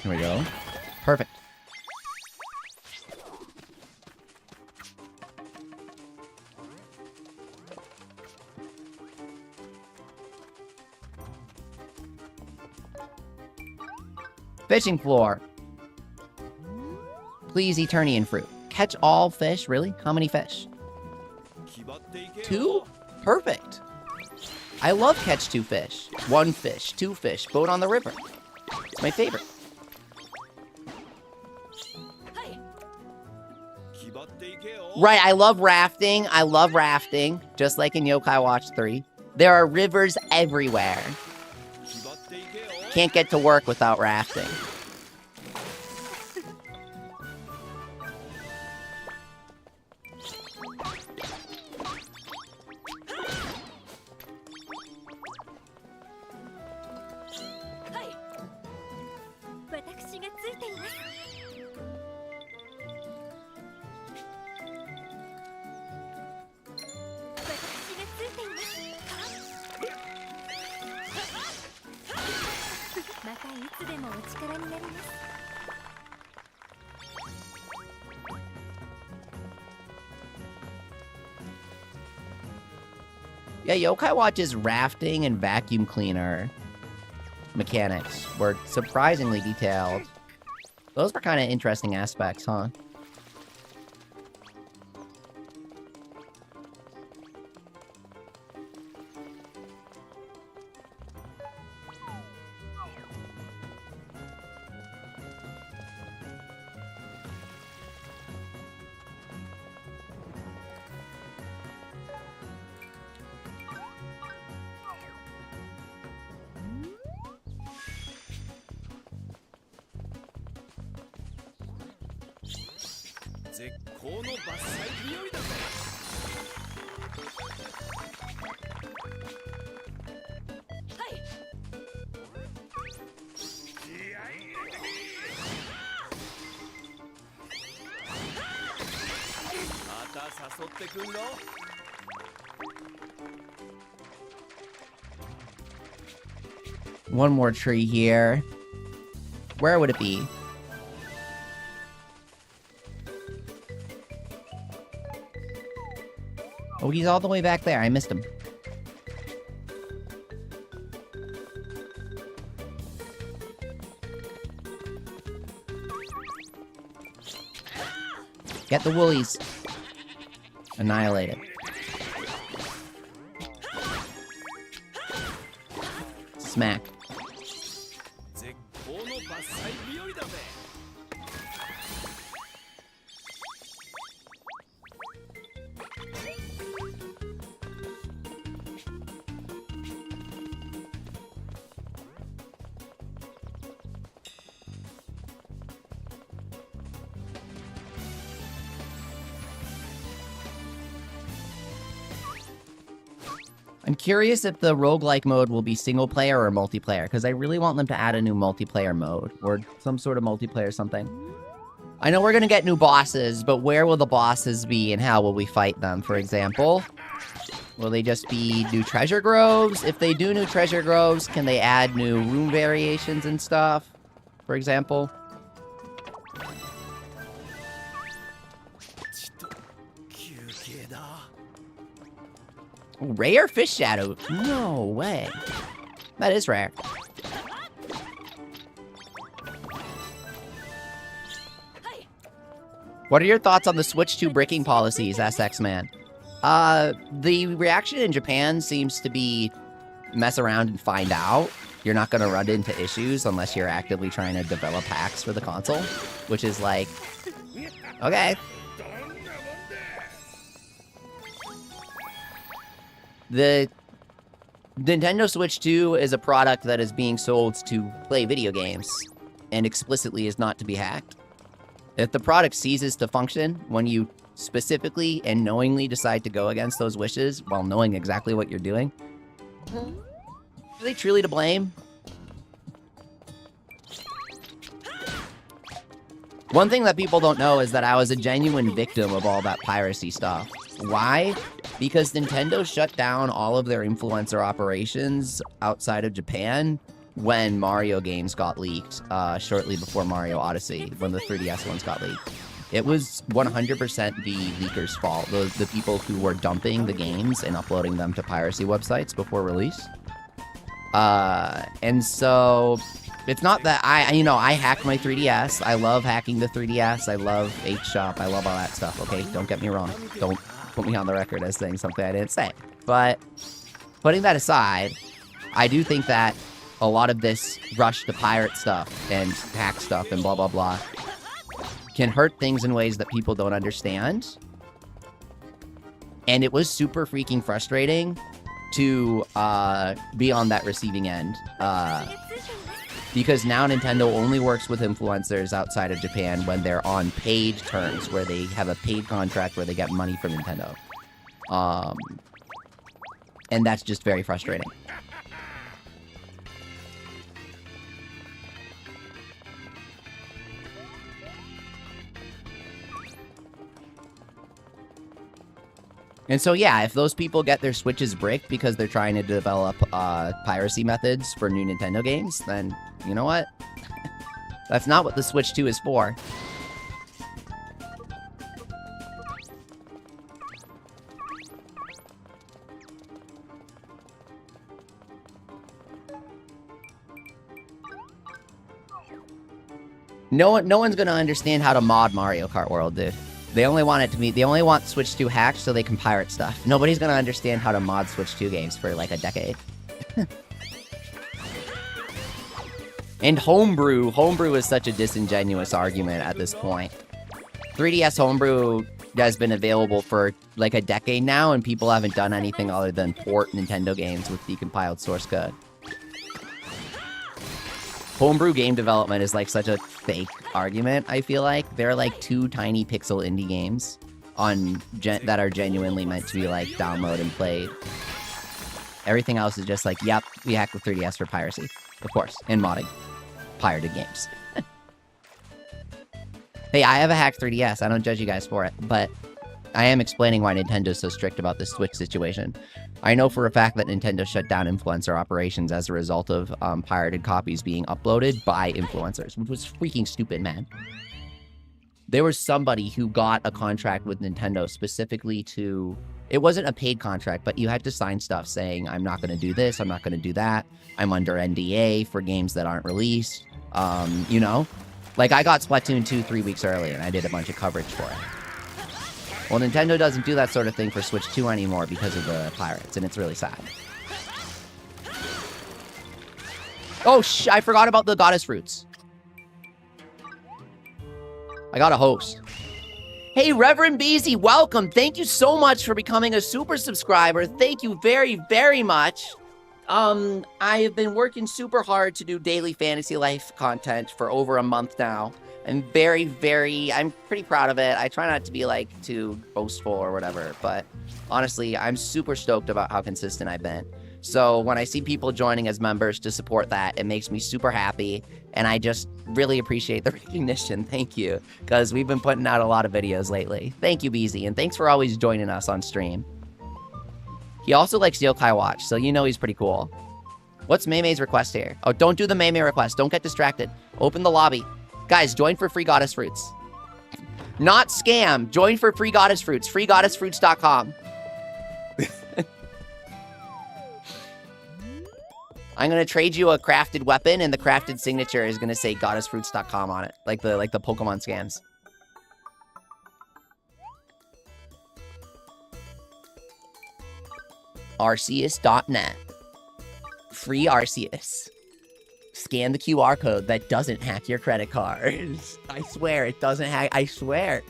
Here we go. Perfect. Fishing floor. Please, Eternian fruit. Catch all fish? Really? How many fish? 2? Perfect. I love catch 2 fish. 1 fish, 2 fish. Boat on the river. It's my favorite. Right, I love rafting. I love rafting. Just like in Yokai Watch 3. There are rivers everywhere. Can't get to work without rafting. Yeah, Yokai Watch's rafting and vacuum cleaner mechanics were surprisingly detailed. Those were kind of interesting aspects, huh? One more tree here. Where would it be? Oh, he's all the way back there. I missed him. Get the woolies. Annihilated. Smack. I'm curious if the roguelike mode will be single player or multiplayer, because I really want them to add a new multiplayer mode, or some sort of multiplayer something. I know we're going to get new bosses, but where will the bosses be and how will we fight them, for example? Will they just be new treasure groves? If they do new treasure groves, can they add new room variations and stuff, for example? Rare fish shadow? No way. That is rare. What are your thoughts on the Switch 2 bricking policies, SX Man? The reaction in Japan seems to be mess around and find out. You're not going to run into issues unless you're actively trying to develop hacks for the console, which is like, okay. The Nintendo Switch 2 is a product that is being sold to play video games, and explicitly is not to be hacked. If the product ceases to function when you specifically and knowingly decide to go against those wishes while knowing exactly what you're doing, are they truly to blame? One thing that people don't know is that I was a genuine victim of all that piracy stuff. Why? Because Nintendo shut down all of their influencer operations outside of Japan when Mario games got leaked, shortly before Mario Odyssey, when the 3DS ones got leaked. It was 100% the leakers' fault, the people who were dumping the games and uploading them to piracy websites before release. And so, it's not that I hacked my 3DS. I love hacking the 3DS. I love HShop. I love all that stuff, okay? Don't get me wrong. Don't put me on the record as saying something I didn't say. But, putting that aside, I do think that a lot of this rush to pirate stuff and hack stuff and blah, blah, blah can hurt things in ways that people don't understand. And it was super freaking frustrating to be on that receiving end. Because now Nintendo only works with influencers outside of Japan when they're on paid terms, where they have a paid contract where they get money from Nintendo. And that's just very frustrating. And so, yeah, if those people get their Switches bricked because they're trying to develop piracy methods for new Nintendo games, then, you know what? That's not what the Switch 2 is for. No one's gonna understand how to mod Mario Kart World, dude. They only want Switch 2 hacked so they can pirate stuff. Nobody's gonna understand how to mod Switch 2 games for like a decade. And homebrew is such a disingenuous argument at this point. 3DS homebrew has been available for like a decade now, and people haven't done anything other than port Nintendo games with decompiled source code. Homebrew game development is like such a fake argument, I feel like. There are like 2 tiny pixel indie games that are genuinely meant to be like download and played. Everything else is just like, yep, we hacked the 3DS for piracy. Of course, and modding pirated games. Hey, I have a hacked 3DS. I don't judge you guys for it, but I am explaining why Nintendo's so strict about this Switch situation. I know for a fact that Nintendo shut down influencer operations as a result of pirated copies being uploaded by influencers, which was freaking stupid, man. There was somebody who got a contract with Nintendo specifically to... It wasn't a paid contract, but you had to sign stuff saying, I'm not going to do this, I'm not going to do that. I'm under NDA for games that aren't released. You know? Like, I got Splatoon 2 3 weeks earlier, and I did a bunch of coverage for it. Well, Nintendo doesn't do that sort of thing for Switch 2 anymore because of the pirates, and it's really sad. Oh, I forgot about the goddess fruits. I got a host. Hey, Reverend Beezy, welcome. Thank you so much for becoming a super subscriber. Thank you very, very much. I have been working super hard to do daily Fantasy Life content for over a month now. I'm I'm pretty proud of it. I try not to be, like, too boastful or whatever, but honestly, I'm super stoked about how consistent I've been. So when I see people joining as members to support that, it makes me super happy, and I just really appreciate the recognition. Thank you, because we've been putting out a lot of videos lately. Thank you, Beezy, and thanks for always joining us on stream. He also likes Yokai Watch, so you know he's pretty cool. What's Maymay's request here? Oh, don't do the Maymay request. Don't get distracted. Open the lobby. Guys, join for free goddess fruits. Not scam. Join for free goddess fruits. freegoddessfruits.com. I'm going to trade you a crafted weapon, and the crafted signature is going to say goddessfruits.com on it. Like the Pokemon scams. Arceus.net. Free Arceus. Scan the QR code that doesn't hack your credit card. I swear, it doesn't hack. I swear.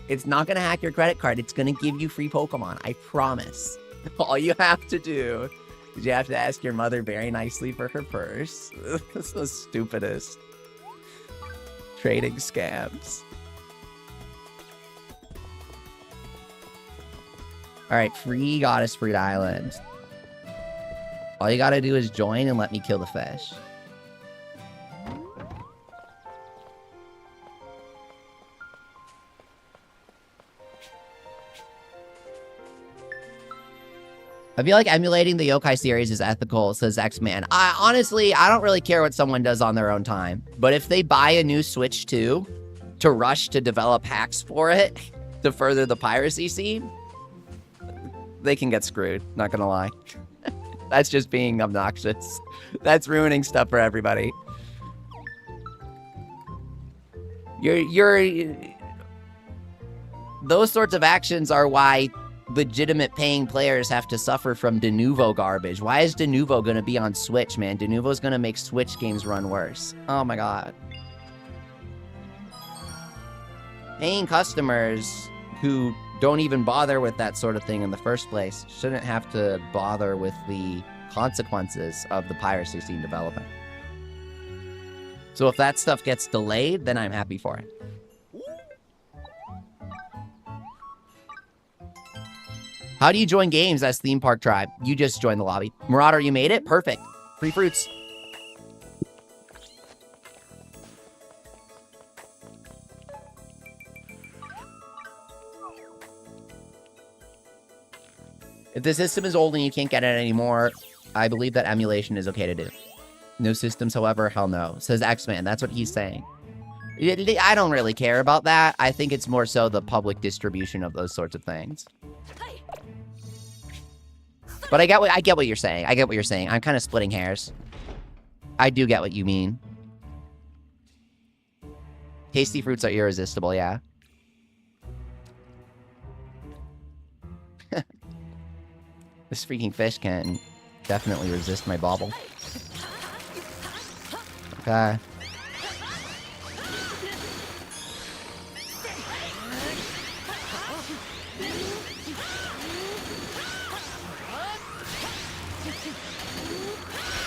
It's not going to hack your credit card. It's going to give you free Pokemon. I promise. All you have to do is you have to ask your mother very nicely for her purse. That's the stupidest. Trading scams. Alright, free Goddess Fruit Island. All you gotta do is join and let me kill the fish. I feel like emulating the yokai series is ethical, says X-Man. Honestly, I don't really care what someone does on their own time. But if they buy a new Switch 2 to rush to develop hacks for it to further the piracy scene, they can get screwed, not gonna lie. That's just being obnoxious. That's ruining stuff for everybody. Those sorts of actions are why legitimate paying players have to suffer from de novo garbage. Why is de novo gonna be on Switch, man? De novo's gonna make Switch games run worse. Oh my god. Paying customers who don't even bother with that sort of thing in the first place shouldn't have to bother with the consequences of the piracy scene developing. So if that stuff gets delayed, then I'm happy for it. How do you join games as Theme Park Tribe? You just joined the lobby. Marauder, you made it? Perfect. Free fruits. If the system is old and you can't get it anymore, I believe that emulation is okay to do. No systems, however, hell no. Says X-Man, that's what he's saying. I don't really care about that. I think it's more so the public distribution of those sorts of things. But I get what you're saying. I get what you're saying. I'm kind of splitting hairs. I do get what you mean. Tasty fruits are irresistible, yeah. This freaking fish can definitely resist my bauble. Okay.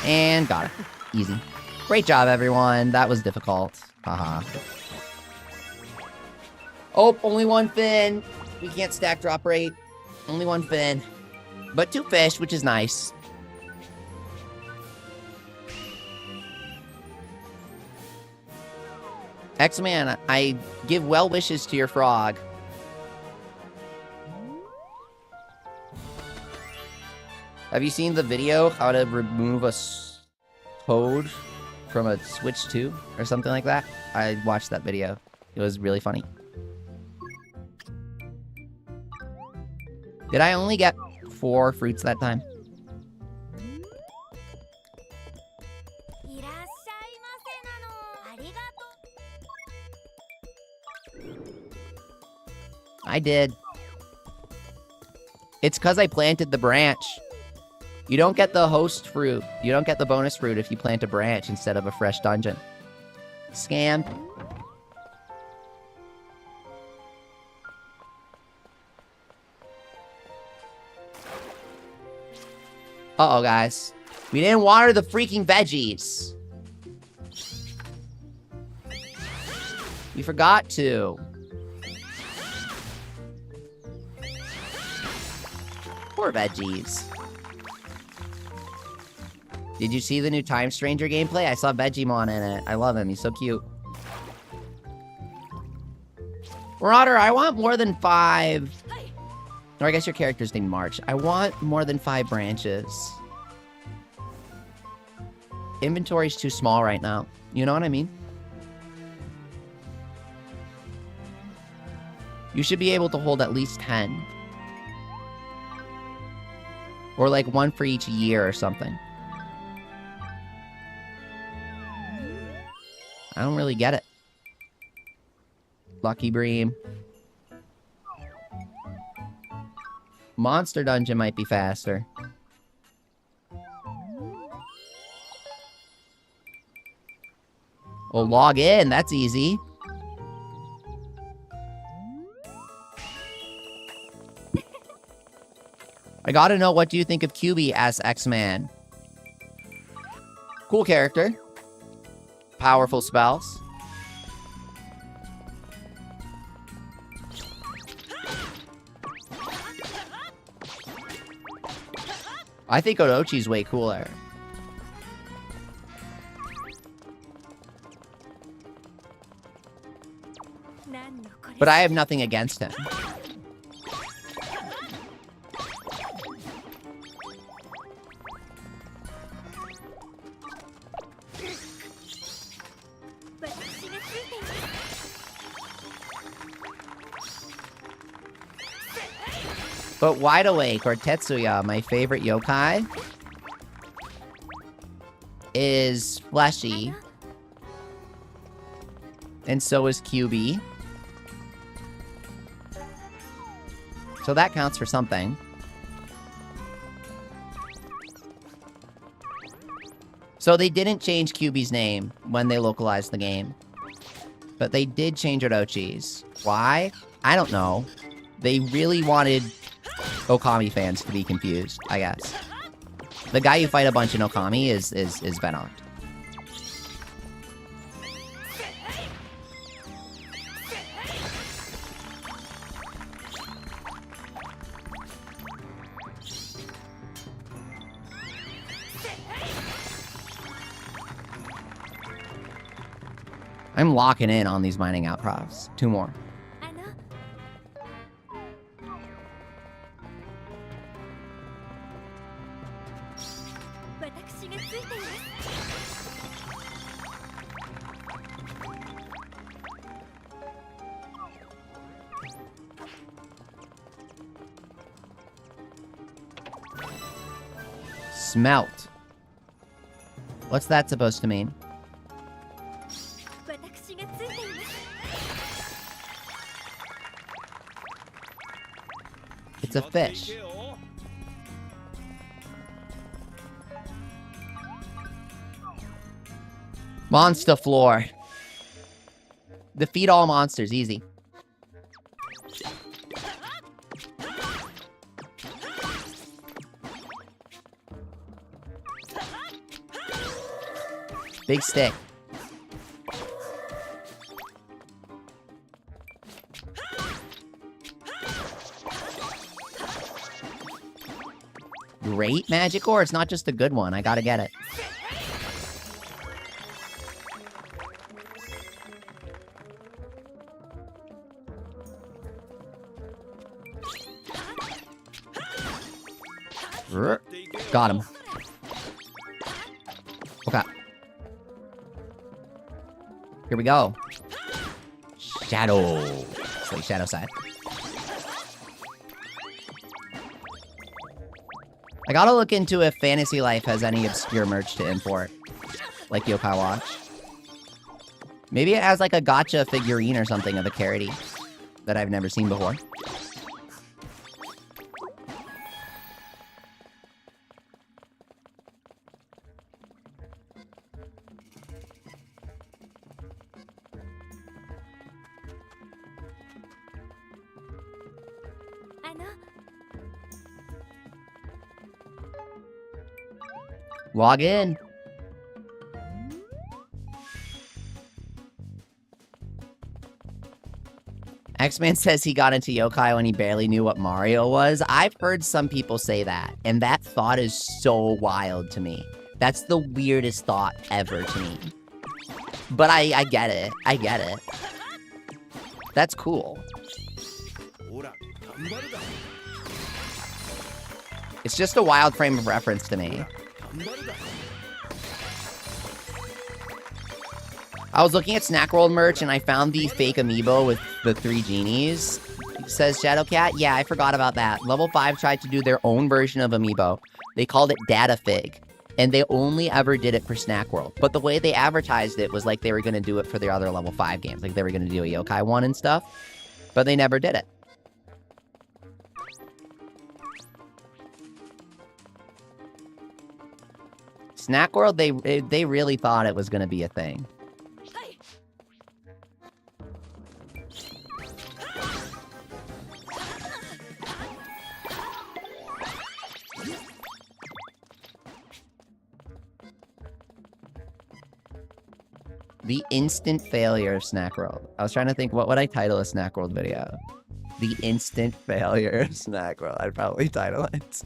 And got it. Easy. Great job, everyone. That was difficult. Haha. Oh, only one fin. We can't stack drop rate. Only one fin. But 2 fish, which is nice. X-Man, I give well wishes to your frog. Have you seen the video how to remove a code from a Switch 2 or something like that? I watched that video. It was really funny. Did I only get 4 fruits that time? I did. It's because I planted the branch. You don't get the host fruit. You don't get the bonus fruit if you plant a branch instead of a fresh dungeon. Scam. Uh-oh, guys. We didn't water the freaking veggies. We forgot to. Poor veggies. Did you see the new Time Stranger gameplay? I saw Vegemon in it. I love him. He's so cute. Marauder, I want more than 5... Or I guess your character's named March. I want more than 5 branches. Inventory's too small right now. You know what I mean? You should be able to hold at least 10. Or like 1 for each year or something. I don't really get it. Lucky Bream. Monster Dungeon might be faster. Well, log in. That's easy. I gotta know, what do you think of QB as X-Man? Cool character. Powerful spells. I think Orochi's way cooler. But I have nothing against him. But Wide Awake, or Tetsuya, my favorite yokai, is fleshy. And so is QB. So that counts for something. So they didn't change QB's name when they localized the game. But they did change Orochi's. Why? I don't know. They really wanted Okami fans to be confused, I guess. The guy you fight a bunch in Okami is Venant. I'm locking in on these mining outcrops. 2 more. Smelt. What's that supposed to mean? It's a fish. Monster floor. Defeat all monsters, easy. Big stick. Great magic ore? It's not just a good one. I gotta get it. Got him. Okay. Here we go. Shadow. It's like shadow side. I gotta look into if Fantasy Life has any obscure merch to import. Like Yokai Watch. Maybe it has like a gacha figurine or something of a Carity that I've never seen before. Log in. X-Man says he got into yokai when he barely knew what Mario was. I've heard some people say that, and that thought is so wild to me. That's the weirdest thought ever to me. But I get it. I get it. That's cool. It's just a wild frame of reference to me. I was looking at Snack World merch and I found the fake amiibo with the 3 genies. Says Shadowcat. Yeah, I forgot about that. Level 5 tried to do their own version of amiibo. They called it Data Fig. And they only ever did it for Snack World. But the way they advertised it was like they were going to do it for their other level 5 games. Like they were going to do a yokai one and stuff. But they never did it. Snack World, they really thought it was going to be a thing. The instant failure of Snack World. I was trying to think, what would I title a Snack World video? The instant failure of Snack World. I'd probably title it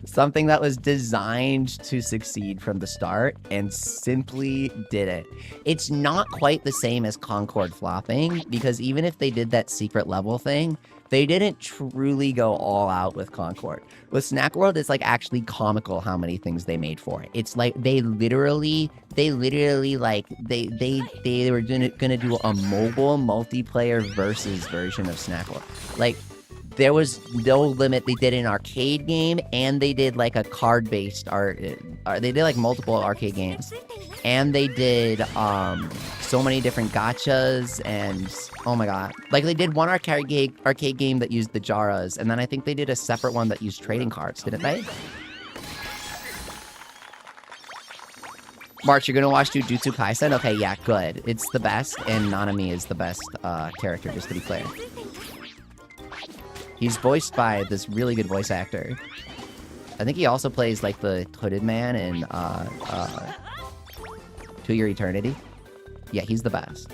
something that was designed to succeed from the start and simply did it. It's not quite the same as Concord flopping, because even if they did that secret level thing, they didn't truly go all out with Concord. With Snack World, it's like actually comical how many things they made for it. It's like they literally like they were gonna do a mobile multiplayer versus version of Snack World. Like there was no limit. They did an arcade game and they did like a card-based art. They did like multiple arcade games, and they did so many different gachas, and oh my god, like they did one arcade game that used the Jaras, and then I think they did a separate one that used trading cards, didn't they? March, you're gonna watch Jujutsu Kaisen? Okay, yeah, good. It's the best, and Nanami is the best character, just to be clear. He's voiced by this really good voice actor. I think he also plays like the hooded man in To Your Eternity. Yeah, he's the best.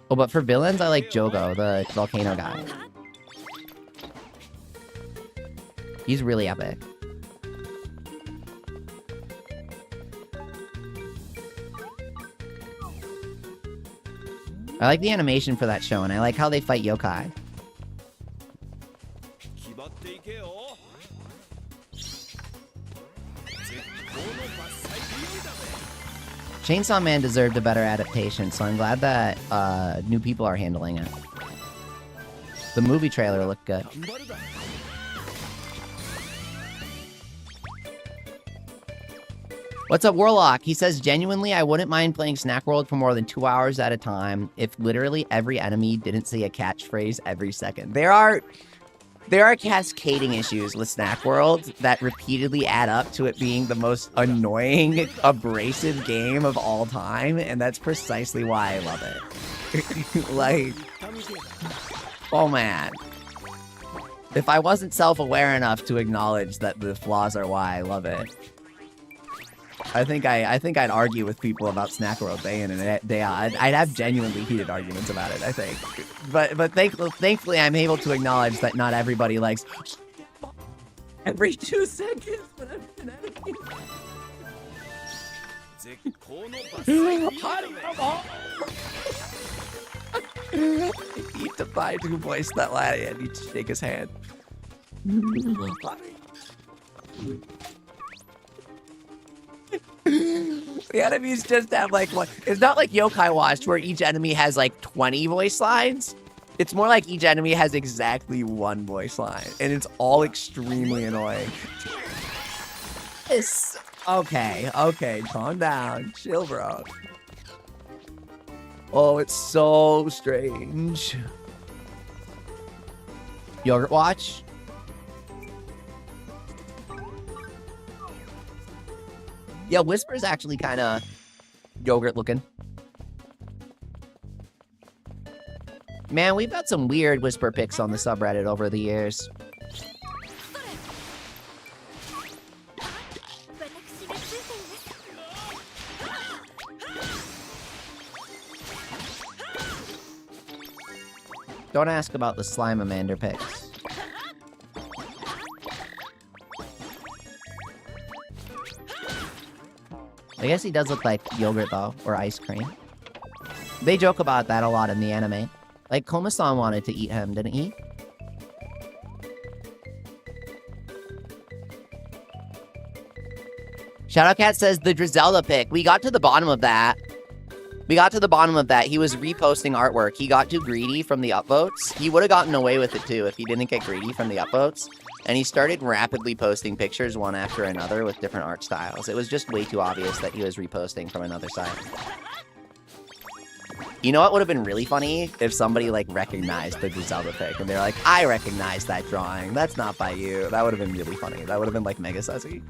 Oh, but for villains, I like Jogo, the volcano guy. He's really epic. I like the animation for that show, and I like how they fight yokai. Chainsaw Man deserved a better adaptation, so I'm glad that new people are handling it. The movie trailer looked good. What's up, Warlock? He says, genuinely, I wouldn't mind playing Snack World for more than 2 hours at a time if literally every enemy didn't say a catchphrase every second. There are cascading issues with Snack World that repeatedly add up to it being the most annoying, abrasive game of all time, and that's precisely why I love it. Like, oh man. If I wasn't self-aware enough to acknowledge that the flaws are why I love it, I think I'd argue with people about Snack World day in and day out. I'd have genuinely heated arguments about it, I think. But thankfully, I'm able to acknowledge that not everybody likes every 2 seconds when I'm an enemy. I need to find who voiced that line. I need to shake his hand. The enemies just have like one. It's not like Yokai Watch where each enemy has like 20 voice lines. It's more like each enemy has exactly one voice line, and it's all extremely annoying. Okay, calm down. Chill, bro. Oh, it's so strange. Yogurt Watch? Yeah, Whisper's actually kind of yogurt looking. Man, we've had some weird Whisper pics on the subreddit over the years. Don't ask about the Slimeamander pics. I guess he does look like yogurt, though, or ice cream. They joke about that a lot in the anime. Like, Koma-san wanted to eat him, didn't he? Shadowcat says the Drizelda pic. We got to the bottom of that. He was reposting artwork. He got too greedy from the upvotes. He would have gotten away with it, too, if he didn't get greedy from the upvotes. And he started rapidly posting pictures one after another with different art styles. It was just way too obvious that he was reposting from another site. You know what would have been really funny? If somebody, like, recognized the Griselda pic. And they're like, I recognize that drawing. That's not by you. That would have been really funny. That would have been, like, mega sussy.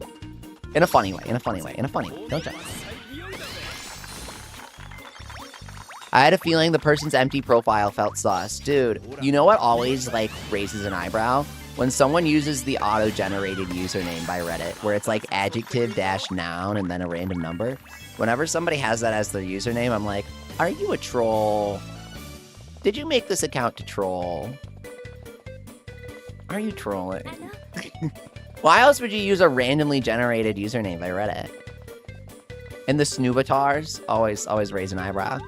In a funny way. Don't judge. I had a feeling the person's empty profile felt sus. Dude, you know what always, like, raises an eyebrow? When someone uses the auto-generated username by Reddit, where it's like adjective-noun and then a random number. Whenever somebody has that as their username, I'm like, are you a troll? Did you make this account to troll? Are you trolling? Why else would you use a randomly generated username by Reddit? And the snoobatars always raise an eyebrow.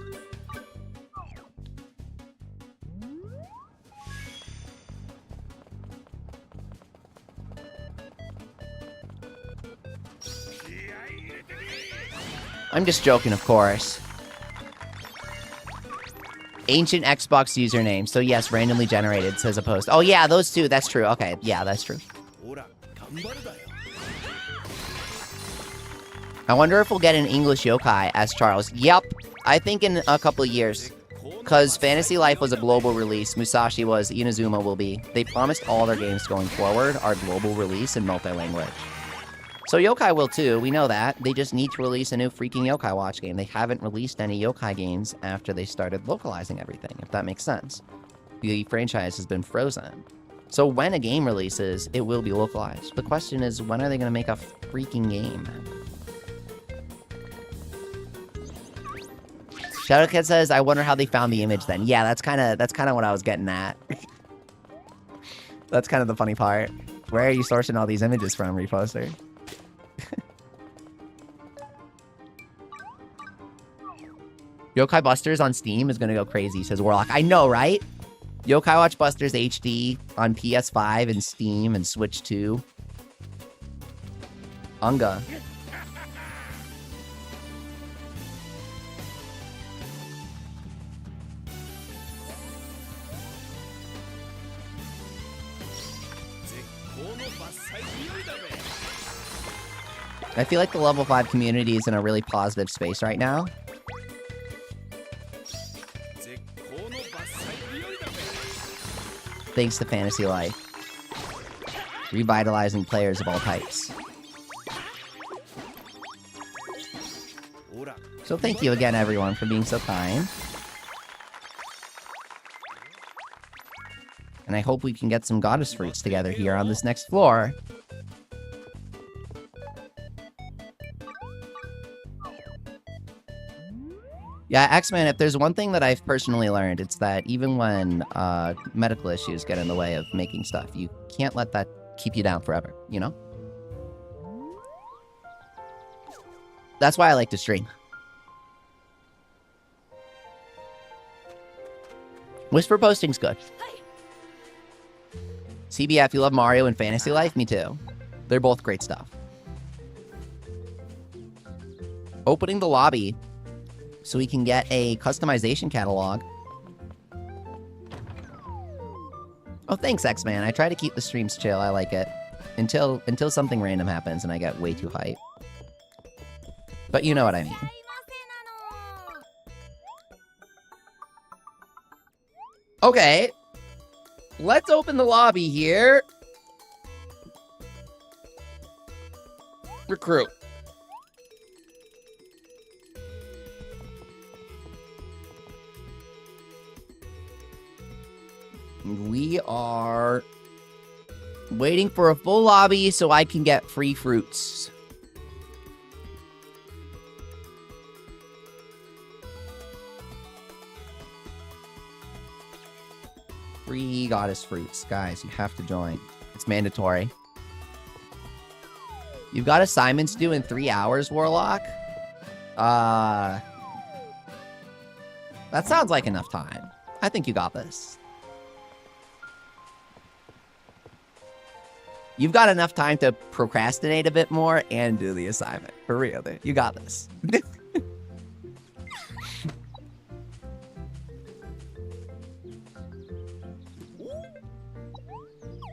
I'm just joking, of course. Ancient Xbox username. So yes, randomly generated, says a post. Oh yeah, those two. That's true. Okay, yeah, that's true. I wonder if we'll get an English yokai, asked Charles. Yep, I think in a couple of years. Because Fantasy Life was a global release, Musashi was, Inazuma will be. They promised all their games going forward are global release and multi-language. So Yokai will too, we know that. They just need to release a new freaking Yokai Watch game. They haven't released any Yokai games after they started localizing everything, if that makes sense. The franchise has been frozen. So when a game releases, it will be localized. The question is, when are they going to make a freaking game? Shadowcat says, I wonder how they found the image then. Yeah, that's kind of what I was getting at. That's kind of the funny part. Where are you sourcing all these images from, Reposter? Yokai Busters on Steam is gonna go crazy, says Warlock. I know, right? Yokai Watch Busters HD on PS5 and Steam and Switch 2. Unga. I feel like the level 5 community is in a really positive space right now. Thanks to Fantasy Life. Revitalizing players of all types. So thank you again, everyone, for being so kind. And I hope we can get some goddess fruits together here on this next floor. Yeah, X-Men, if there's one thing that I've personally learned, it's that even when medical issues get in the way of making stuff, you can't let that keep you down forever, you know? That's why I like to stream. Whisper posting's good. CBF, you love Mario and Fantasy Life? Me too. They're both great stuff. Opening the lobby so we can get a customization catalog. Oh, thanks, X-Man. I try to keep the streams chill. I like it. Until something random happens and I get way too hype. But you know what I mean. Okay. Let's open the lobby here. Recruit. We are waiting for a full lobby so I can get free fruits. Free goddess fruits. Guys, you have to join. It's mandatory. You've got assignments due in 3 hours, Warlock? That sounds like enough time. I think you got this. You've got enough time to procrastinate a bit more and do the assignment. For real, dude. You got this.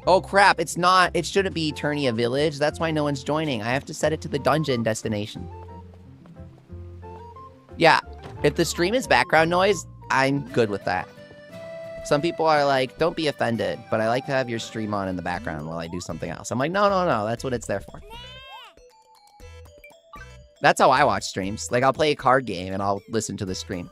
Oh crap, it's not, it shouldn't be Eternia Village. That's why no one's joining. I have to set it to the dungeon destination. Yeah, if the stream is background noise, I'm good with that. Some people are like, don't be offended, but I like to have your stream on in the background while I do something else. I'm like, no, that's what it's there for. That's how I watch streams. Like, I'll play a card game and I'll listen to the stream.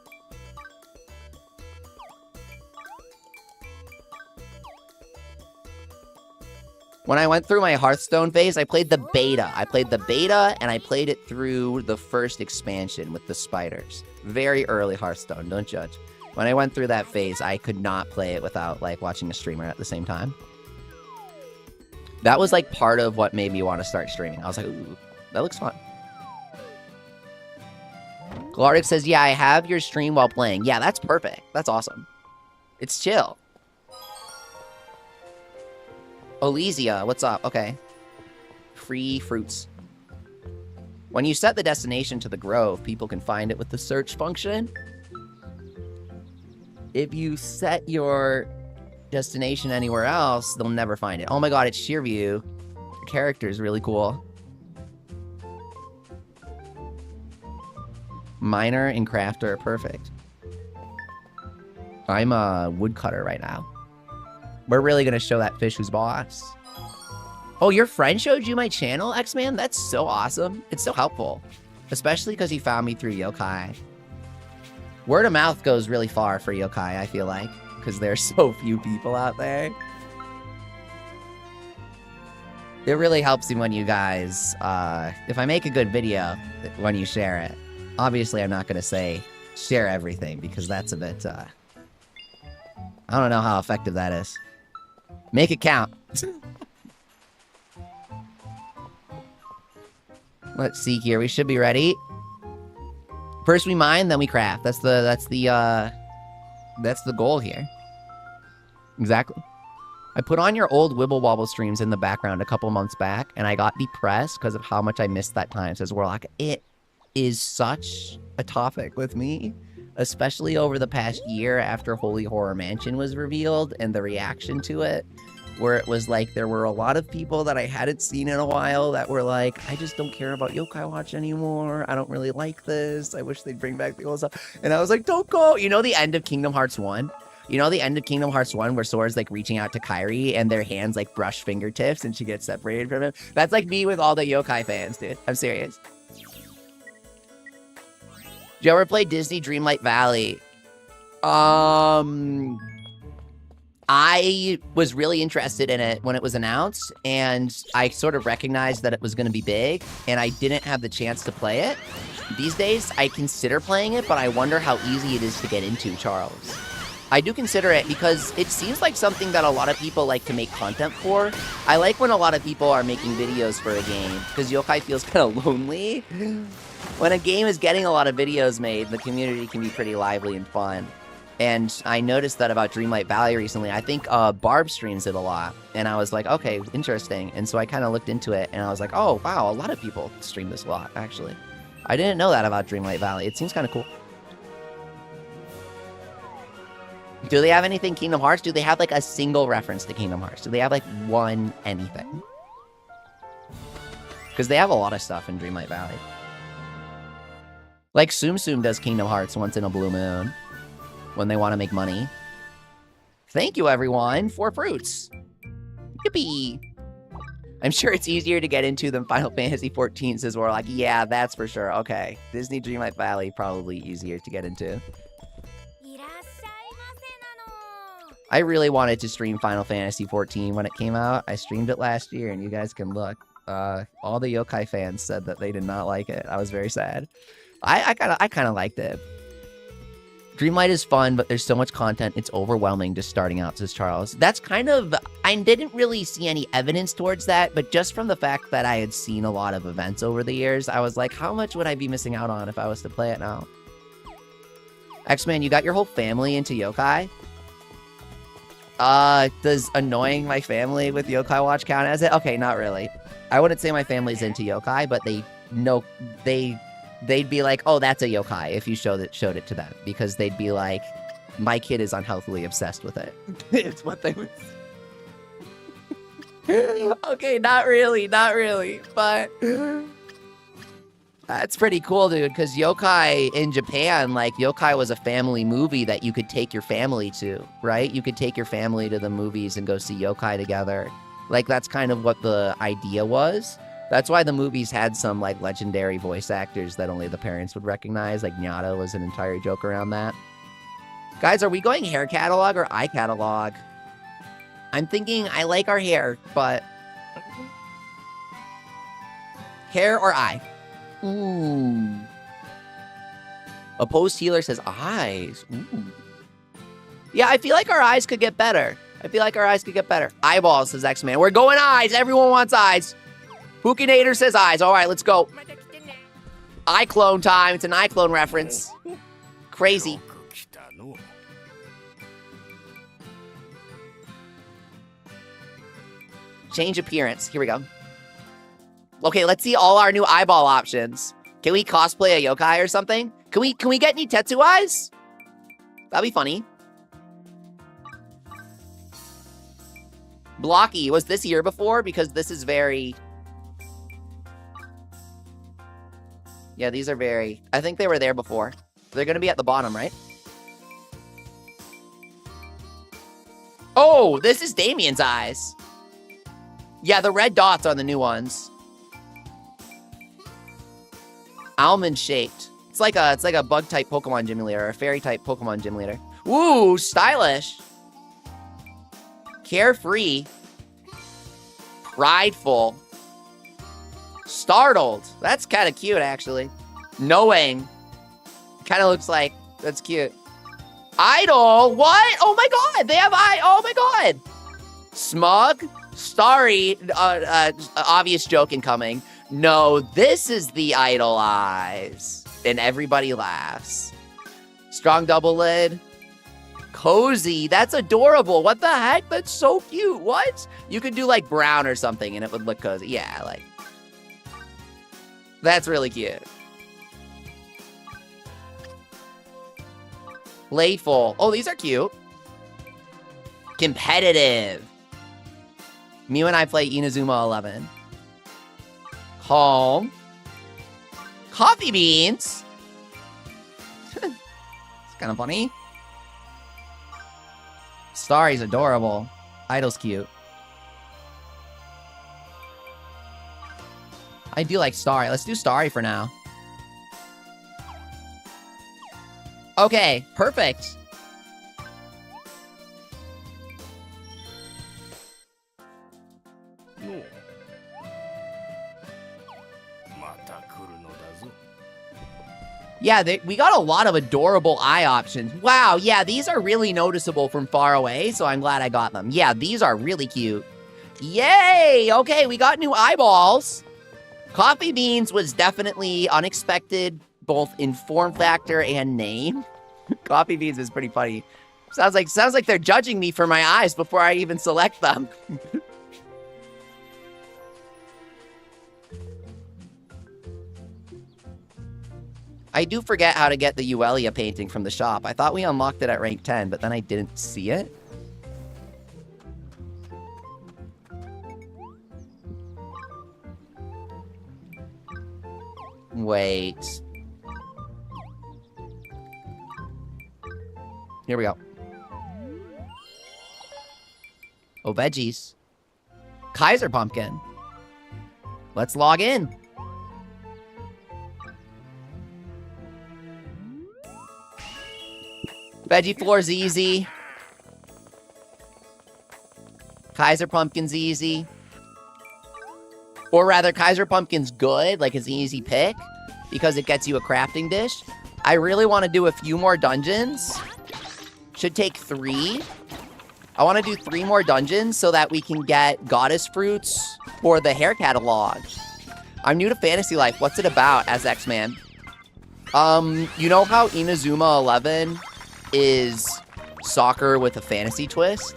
When I went through my Hearthstone phase, I played the beta. I played the beta, and I played it through the first expansion with the spiders. Very early Hearthstone, don't judge. When I went through that phase, I could not play it without, like, watching a streamer at the same time. That was, like, part of what made me want to start streaming. I was like, ooh, that looks fun. Glaric says, yeah, I have your stream while playing. Yeah, that's perfect. That's awesome. It's chill. Elysia, what's up? Okay. Free fruits. When you set the destination to the Grove, people can find it with the search function. If you set your destination anywhere else, they'll never find it. Oh my god, it's Sheerview. The character is really cool. Miner and crafter, perfect. I'm a woodcutter right now. We're really gonna show that fish who's boss. Oh, your friend showed you my channel, X-Man? That's so awesome. It's so helpful. Especially because he found me through yokai. Word of mouth goes really far for yokai, I feel like. Because there's so few people out there. It really helps me when you guys, if I make a good video, when you share it. Obviously, I'm not gonna say share everything, because that's a bit, I don't know how effective that is. Make it count. Let's see here. We should be ready. First we mine, then we craft. That's the goal here. Exactly. I put on your old Wibble Wobble streams in the background a couple months back, and I got depressed because of how much I missed that time. Says Warlock. It is such a topic with me. Especially over the past year after Holy Horror Mansion was revealed and the reaction to it, where it was like there were a lot of people that I hadn't seen in a while that were like, I just don't care about Yokai Watch anymore. I don't really like this. I wish they'd bring back the old stuff. And I was like, don't go. You know the end of Kingdom Hearts 1? You know the end of Kingdom Hearts 1 where Sora's like reaching out to Kairi and their hands like brush fingertips and she gets separated from him? That's like me with all the Yokai fans, dude. I'm serious. Did you ever play Disney Dreamlight Valley? I was really interested in it when it was announced, and I sort of recognized that it was going to be big, and I didn't have the chance to play it. These days, I consider playing it, but I wonder how easy it is to get into, Charles. I do consider it because it seems like something that a lot of people like to make content for. I like when a lot of people are making videos for a game, because yokai feels kind of lonely. When a game is getting a lot of videos made, the community can be pretty lively and fun. And I noticed that about Dreamlight Valley recently. I think Barb streams it a lot. And I was like, okay, interesting. And so I kind of looked into it, and I was like, oh, wow, a lot of people stream this a lot, actually. I didn't know that about Dreamlight Valley. It seems kind of cool. Do they have anything Kingdom Hearts? Do they have, like, a single reference to Kingdom Hearts? Do they have, like, one anything? Because they have a lot of stuff in Dreamlight Valley. Like, Tsum Tsum does Kingdom Hearts once in a blue moon when they want to make money. Thank you, everyone, for fruits. Yippee! I'm sure it's easier to get into than Final Fantasy XIV, says we're like, yeah, that's for sure. Okay, Disney Dreamlight Valley, probably easier to get into. I really wanted to stream Final Fantasy XIV when it came out. I streamed it last year, and you guys can look. All the Yokai fans said that they did not like it. I was very sad. I kind of liked it. Dreamlight is fun, but there's so much content, it's overwhelming just starting out, says Charles. That's kind of, I didn't really see any evidence towards that, but just from the fact that I had seen a lot of events over the years, I was like, how much would I be missing out on if I was to play it now? X-Man, you got your whole family into Yokai? Does annoying my family with Yokai Watch count as it? Okay, not really. I wouldn't say my family's into Yokai, but they'd be like, oh, that's a yokai if you showed it to them, because they'd be like, my kid is unhealthily obsessed with it. It's what they would say. Okay, not really, but that's pretty cool, dude, because yokai in Japan, like, yokai was a family movie that you could take your family to, right? You could take your family to the movies and go see yokai together. Like, that's kind of what the idea was. That's why the movies had some, like, legendary voice actors that only the parents would recognize. Like, Nyata was an entire joke around that. Guys, are we going hair catalog or eye catalog? I'm thinking I like our hair, but... hair or eye? Ooh. Opposed healer says eyes. Ooh. Yeah, I feel like our eyes could get better. Eyeballs, says X-Man. We're going eyes. Everyone wants eyes. Pookinator says eyes. All right, let's go. Eye clone time. It's an eye clone reference. Crazy. Change appearance. Here we go. Okay, let's see all our new eyeball options. Can we cosplay a yokai or something? Can we get Nitetsu eyes? That'd be funny. Blocky. Was this year before? Because this is very... yeah, these are very... I think they were there before. They're going to be at the bottom, right? Oh, this is Damien's eyes. Yeah, the red dots are the new ones. Almond-shaped. It's like a bug-type Pokemon gym leader, or a fairy-type Pokemon gym leader. Ooh, stylish. Carefree. Prideful. Startled. That's kind of cute, actually. Knowing. Kind of looks like... that's cute. Idol. What? Oh my god. They have oh my god. Smug. Starry. Obvious joke incoming. No, this is the idol eyes. And everybody laughs. Strong double lid. Cozy. That's adorable. What the heck? That's so cute. What? You could do like brown or something and it would look cozy. Yeah, like... that's really cute. Playful. Oh, these are cute. Competitive. Mew and I play Inazuma 11. Calm. Coffee beans. It's kind of funny. Starry's adorable. Idol's cute. I do like Starry. Let's do Starry for now. Okay, perfect. Yeah, we got a lot of adorable eye options. Wow, yeah, these are really noticeable from far away, so I'm glad I got them. Yeah, these are really cute. Yay! Okay, we got new eyeballs. Coffee Beans was definitely unexpected, both in form factor and name. Coffee beans is pretty funny. Sounds like they're judging me for my eyes before I even select them. I do forget how to get the Yuelia painting from the shop. I thought we unlocked it at rank 10, but then I didn't see it. Wait. Here we go. Oh, veggies. Kaiser pumpkin. Let's log in. Veggie floor's easy. Kaiser pumpkin's easy. Or rather, Kaiser pumpkin's good, like it's an easy pick, because it gets you a crafting dish. I really want to do a few more dungeons. Should take 3. I want to do 3 more dungeons so that we can get goddess fruits for the hair catalog. I'm new to Fantasy Life. What's it about as X-Man? You know how Inazuma 11 is soccer with a fantasy twist?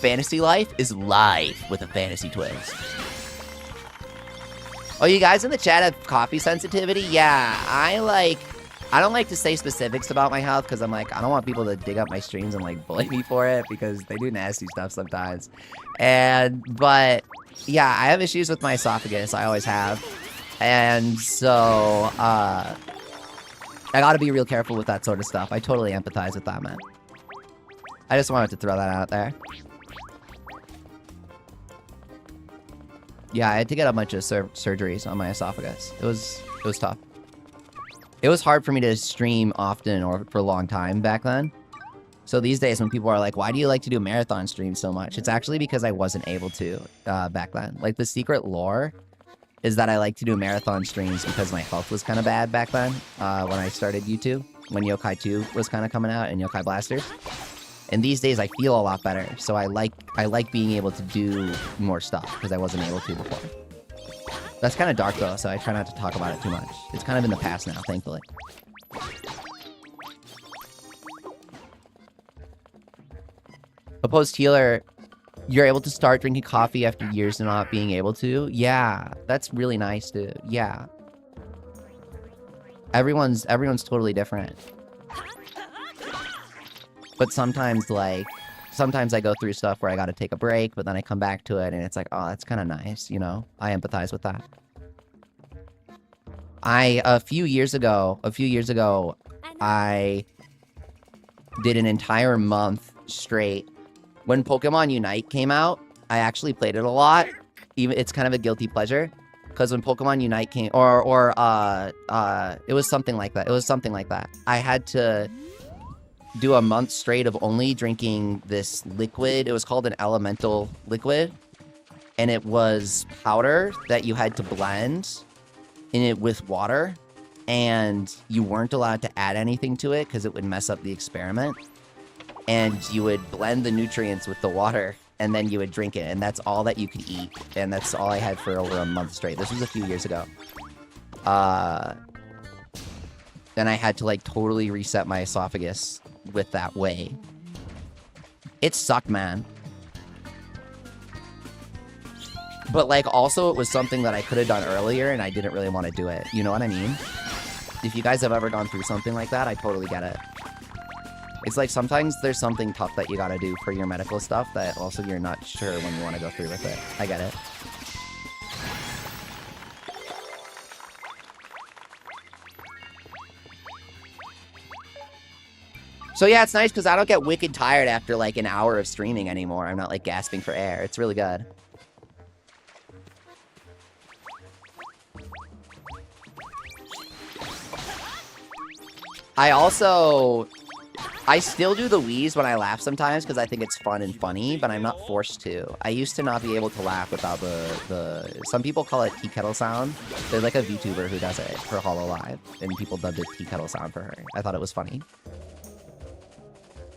Fantasy Life is life with a fantasy twist. Oh, you guys in the chat have coffee sensitivity? Yeah, I don't like to say specifics about my health because I'm like, I don't want people to dig up my streams and like bully me for it because they do nasty stuff sometimes. But yeah, I have issues with my esophagus. I always have. And so, I gotta be real careful with that sort of stuff. I totally empathize with that, man. I just wanted to throw that out there. Yeah, I had to get a bunch of surgeries on my esophagus. It was tough. It was hard for me to stream often or for a long time back then. So these days when people are like, why do you like to do marathon streams so much? It's actually because I wasn't able to back then. Like the secret lore is that I like to do marathon streams because my health was kind of bad back then when I started YouTube, when Yokai 2 was kind of coming out and Yokai Blasters. And these days I feel a lot better. So I like being able to do more stuff because I wasn't able to before. That's kind of dark though, so I try not to talk about it too much. It's kind of in the past now, thankfully. Opposed healer, you're able to start drinking coffee after years of not being able to? Yeah, that's really nice, dude. Yeah. Everyone's totally different. But sometimes I go through stuff where I gotta take a break, but then I come back to it and it's like, oh, that's kind of nice, you know? I empathize with that. A few years ago, I did an entire month straight. When Pokemon Unite came out, I actually played it a lot. Even it's kind of a guilty pleasure. Because when Pokemon Unite came, it was something like that. I had to do a month straight of only drinking this liquid. It was called an elemental liquid. And it was powder that you had to blend in it with water. And you weren't allowed to add anything to it because it would mess up the experiment. And you would blend the nutrients with the water and then you would drink it. And that's all that you could eat. And that's all I had for over a month straight. This was a few years ago. Then I had to like totally reset my esophagus with that way. It sucked, man. But like also it was something that I could have done earlier and I didn't really want to do it. You know what I mean? If you guys have ever gone through something like that, I totally get it. It's like sometimes there's something tough that you gotta do for your medical stuff that also you're not sure when you want to go through with it. I get it. So yeah, it's nice because I don't get wicked tired after like an hour of streaming anymore. I'm not like gasping for air. It's really good. I still do the wheeze when I laugh sometimes because I think it's fun and funny, but I'm not forced to. I used to not be able to laugh without some people call it tea kettle sound. There's like a VTuber who does it for HoloLive, and people dubbed it tea kettle sound for her. I thought it was funny.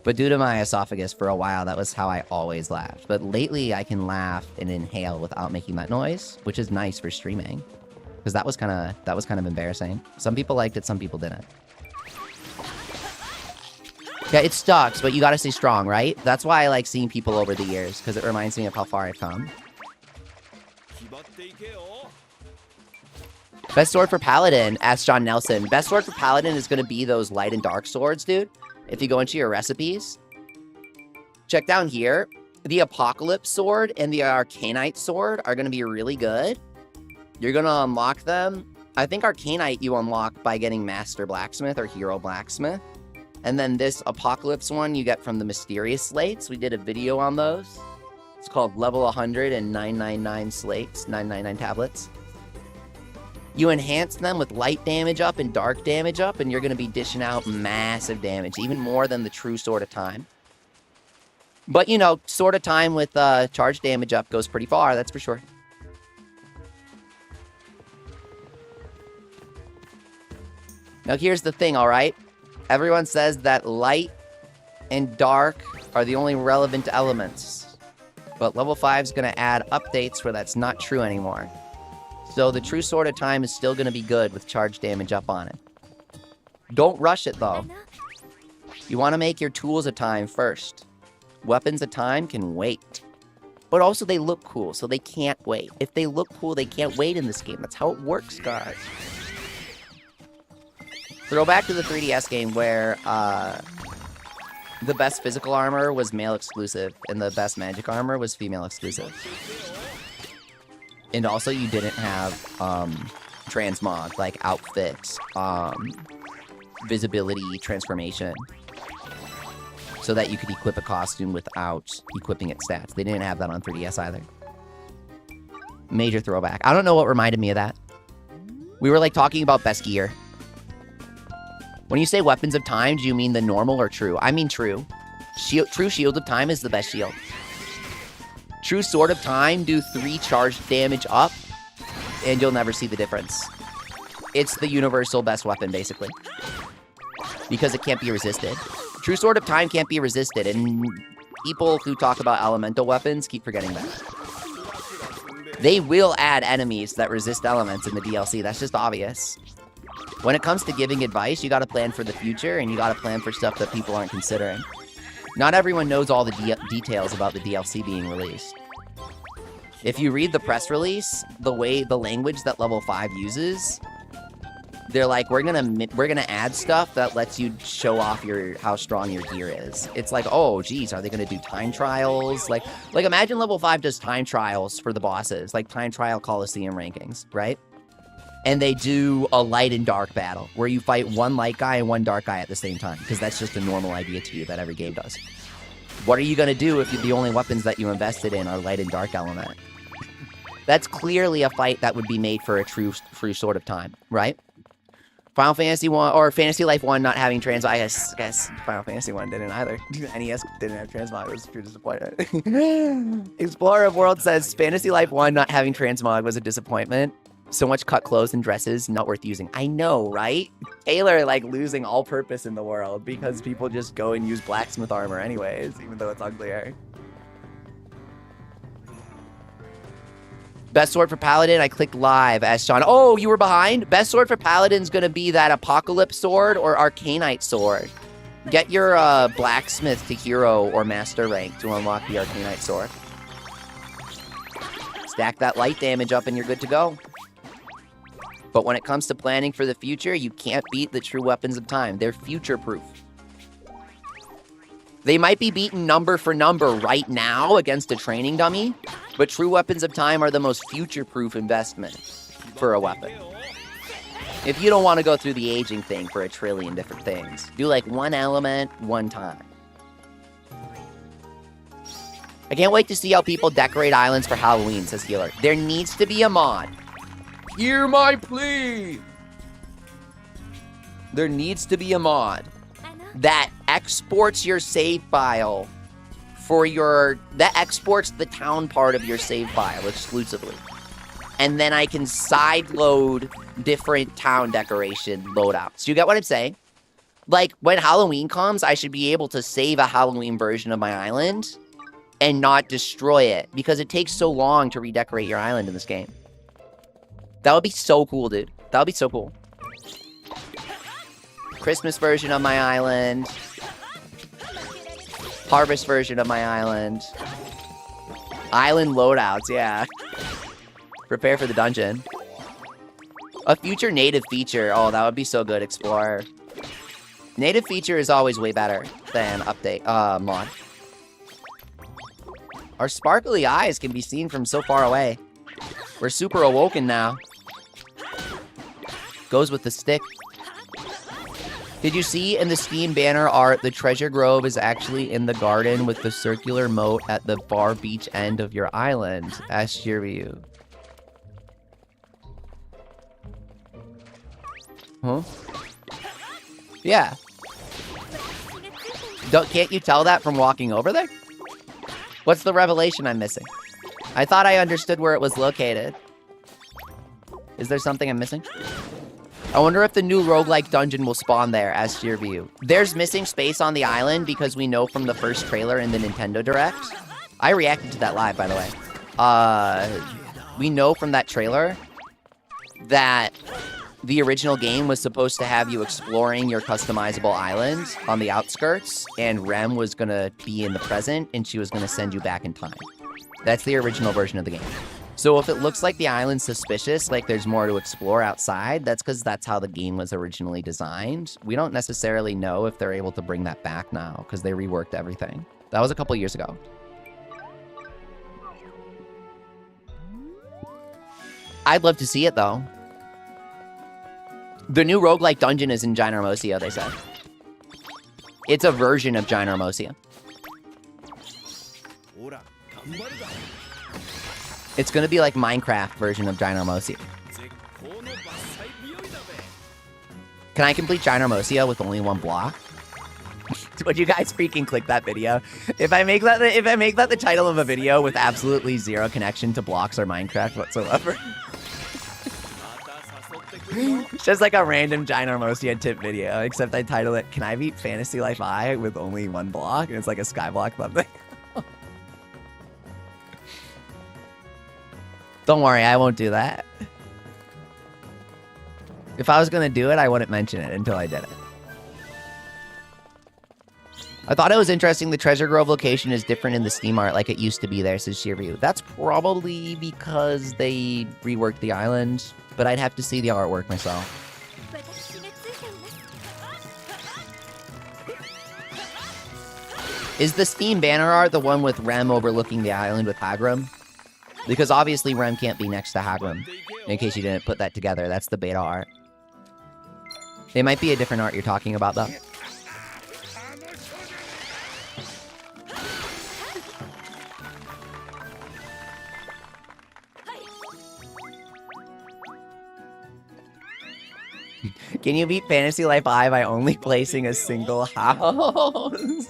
But due to my esophagus for a while, that was how I always laughed. But lately, I can laugh and inhale without making that noise, which is nice for streaming. Because that was kind of embarrassing. Some people liked it, some people didn't. Yeah, it sucks, but you gotta stay strong, right? That's why I like seeing people over the years, because it reminds me of how far I've come. Best sword for Paladin, asked John Nelson. Best sword for Paladin is gonna be those light and dark swords, dude. If you go into your recipes, check down here. The Apocalypse sword and the Arcanite sword are gonna be really good. You're gonna unlock them. I think Arcanite you unlock by getting Master Blacksmith or Hero Blacksmith. And then this Apocalypse one you get from the Mysterious Slates. We did a video on those. It's called Level 100 and 999 Slates, 999 tablets. You enhance them with light damage up and dark damage up, and you're going to be dishing out massive damage, even more than the true Sword of Time. But, you know, Sword of Time with charge damage up goes pretty far, that's for sure. Now, here's the thing, all right? Everyone says that light and dark are the only relevant elements. But level 5 is going to add updates where that's not true anymore. So the true Sword of Time is still going to be good with charge damage up on it. Don't rush it, though. You want to make your tools of time first. Weapons of time can wait. But also they look cool, so they can't wait. If they look cool, they can't wait in this game. That's how it works, guys. Throw back to the 3DS game where the best physical armor was male exclusive and the best magic armor was female exclusive. And also you didn't have transmog, like outfits, visibility, transformation, so that you could equip a costume without equipping its stats. They didn't have that on 3DS either. Major throwback. I don't know what reminded me of that. We were like talking about best gear. When you say Weapons of Time, do you mean the normal or true? I mean true. True Shield of Time is the best shield. True Sword of Time do 3 charge damage up, and you'll never see the difference. It's the universal best weapon, basically. Because it can't be resisted. True Sword of Time can't be resisted, and people who talk about elemental weapons keep forgetting that. They will add enemies that resist elements in the DLC, that's just obvious. When it comes to giving advice, you gotta plan for the future, and you gotta plan for stuff that people aren't considering. Not everyone knows all the details about the DLC being released. If you read the press release, the language that level 5 uses, they're like, we're gonna add stuff that lets you show off how strong your gear is. It's like, oh geez, are they gonna do time trials? Like imagine level 5 does time trials for the bosses, like time trial Coliseum rankings, right? And they do a light and dark battle, where you fight one light guy and one dark guy at the same time, because that's just a normal idea to you that every game does. What are you going to do if the only weapons that you invested in are light and dark element? That's clearly a fight that would be made for a true Sword of Time, right? Final Fantasy 1, or Fantasy Life 1 not having transmog. I guess Final Fantasy 1 didn't either. NES didn't have transmog. It was a true disappointment. Explorer of World says, Fantasy Life 1 not having transmog was a disappointment. So much cut clothes and dresses, not worth using. I know, right? Taylor, like, losing all purpose in the world because people just go and use blacksmith armor anyways, even though it's uglier. Best sword for Paladin, I clicked live, asked Sean. Oh, you were behind? Best sword for Paladin's gonna be that Apocalypse sword or Arcanite sword. Get your blacksmith to hero or master rank to unlock the Arcanite sword. Stack that light damage up and you're good to go. But when it comes to planning for the future, you can't beat the true Weapons of Time. They're future-proof. They might be beaten number for number right now against a training dummy, but true Weapons of Time are the most future-proof investment for a weapon. If you don't want to go through the aging thing for a trillion different things, do like one element, one time. I can't wait to see how people decorate islands for Halloween, says Healer. There needs to be a mod. Hear my plea! There needs to be a mod that exports your save file that exports the town part of your save file exclusively. And then I can side load different town decoration loadouts. You get what I'm saying? Like, when Halloween comes, I should be able to save a Halloween version of my island and not destroy it, because it takes so long to redecorate your island in this game. That would be so cool, dude. That would be so cool. Christmas version of my island. Harvest version of my island. Island loadouts, yeah. Prepare for the dungeon. A future native feature. Oh, that would be so good, Explorer. Native feature is always way better than update mod. Our sparkly eyes can be seen from so far away. We're super awoken now. Goes with the stick. Did you see in the Steam banner art, the treasure grove is actually in the garden with the circular moat at the far beach end of your island? Asked Shiryu. Huh? Yeah. Can't you tell that from walking over there? What's the revelation I'm missing? I thought I understood where it was located. Is there something I'm missing? I wonder if the new roguelike dungeon will spawn there, as your view. There's missing space on the island because we know from the first trailer in the Nintendo Direct. I reacted to that live, by the way. We know from that trailer that the original game was supposed to have you exploring your customizable island on the outskirts, and Rem was gonna be in the present, and she was gonna send you back in time. That's the original version of the game. So if it looks like the island's suspicious, like there's more to explore outside, that's because that's how the game was originally designed. We don't necessarily know if they're able to bring that back now, because they reworked everything. That was a couple years ago. I'd love to see it, though. The new roguelike dungeon is in Gynormosia, they said. It's a version of Gynormosia. It's gonna be like Minecraft version of Gynormosia. Can I complete Gynormosia with only one block? Would you guys freaking click that video? If I make that the title of a video with absolutely zero connection to blocks or Minecraft whatsoever. It's just like a random Gynormosia tip video, except I title it, "Can I beat Fantasy Life I with only one block?" And it's like a skyblock thumbnail. Don't worry, I won't do that. If I was gonna do it, I wouldn't mention it until I did it. I thought it was interesting the Treasure Grove location is different in the Steam art like it used to be there, says Sheerview. That's probably because they reworked the island, but I'd have to see the artwork myself. Is the Steam banner art the one with Rem overlooking the island with Hagrim? Because obviously Rem can't be next to Hagrim. In case you didn't put that together, that's the beta art. It might be a different art you're talking about, though. Can you beat Fantasy Life I by only placing a single house?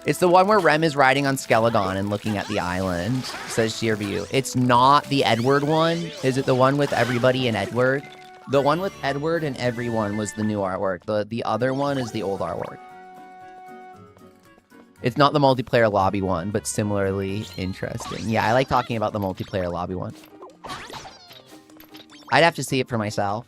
It's the one where Rem is riding on Skelegon and looking at the island, says Sheerview. It's not the Edward one. Is it the one with everybody and Edward? The one with Edward and everyone was the new artwork. The other one is the old artwork. It's not the multiplayer lobby one, but similarly interesting. Yeah, I like talking about the multiplayer lobby one. I'd have to see it for myself.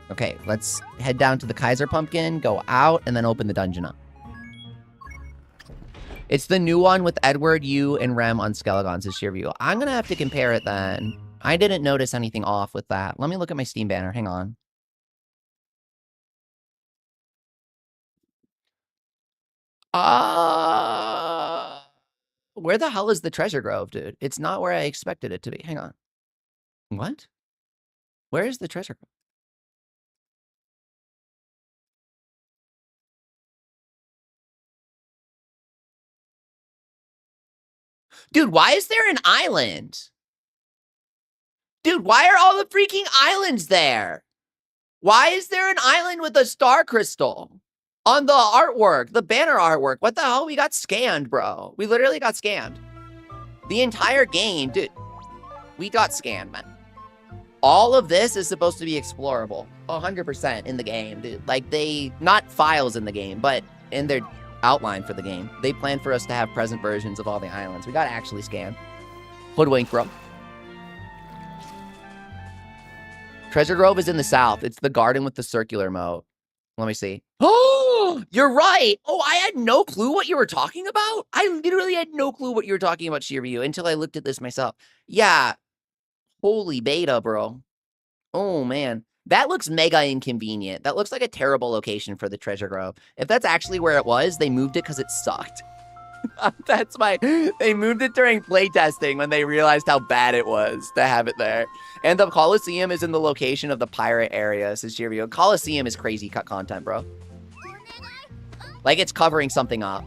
Okay, let's head down to the Kaiser Pumpkin, go out, and then open the dungeon up. It's the new one with Edward, you, and Rem on Skelegon, says Sheerview. I'm gonna have to compare it then. I didn't notice anything off with that. Let me look at my Steam banner. Hang on. Where the hell is the Treasure Grove, dude? It's not where I expected it to be. Hang on. What? Where is the Treasure Grove? Dude, why is there an island? Dude, why are all the freaking islands there? Why is there an island with a star crystal on the artwork, the banner artwork? What the hell? We got scammed, bro. We literally got scammed. The entire game, dude. We got scammed, man. All of this is supposed to be explorable. 100% in the game, dude. Like, not files in the game, but in their outline for the game. They plan for us to have present versions of all the islands. We got actually scammed. Hoodwink, bro. Treasure Grove is in the south. It's the garden with the circular moat. Let me see. Oh, you're right. Oh, I had no clue what you were talking about. I literally had no clue what you were talking about, Sheerview, until I looked at this myself. Yeah. Holy beta, bro. Oh, man. That looks mega inconvenient. That looks like a terrible location for the Treasure Grove. If that's actually where it was, they moved it because it sucked. That's my... They moved it during playtesting when they realized how bad it was to have it there. And the Coliseum is in the location of the pirate area, says Sheerview. Coliseum is crazy cut content, bro. Like, it's covering something up.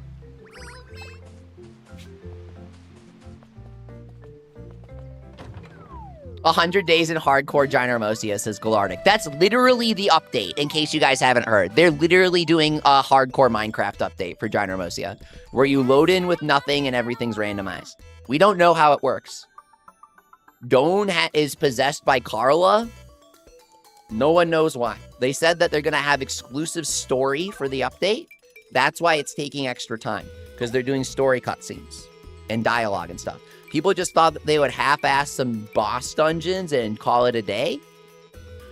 100 days in hardcore Gynormosia, says Galardic. That's literally the update, in case you guys haven't heard. They're literally doing a hardcore Minecraft update for Gynormosia, where you load in with nothing and everything's randomized. We don't know how it works. Doan is possessed by Carla. No one knows why. They said that they're going to have exclusive story for the update. That's why it's taking extra time, because they're doing story cutscenes and dialogue and stuff. People just thought that they would half-ass some boss dungeons and call it a day.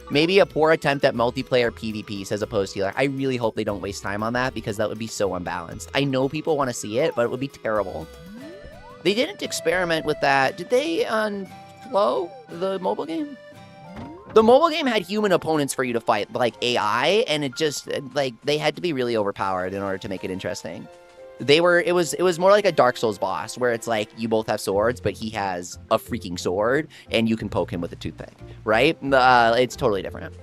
Maybe a poor attempt at multiplayer PvPs, as opposed to, like, I really hope they don't waste time on that, because that would be so unbalanced. I know people want to see it, but it would be terrible. They didn't experiment with that. Did they on Flow, the mobile game? The mobile game had human opponents for you to fight, like AI, and it just, like, they had to be really overpowered in order to make it interesting. It was more like a Dark Souls boss, where it's like you both have swords, but he has a freaking sword, and you can poke him with a toothpick, right? It's totally different.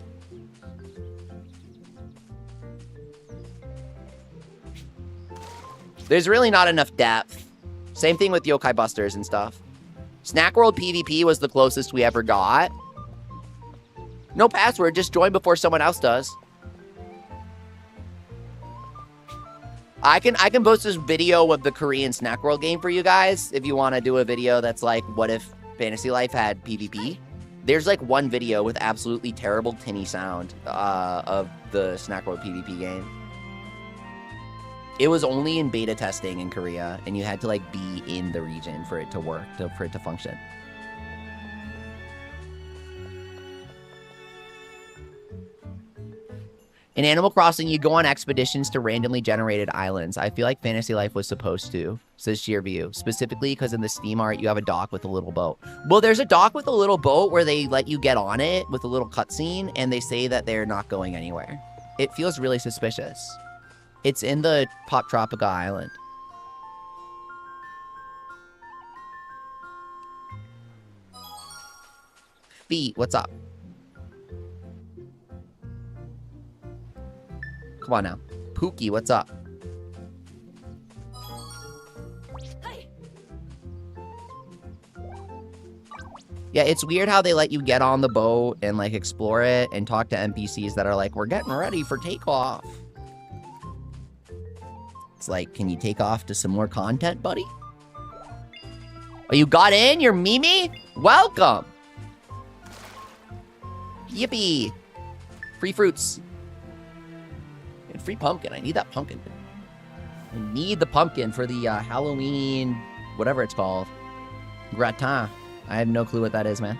There's really not enough depth. Same thing with Yokai Busters and stuff. Snack World PvP was the closest we ever got. No password, just join before someone else does. I can post this video of the Korean Snack World game for you guys if you want to do a video that's like, what if Fantasy Life had PvP? There's like one video with absolutely terrible tinny sound of the Snack World PvP game. It was only in beta testing in Korea, and you had to like be in the region for it to work, for it to function. In Animal Crossing, you go on expeditions to randomly generated islands. I feel like Fantasy Life was supposed to, says Sheerview. Specifically because in the Steam art, you have a dock with a little boat. Well, there's a dock with a little boat where they let you get on it with a little cutscene, and they say that they're not going anywhere. It feels really suspicious. It's in the Pop Tropica island. Feet, what's up? Come on now. Pookie, what's up? Yeah, it's weird how they let you get on the boat and, like, explore it and talk to NPCs that are like, we're getting ready for takeoff. It's like, can you take off to some more content, buddy? Oh, you got in? You're Mimi? Welcome! Yippee! Free fruits. And free pumpkin. I need that pumpkin. I need the pumpkin for the Halloween, whatever it's called. Gratin. I have no clue what that is, man.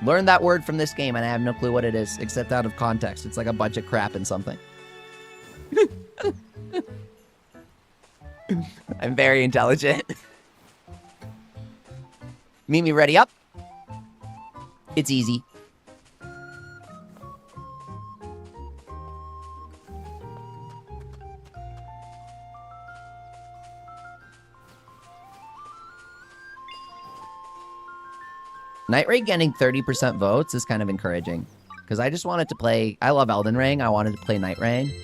Learned that word from this game, and I have no clue what it is, except out of context. It's like a bunch of crap and something. I'm very intelligent. Mimi, ready up? It's easy. Night Raid getting 30% votes is kind of encouraging. Because I just wanted to play... I love Elden Ring. I wanted to play Night Raid.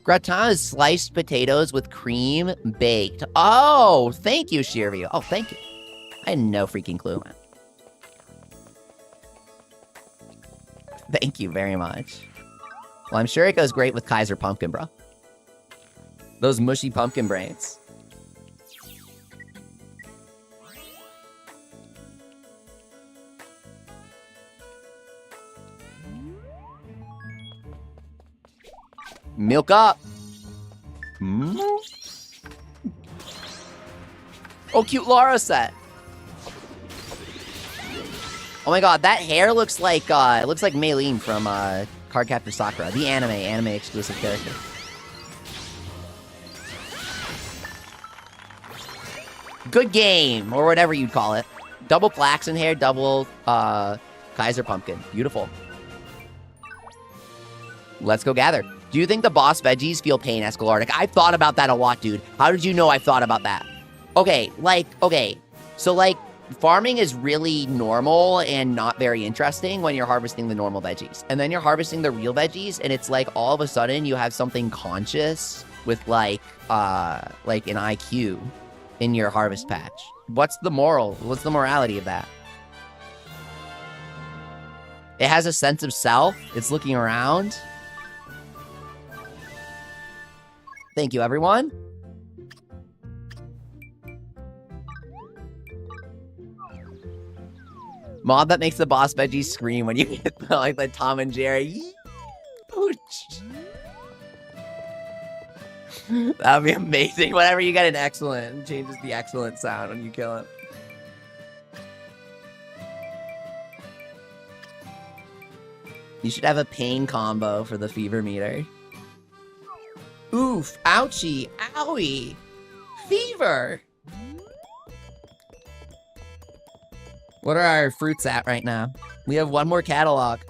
Gratin is sliced potatoes with cream baked. Oh, thank you, Sheerview. Oh, thank you. I had no freaking clue, man. Thank you very much. Well, I'm sure it goes great with Kaiser Pumpkin, bro. Those mushy pumpkin brains. Milk up. Oh, cute Lara set. Oh my god, that hair looks like it looks like Maylene from Cardcaptor Sakura, the anime exclusive character. Good game, or whatever you'd call it. Double flaxen hair, double Kaiser pumpkin. Beautiful. Let's go gather. Do you think the boss veggies feel pain, Escalardic? I've thought about that a lot, dude. How did you know I've thought about that? Okay, so like, farming is really normal and not very interesting when you're harvesting the normal veggies. And then you're harvesting the real veggies, and it's like all of a sudden you have something conscious with like an IQ in your harvest patch. What's the moral? What's the morality of that? It has a sense of self. It's looking around. Thank you, everyone. Mod that makes the boss veggies scream when you hit like the Tom and Jerry. That'd be amazing. Whenever you get an excellent, it changes the excellent sound when you kill it. You should have a pain combo for the fever meter. Oof, ouchie, owie, fever. What are our fruits at right now? We have one more catalog.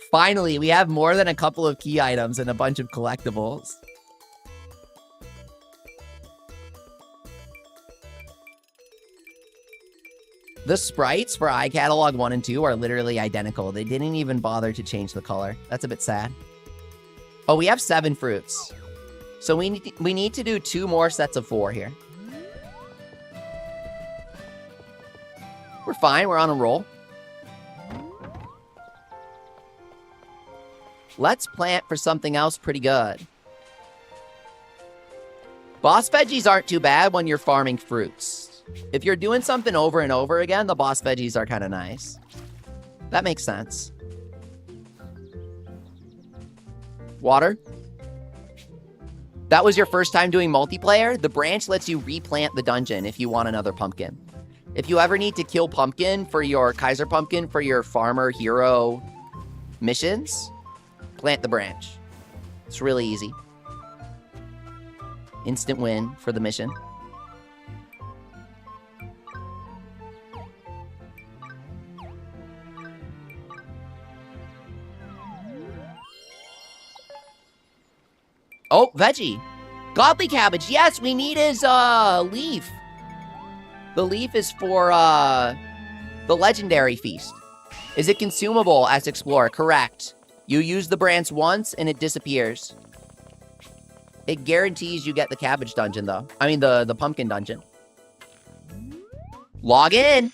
Finally, we have more than a couple of key items and a bunch of collectibles. The sprites for iCatalog 1 and 2 are literally identical. They didn't even bother to change the color. That's a bit sad. Oh, we have 7 fruits. So we need to do 2 more sets of 4 here. We're fine. We're on a roll. Let's plant for something else pretty good. Boss veggies aren't too bad when you're farming fruits. If you're doing something over and over again, the boss veggies are kind of nice. That makes sense. Water. That was your first time doing multiplayer? The branch lets you replant the dungeon if you want another pumpkin. If you ever need to kill pumpkin for your Kaiser pumpkin for your farmer hero missions, plant the branch. It's really easy. Instant win for the mission. Oh, veggie. Godly cabbage. Yes, we need his leaf. The leaf is for the legendary feast. Is it consumable as Explorer? Correct. You use the branch once and it disappears. It guarantees you get the cabbage dungeon though. I mean the pumpkin dungeon. Log in.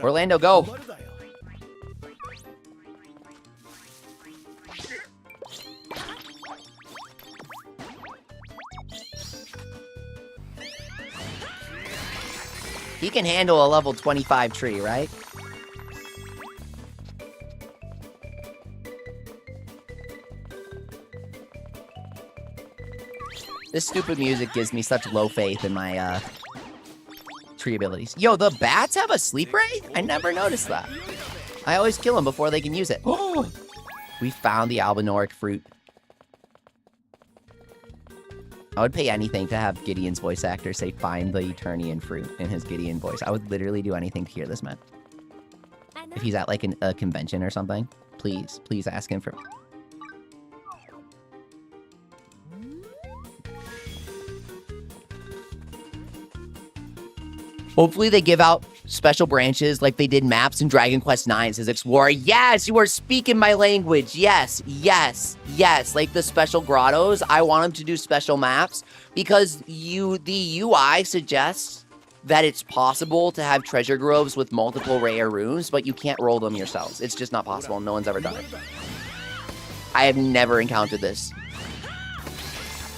Orlando, go. He can handle a level 25 tree, right? This stupid music gives me such low faith in my tree abilities. Yo, the bats have a sleep ray? I never noticed that. I always kill them before they can use it. Oh, we found the albinoric fruit. I would pay anything to have Gideon's voice actor say find the Eternian fruit in his Gideon voice. I would literally do anything to hear this man. If he's at like a convention or something, please ask him for... Hopefully they give out special branches like they did maps in Dragon Quest IX as Explorer. Yes, you are speaking my language. Yes, yes, yes. Like the special grottos, I want them to do special maps because the UI suggests that it's possible to have treasure groves with multiple rare runes, but you can't roll them yourselves. It's just not possible. No one's ever done it. I have never encountered this.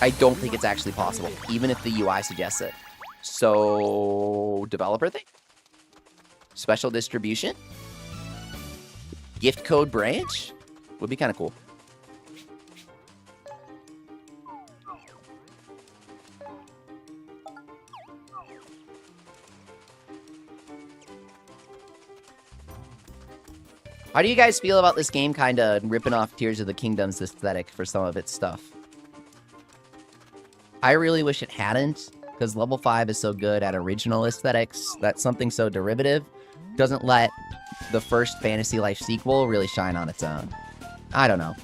I don't think it's actually possible, even if the UI suggests it. So, developer thing? Special distribution? Gift code branch? Would be kind of cool. How do you guys feel about this game kind of ripping off Tears of the Kingdom's aesthetic for some of its stuff? I really wish it hadn't, because level 5 is so good at original aesthetics that something so derivative doesn't let the first Fantasy Life sequel really shine on its own. I don't know.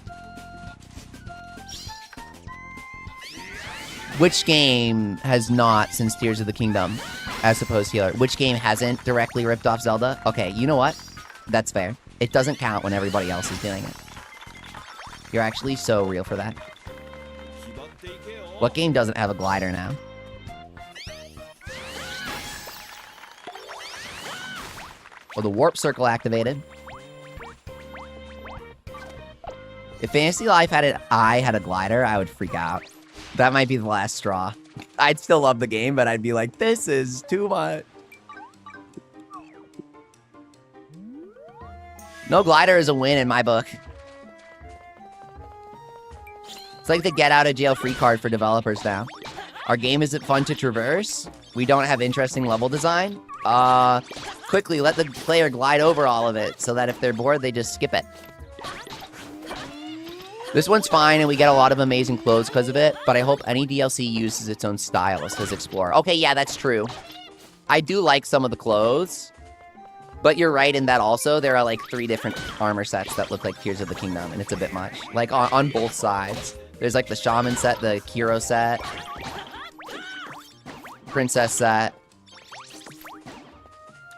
Which game has not, since Tears of the Kingdom, as opposed to Healer? Which game hasn't directly ripped off Zelda? Okay, you know what? That's fair. It doesn't count when everybody else is doing it. You're actually so real for that. What game doesn't have a glider now? Well, the warp circle activated. If Fantasy Life had a glider, I would freak out. That might be the last straw. I'd still love the game, but I'd be like, this is too much. No glider is a win in my book. It's like the get out of jail free card for developers now. Our game isn't fun to traverse. We don't have interesting level design. Quickly let the player glide over all of it so that if they're bored, they just skip it. This one's fine, and we get a lot of amazing clothes because of it, but I hope any DLC uses its own style, says Explorer. Okay, yeah, that's true. I do like some of the clothes, but you're right in that also there are like 3 different armor sets that look like Tears of the Kingdom, and it's a bit much. Like, on both sides. There's like the Shaman set, the Hero set, Princess set.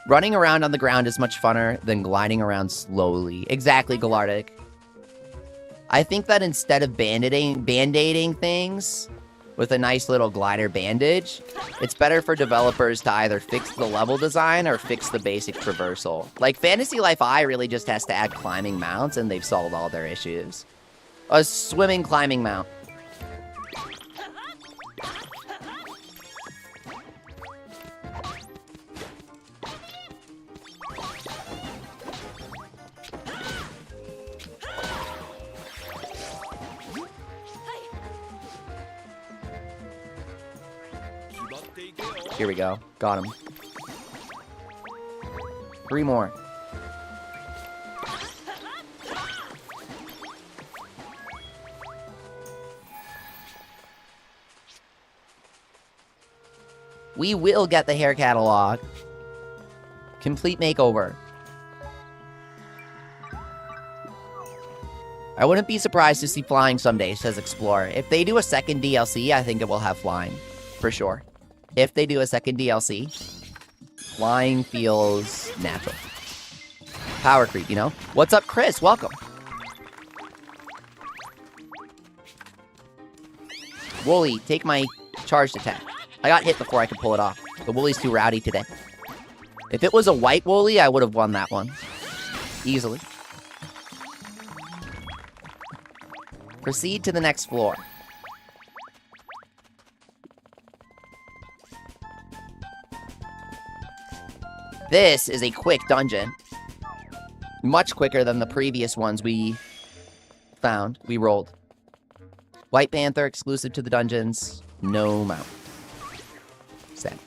Running around on the ground is much funner than gliding around slowly. Exactly, Galardic. I think that instead of band-aiding things with a nice little glider bandage, it's better for developers to either fix the level design or fix the basic traversal. Like, Fantasy Life I really just has to add climbing mounts, and they've solved all their issues. A swimming climbing mount. Here we go. Got him. 3 more. We will get the hair catalog. Complete makeover. I wouldn't be surprised to see flying someday, says Explorer. If they do a second DLC, I think it will have flying. For sure. If they do a second DLC, flying feels natural. Power creep, you know? What's up, Chris? Welcome. Woolie, take my charged attack. I got hit before I could pull it off. The Woolie's too rowdy today. If it was a white Woolie, I would have won that one. Easily. Proceed to the next floor. This is a quick dungeon. Much quicker than the previous ones we rolled. White Panther exclusive to the dungeons. No mount. Sad.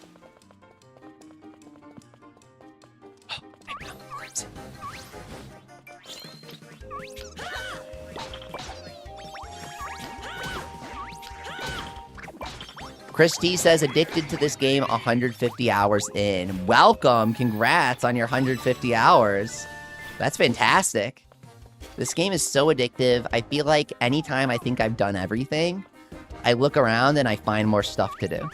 Chris T says, addicted to this game 150 hours in. Welcome. Congrats on your 150 hours. That's fantastic. This game is so addictive. I feel like anytime I think I've done everything, I look around and I find more stuff to do.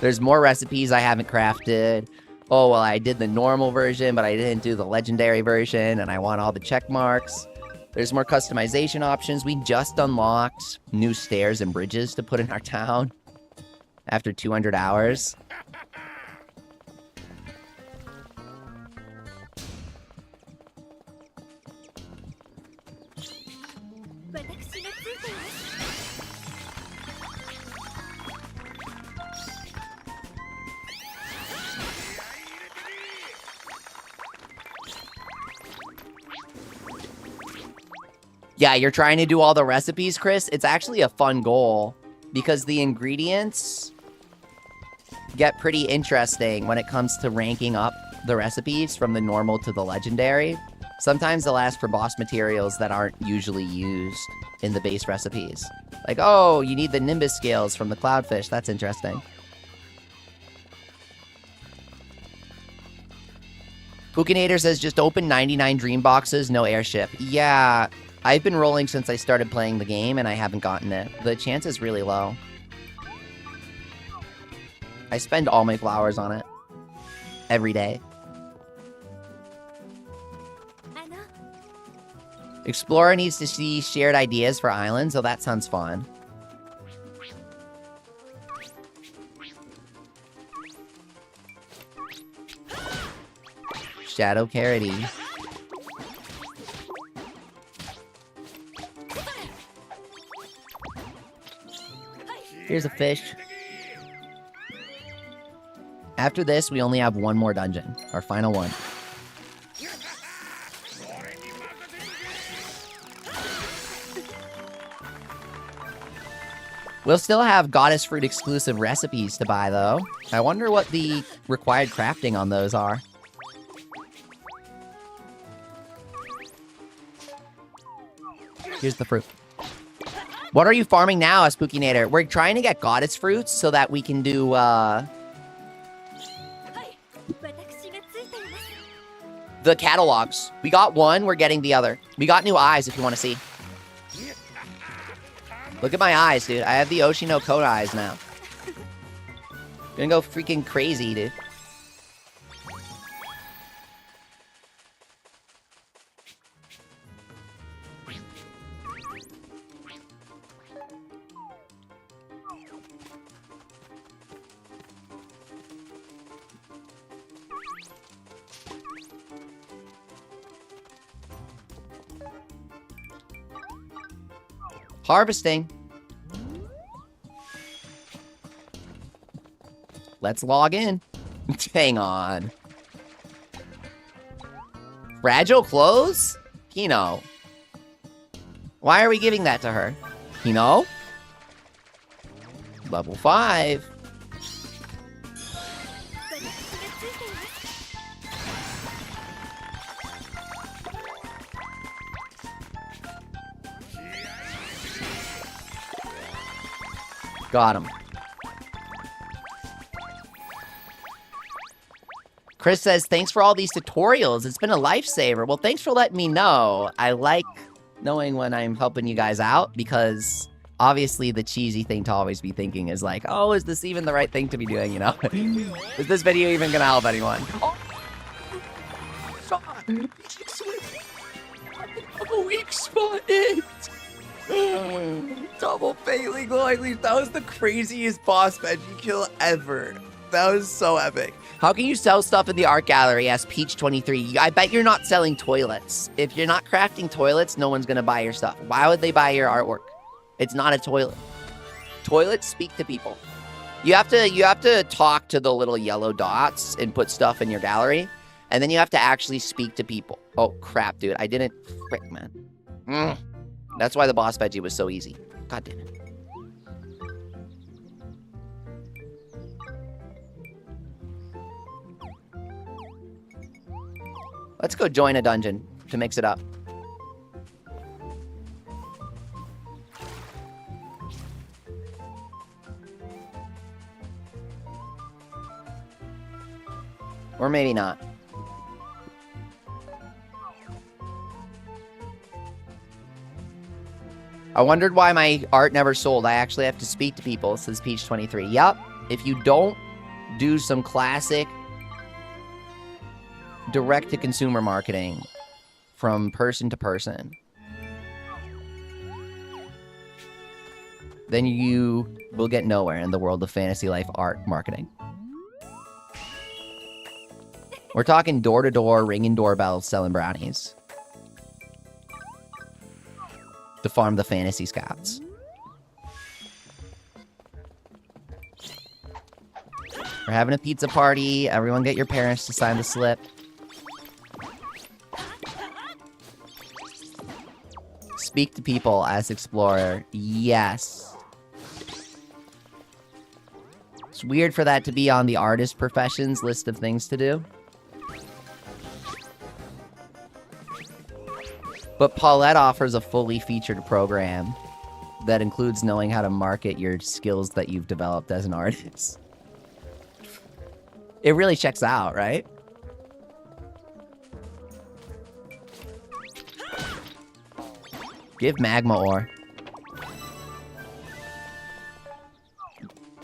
There's more recipes I haven't crafted. Oh, well, I did the normal version, but I didn't do the legendary version, and I want all the check marks. There's more customization options. We just unlocked new stairs and bridges to put in our town. After 200 hours. Yeah, you're trying to do all the recipes, Chris. It's actually a fun goal because the ingredients get pretty interesting when it comes to ranking up the recipes from the normal to the legendary. Sometimes they'll ask for boss materials that aren't usually used in the base recipes. Like, oh, you need the Nimbus scales from the cloudfish. That's interesting. Pookinator says, just open 99 dream boxes, no airship. Yeah, I've been rolling since I started playing the game, and I haven't gotten it. The chance is really low. I spend all my flowers on it. Every day. Explorer needs to see shared ideas for islands, so that sounds fun. Shadow Carroty. Here's a fish. After this, we only have one more dungeon. Our final one. We'll still have Goddess Fruit exclusive recipes to buy, though. I wonder what the required crafting on those are. Here's the fruit. What are you farming now, Spookinator? We're trying to get Goddess Fruits so that we can do, the catalogs. We got one, we're getting the other. We got new eyes if you want to see. Look at my eyes, dude. I have the Oshino Code eyes now. Gonna go freaking crazy, dude. Harvesting. Let's log in. Hang on. Fragile clothes? Kino. Why are we giving that to her? Kino? Level 5. Got him. Chris says, thanks for all these tutorials. It's been a lifesaver. Well, thanks for letting me know. I like knowing when I'm helping you guys out because obviously the cheesy thing to always be thinking is like, oh, is this even the right thing to be doing, you know? Is this video even gonna help anyone? Oh. Double weak spot it. Double Bailey Glory Leaf. That was the craziest boss veggie kill ever. That was so epic. How can you sell stuff in the art gallery as Peach23? I bet you're not selling toilets. If you're not crafting toilets, no one's gonna buy your stuff. Why would they buy your artwork? It's not a toilet. Toilets speak to people. You have to talk to the little yellow dots and put stuff in your gallery, and then you have to actually speak to people. Oh crap, dude! I didn't. Frick, man. That's why the boss veggie was so easy. God damn it. Let's go join a dungeon to mix it up. Or maybe not. I wondered why my art never sold. I actually have to speak to people, says Peach23. Yup. If you don't do some classic direct-to-consumer marketing from person to person, then you will get nowhere in the world of Fantasy Life art marketing. We're talking door-to-door, ringing doorbells, selling brownies to farm the fantasy scouts. We're having a pizza party. Everyone get your parents to sign the slip. Speak to people as Explorer. Yes. It's weird for that to be on the artist professions list of things to do. But Paulette offers a fully featured program that includes knowing how to market your skills that you've developed as an artist. It really checks out, right? Give magma ore.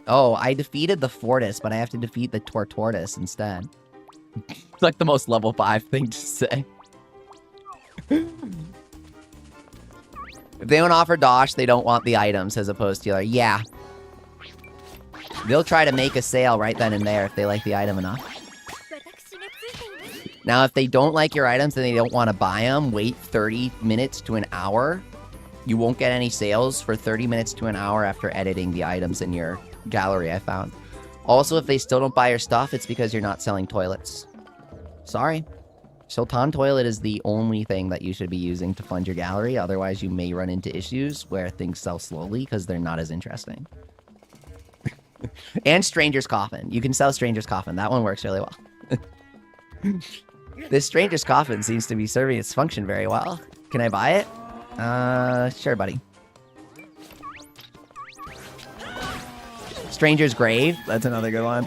Oh, I defeated the Fortis, but I have to defeat the Tortoise instead. It's like the most level 5 thing to say. If they don't offer Dosh, they don't want the items, as opposed to like, yeah. They'll try to make a sale right then and there if they like the item enough. Now, if they don't like your items and they don't want to buy them, wait 30 minutes to an hour. You won't get any sales for 30 minutes to an hour after editing the items in your gallery, I found. Also, if they still don't buy your stuff, it's because you're not selling toilets. Sorry. Sultan Toilet is the only thing that you should be using to fund your gallery. Otherwise, you may run into issues where things sell slowly because they're not as interesting. And Stranger's Coffin. You can sell Stranger's Coffin. That one works really well. This Stranger's Coffin seems to be serving its function very well. Can I buy it? Sure, buddy. Stranger's Grave. That's another good one.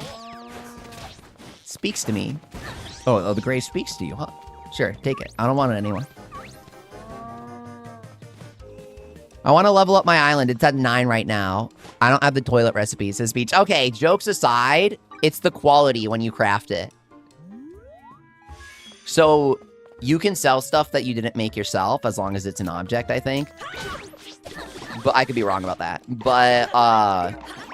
Speaks to me. Oh, the grave speaks to you, huh? Sure, take it. I don't want it anymore. I want to level up my island. It's at 9 right now. I don't have the toilet recipes. This beach. Okay, jokes aside, it's the quality when you craft it. So you can sell stuff that you didn't make yourself as long as it's an object, I think. But I could be wrong about that. But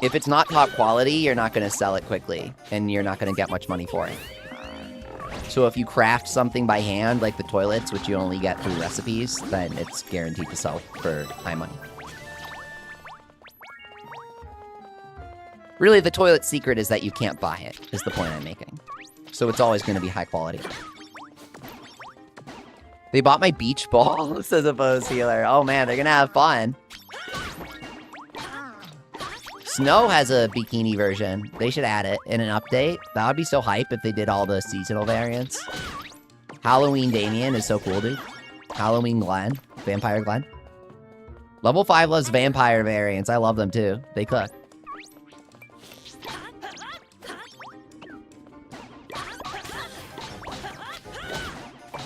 if it's not top quality, you're not going to sell it quickly. And you're not going to get much money for it. So if you craft something by hand, like the toilets, which you only get through recipes, then it's guaranteed to sell for high money. Really, the toilet secret is that you can't buy it, is the point I'm making. So it's always going to be high quality. They bought my beach ball, says a Bose Healer. Oh man, they're going to have fun. Snow has a bikini version. They should add it in an update. That would be so hype if they did all the seasonal variants. Halloween Damien is so cool, dude. Halloween Glenn. Vampire Glenn. Level 5 loves vampire variants. I love them too. They cook.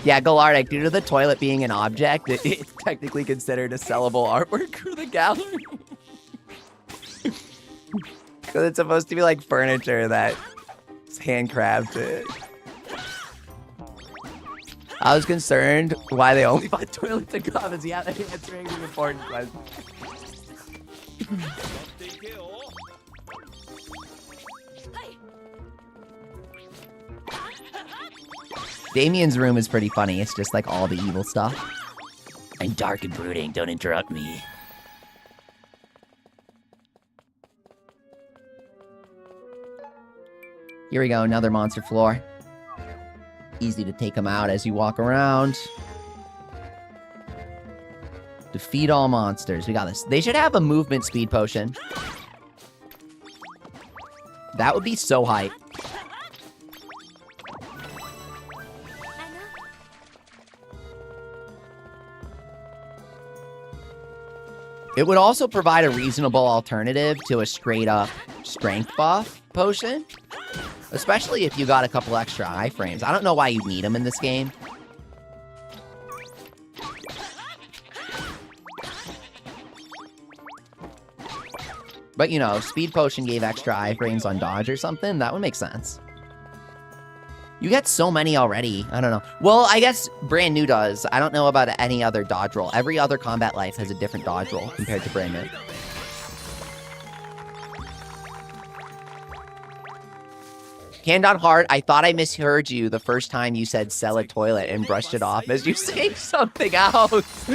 Yeah, Galardic, due to the toilet being an object, it's technically considered a sellable artwork for the gallery. Because it's supposed to be like furniture that's handcrafted. I was concerned why they only bought toilets and coffins. Yeah, they're answering the important question. Damien's room is pretty funny. It's just like all the evil stuff. I'm dark and brooding. Don't interrupt me. Here we go, another monster floor. Easy to take them out as you walk around. Defeat all monsters. We got this. They should have a movement speed potion. That would be so hype. It would also provide a reasonable alternative to a straight-up strength buff potion. Especially if you got a couple extra iframes. I don't know why you need them in this game. But, you know, Speed Potion gave extra iframes on dodge or something. That would make sense. You get so many already. I don't know. Well, I guess Brand New does. I don't know about any other dodge roll. Every other Combat Life has a different dodge roll compared to Brand New. Hand on heart, I thought I misheard you the first time you said sell a toilet and brushed it off as you saying something else.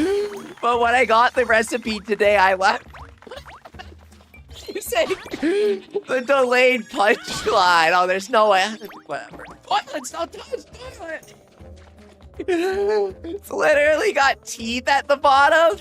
But when I got the recipe today, I laughed. You say the delayed punchline. Oh, there's no way. Whatever. Toilets, don't touch toilet. It's literally got teeth at the bottom.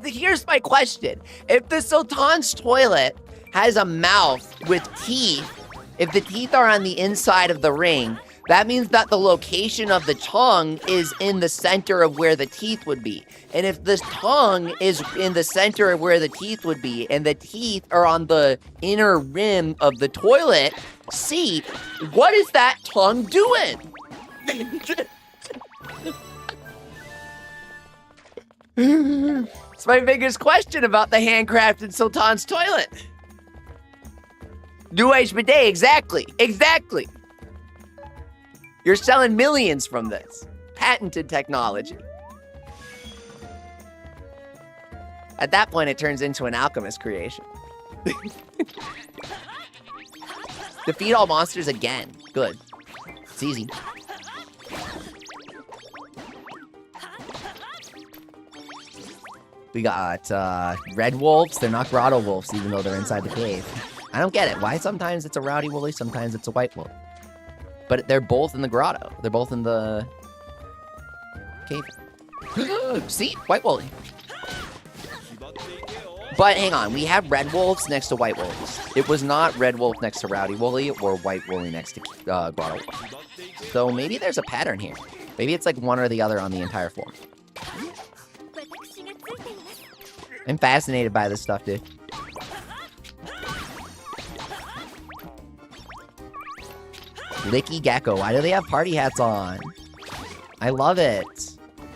Here's my question. If the Sultan's toilet has a mouth with teeth, if the teeth are on the inside of the ring, That means that the location of the tongue is in the center of where the teeth would be. And if this tongue is in the center of where the teeth would be, and the teeth are on the inner rim of the toilet seat, what is that tongue doing? It's my biggest question about the handcrafted Sultan's toilet. New age bidet, exactly. Exactly. You're selling millions from this. Patented technology. At that point, it turns into an alchemist creation. Defeat all monsters again. Good. It's easy. We got red wolves. They're not grotto wolves, even though they're inside the cave. I don't get it. Why sometimes it's a rowdy woolly, sometimes it's a white wolf? But they're both in the grotto. They're both in the cave. See? White woolly. But hang on. We have red wolves next to white wolves. It was not red wolf next to rowdy woolly or white woolly next to grotto wolf. So maybe there's a pattern here. Maybe it's like one or the other on the entire floor. I'm fascinated by this stuff, dude. Licky Gecko. Why do they have party hats on? I love it.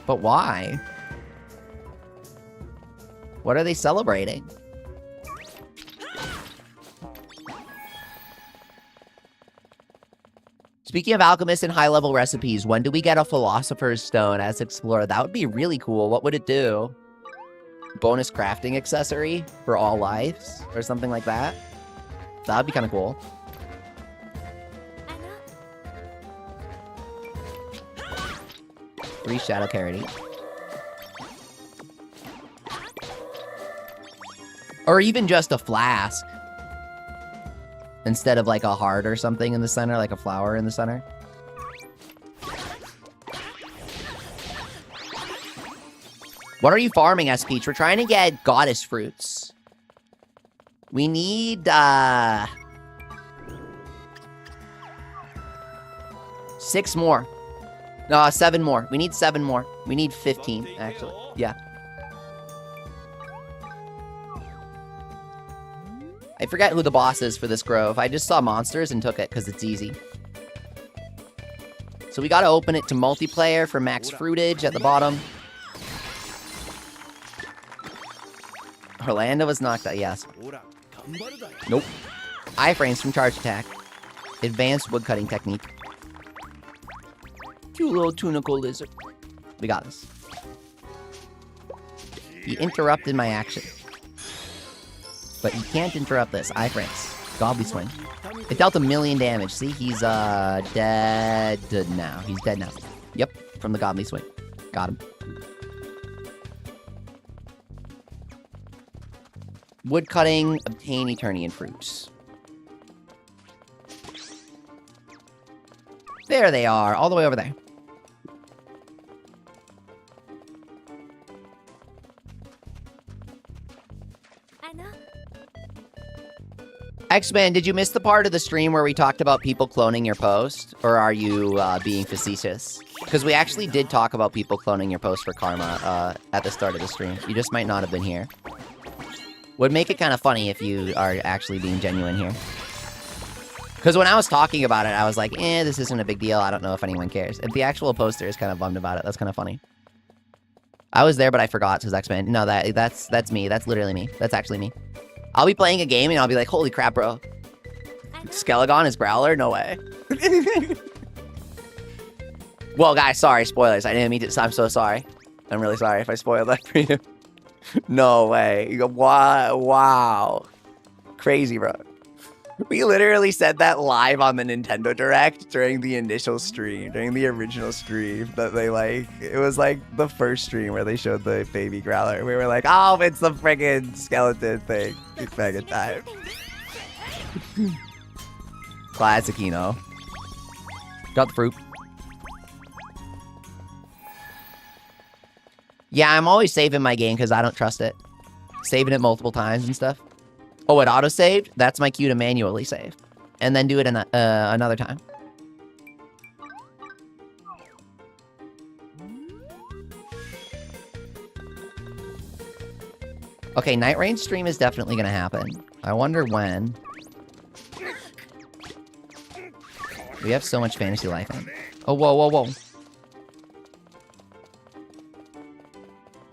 But why? What are they celebrating? Speaking of alchemists and high-level recipes, when do we get a Philosopher's Stone as Explorer? That would be really cool. What would it do? Bonus crafting accessory for all lives? Or something like that? That would be kind of cool. Three Shadow Carrot. Or even just a flask. Instead of like a heart or something in the center, like a flower in the center. What are you farming, S-Peach? We're trying to get goddess fruits. We need, 6 more. No, 7 more. We need 7 more. We need 15, actually. Yeah. I forget who the boss is for this grove. I just saw monsters and took it because it's easy. So we gotta open it to multiplayer for max fruitage at the bottom. Orlando was knocked out, yes. Nope. Iframes from charge attack. Advanced woodcutting technique. Cute little tunicle lizard. We got this. He interrupted my action. But you can't interrupt this. Iframes. Godly swing. It dealt 1,000,000 damage. See, he's dead now. He's dead now. Yep, from the godly swing. Got him. Woodcutting, obtain Eternian fruits. There they are, all the way over there. X-Men, did you miss the part of the stream where we talked about people cloning your post? Or are you being facetious? Because we actually did talk about people cloning your post for karma at the start of the stream. You just might not have been here. Would make it kind of funny if you are actually being genuine here. Because when I was talking about it, I was like, this isn't a big deal. I don't know if anyone cares. If the actual poster is kind of bummed about it, that's kind of funny. I was there, but I forgot, says X-Men. No, that's me. That's literally me. That's actually me. I'll be playing a game and I'll be like, holy crap, bro. Skelegon is Growler? No way. Well, guys, sorry. Spoilers. I didn't mean to. I'm so sorry. I'm really sorry if I spoiled that for you. No way. You go, wow. Crazy, bro. We literally said that live on the Nintendo Direct during the initial stream, during the original stream, that they it was like the first stream where they showed the baby Growler. We were like, oh, it's the friggin' skeleton thing. It's mega time. Classic, you know. Got the fruit. Yeah, I'm always saving my game because I don't trust it. Saving it multiple times and stuff. Oh, it auto-saved? That's my cue to manually save. And then do it another time. Okay, Night Rain stream is definitely gonna happen. I wonder when. We have so much fantasy life in. Oh, whoa, whoa, whoa.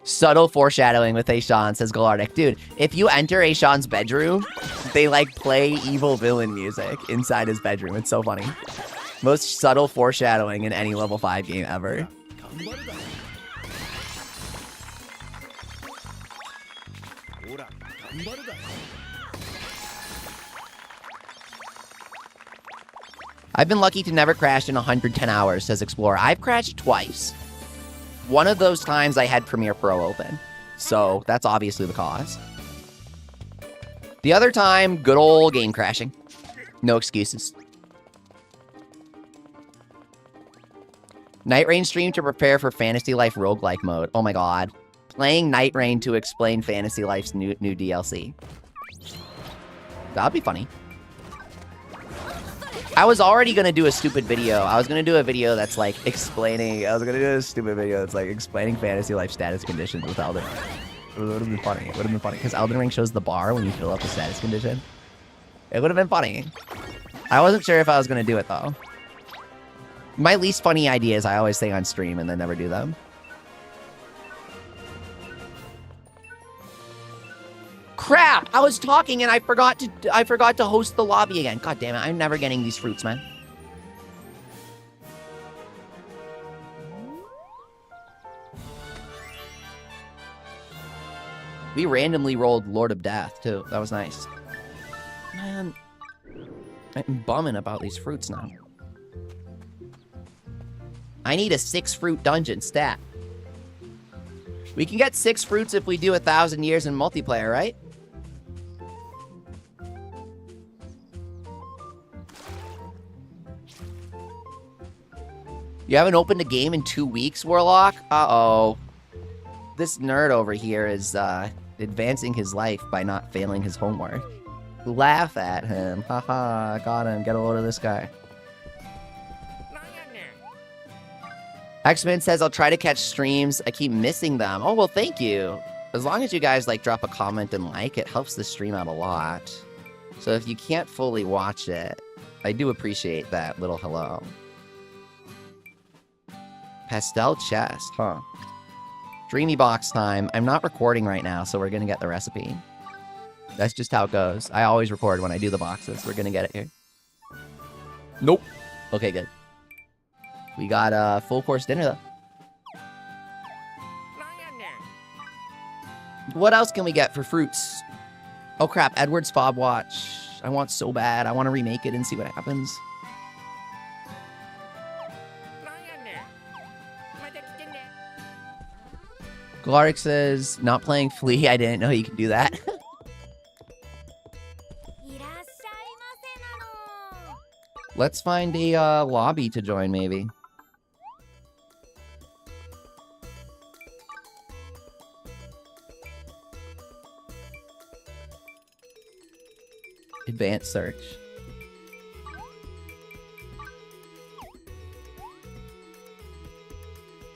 Subtle foreshadowing with Ashawn, says Galardic. Dude, if you enter Ashawn's bedroom, they, like, play evil villain music inside his bedroom. It's so funny. Most subtle foreshadowing in any level 5 game ever. I've been lucky to never crash in 110 hours, says Explorer. I've crashed twice. One of those times I had Premiere Pro open. So that's obviously the cause. The other time, good old game crashing. No excuses. Night Rain stream to prepare for Fantasy Life roguelike mode. Oh my god. Playing Night Rain to explain Fantasy Life's new DLC. That'd be funny. I was already gonna do a stupid video. I was gonna do a video that's like explaining. I was gonna do a stupid video that's like explaining Fantasy Life status conditions with Elden Ring. It would have been funny. It would have been funny because Elden Ring shows the bar when you fill up the status condition. It would have been funny. I wasn't sure if I was gonna do it though. My least funny ideas I always say on stream and then never do them. Crap! I was talking and I forgot to host the lobby again. God damn it, I'm never getting these fruits, man. We randomly rolled Lord of Death, too. That was nice. Man, I'm bumming about these fruits now. I need a 6-fruit dungeon stat. We can get 6 fruits if we do 1,000 years in multiplayer, right? You haven't opened a game in 2 weeks, Warlock? Uh-oh. This nerd over here is advancing his life by not failing his homework. Laugh at him. Haha, got him. Get a load of this guy. X-Men says, I'll try to catch streams. I keep missing them. Oh, well, thank you. As long as you guys, like, drop a comment and like, it helps the stream out a lot. So if you can't fully watch it, I do appreciate that little hello. Pastel chest, huh? Dreamy box time. I'm not recording right now, so we're gonna get the recipe. That's just how it goes. I always record when I do the boxes. We're gonna get it here. Nope. Okay, good. We got a full course dinner, though. What else can we get for fruits? Oh, crap. Edward's Fob Watch. I want so bad. I want to remake it and see what happens. Glaric says, not playing Flea. I didn't know you could do that. Let's find a lobby to join, maybe. Advanced search.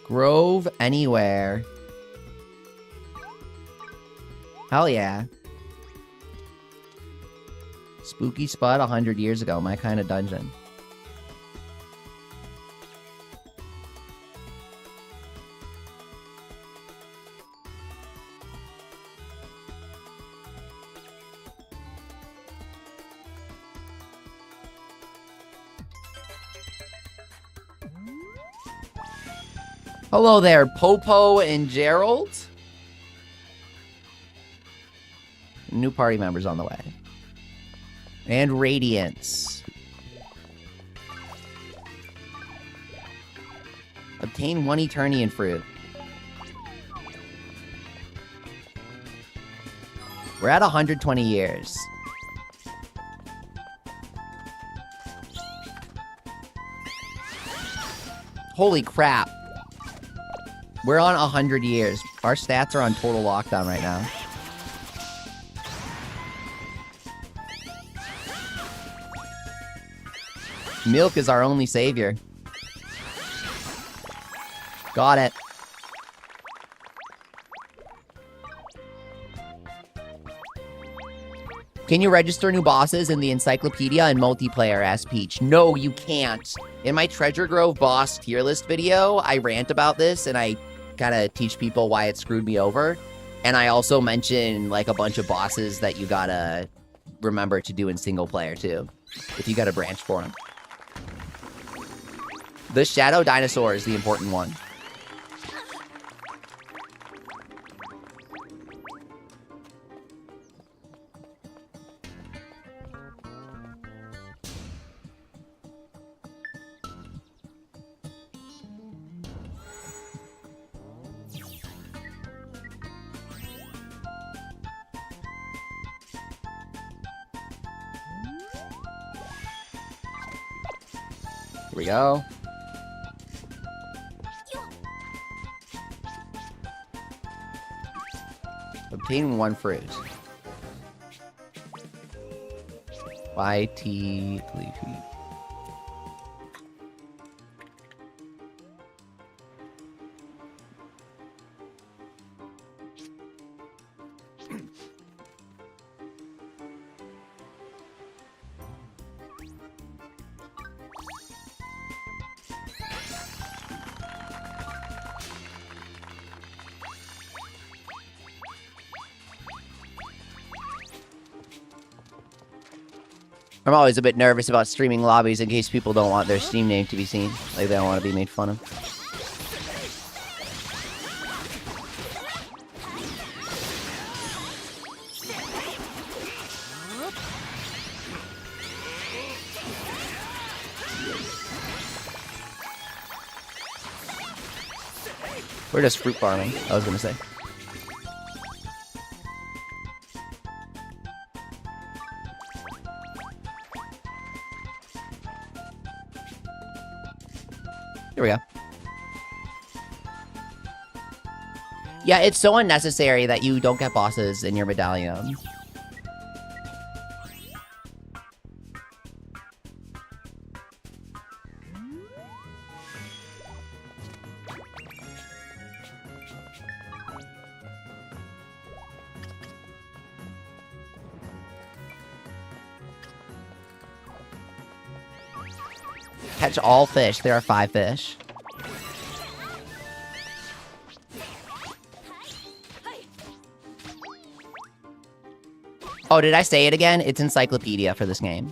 Grove anywhere. Hell yeah. Spooky spot 100 years ago. My kind of dungeon. Hello there, Popo and Gerald. New party members on the way. And Radiance. Obtain 1 Eternian fruit. We're at 120 years. Holy crap. We're on 100 years. Our stats are on total lockdown right now. Milk is our only savior. Got it. Can you register new bosses in the Encyclopedia and multiplayer? Asked Peach. No, you can't. In my Treasure Grove boss tier list video, I rant about this and I kind of teach people why it screwed me over. And I also mention like a bunch of bosses that you gotta remember to do in single player too, if you gotta branch for them. The Shadow Dinosaur is the important one. Here we go. Obtain 1 fruit. YT Leafy. I'm always a bit nervous about streaming lobbies in case people don't want their Steam name to be seen. Like, they don't want to be made fun of. We're just fruit farming, I was gonna say. Here we go. Yeah, it's so unnecessary that you don't get bosses in your medallion. Catch all fish. There are 5 fish. Oh, did I say it again? It's Encyclopedia for this game.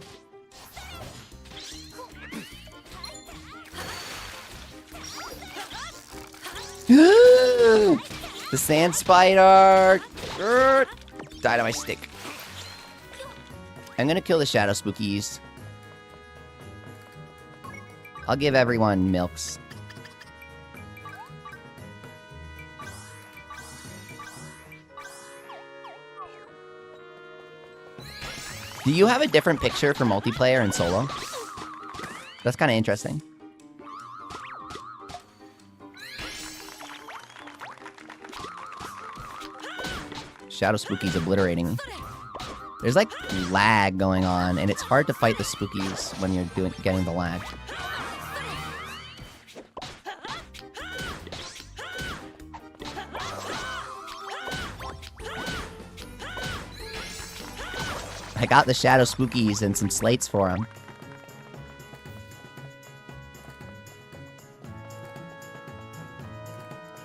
The sand spider! Died on my stick. I'm gonna kill the shadow spookies. I'll give everyone milks. Do you have a different picture for multiplayer and solo? That's kind of interesting. Shadow Spooky's obliterating me. There's like lag going on, and it's hard to fight the spookies when you're getting the lag. I got the shadow spookies and some slates for them.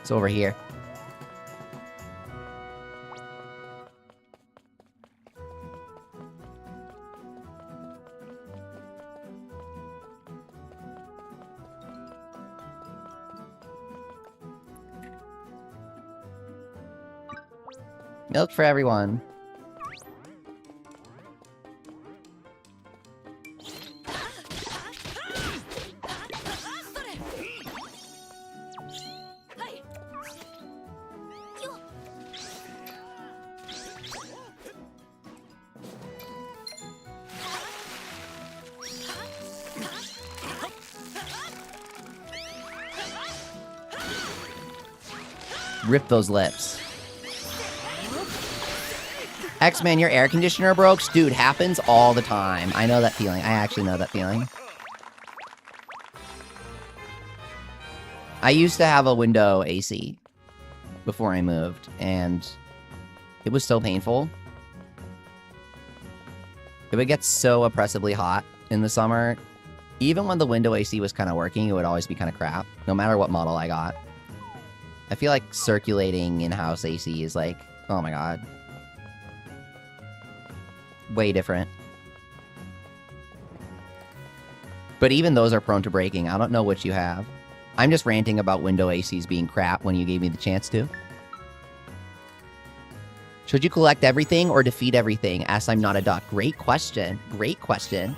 It's over here. Milk for everyone. Rip those lips. X-Man, your air conditioner broke? Dude, happens all the time. I know that feeling. I actually know that feeling. I used to have a window AC before I moved, and it was so painful. It would get so oppressively hot in the summer. Even when the window AC was kind of working, it would always be kind of crap, no matter what model I got. I feel like circulating in-house AC is like, oh my god. Way different. But even those are prone to breaking. I don't know what you have. I'm just ranting about window ACs being crap when you gave me the chance to. Should you collect everything or defeat everything? As I'm not a duck. Great question. Great question.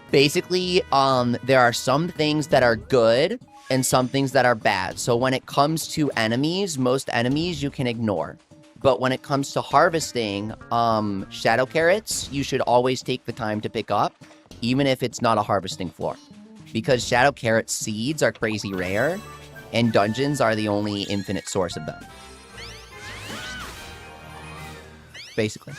Basically, there are some things that are good and some things that are bad. So when it comes to enemies, most enemies you can ignore. But when it comes to harvesting, shadow carrots, you should always take the time to pick up, even if it's not a harvesting floor. Because shadow carrot seeds are crazy rare, and dungeons are the only infinite source of them. Basically.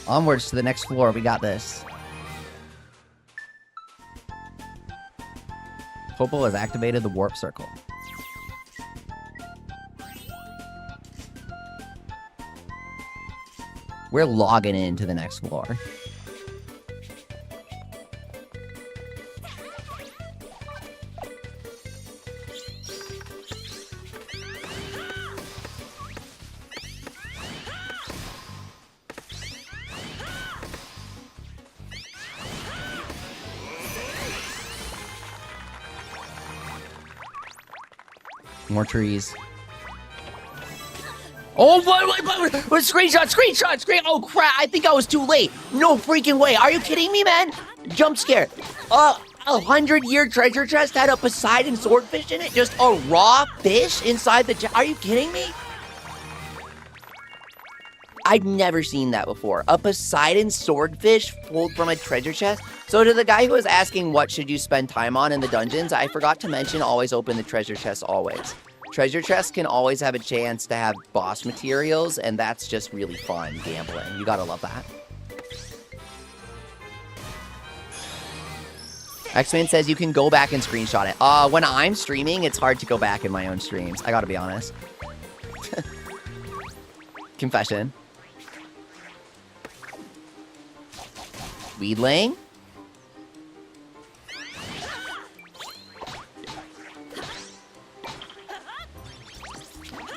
Onwards to the next floor. We got this. Popo has activated the warp circle. We're logging into the next floor. More trees. Oh, what? Screenshot. Oh, crap. I think I was too late. No freaking way. Are you kidding me, man? Jump scare. 100-year treasure chest had a Poseidon swordfish in it? Just a raw fish inside the chest? Are you kidding me? I've never seen that before. A Poseidon swordfish pulled from a treasure chest? So to the guy who was asking what should you spend time on in the dungeons, I forgot to mention always open the treasure chest always. Treasure chests can always have a chance to have boss materials, and that's just really fun gambling. You gotta love that. X-Man says you can go back and screenshot it. When I'm streaming, it's hard to go back in my own streams. I gotta be honest. Confession. Weedling?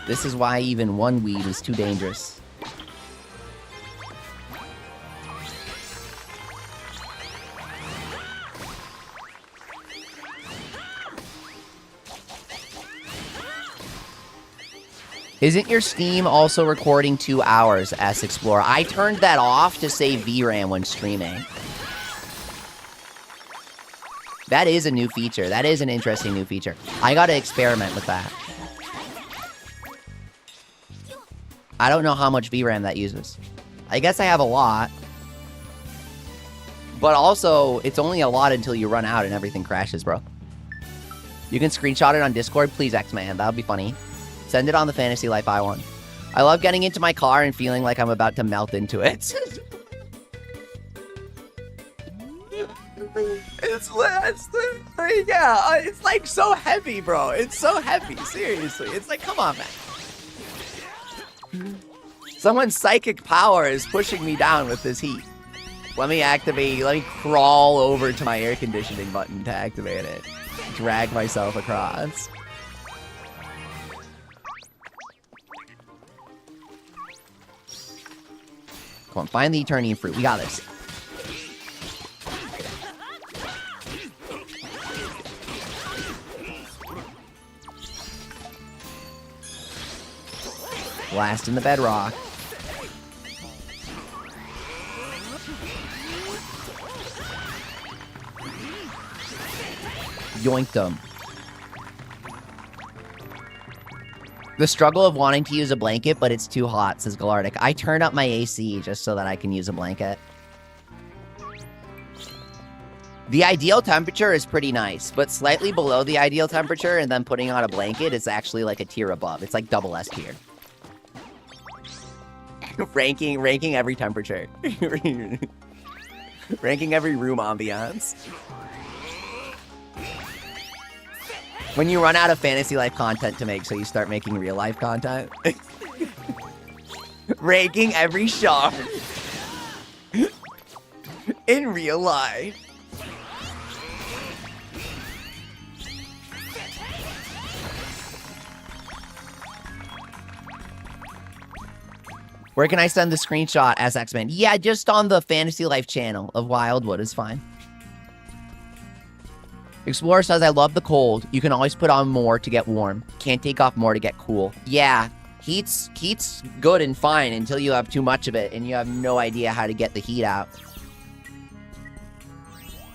This is why even one weed is too dangerous. Isn't your Steam also recording 2 hours, S Explorer? I turned that off to save VRAM when streaming. That is a new feature. That is an interesting new feature. I gotta experiment with that. I don't know how much VRAM that uses. I guess I have a lot. But also, it's only a lot until you run out and everything crashes, bro. You can screenshot it on Discord. Please, X-Man. That would be funny. Send it on the Fantasy Life I one. I love getting into my car and feeling like I'm about to melt into it. It's like so heavy, bro. It's so heavy. Seriously. It's like, come on, man. Someone's psychic power is pushing me down with this heat. Let me crawl over to my air conditioning button to activate it. Drag myself across. Come on, find the Eternian fruit. We got this. Blast in the bedrock. Yoinked him. The struggle of wanting to use a blanket, but it's too hot, says Galardic. I turn up my AC just so that I can use a blanket. The ideal temperature is pretty nice, but slightly below the ideal temperature and then putting on a blanket is actually like a tier above. It's like double S tier. ranking every temperature. Ranking every room ambiance. When you run out of fantasy life content to make, so you start making real life content. Ranking every shard. In real life. Where can I send the screenshot as X-Men? Yeah, just on the Fantasy Life channel of Wildwood is fine. Explorer says, I love the cold. You can always put on more to get warm. Can't take off more to get cool. Yeah, heat's good and fine until you have too much of it and you have no idea how to get the heat out.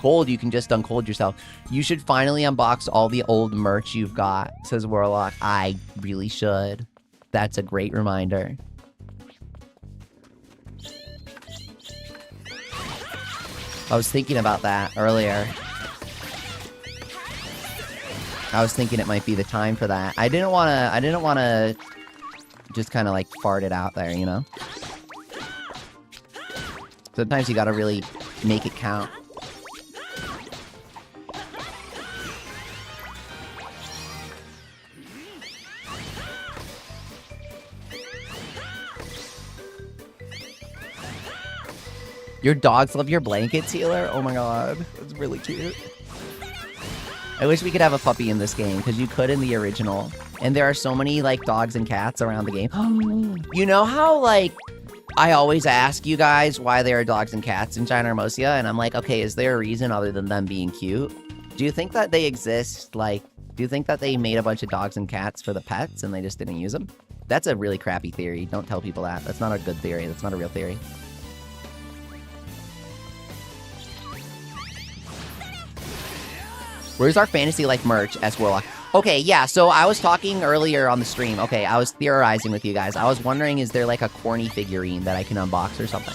Cold, you can just uncold yourself. You should finally unbox all the old merch you've got, says Warlock. I really should. That's a great reminder. I was thinking about that earlier. I was thinking it might be the time for that. I didn't want to just kind of like fart it out there, you know? Sometimes you gotta really make it count. Your dogs love your blankets, Healer? Oh my god, that's really cute. I wish we could have a puppy in this game, because you could in the original. And there are so many, like, dogs and cats around the game. You know how, like, I always ask you guys why there are dogs and cats in Gynormosia? And I'm like, okay, is there a reason other than them being cute? Do you think that they exist, like, do you think that they made a bunch of dogs and cats for the pets and they just didn't use them? That's a really crappy theory. Don't tell people that. That's not a good theory. That's not a real theory. Where's our Fantasy Life merch, S. Warlock? Okay, yeah, so I was talking earlier on the stream. Okay, I was theorizing with you guys. I was wondering, is there like a corny figurine that I can unbox or something?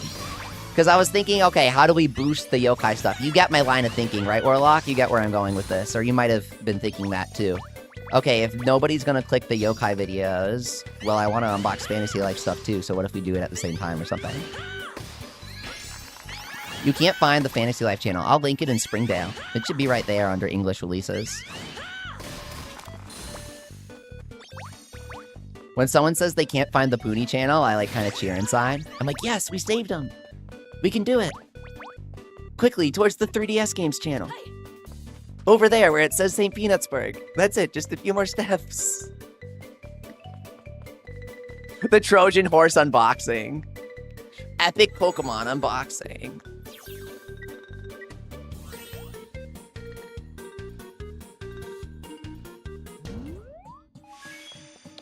Because I was thinking, okay, how do we boost the yokai stuff? You get my line of thinking, right, Warlock? You get where I'm going with this. Or you might have been thinking that too. Okay, if nobody's gonna click the yokai videos, well, I want to unbox Fantasy Life stuff too, so what if we do it at the same time or something? You can't find the Fantasy Life channel. I'll link it in Springdale. It should be right there under English releases. When someone says they can't find the Poonie channel, I like kind of cheer inside. I'm like, yes, we saved them. We can do it. Quickly, towards the 3DS games channel. Over there where it says St. Peanutsburg. That's it, just a few more steps. The Trojan Horse unboxing. Epic Pokemon unboxing.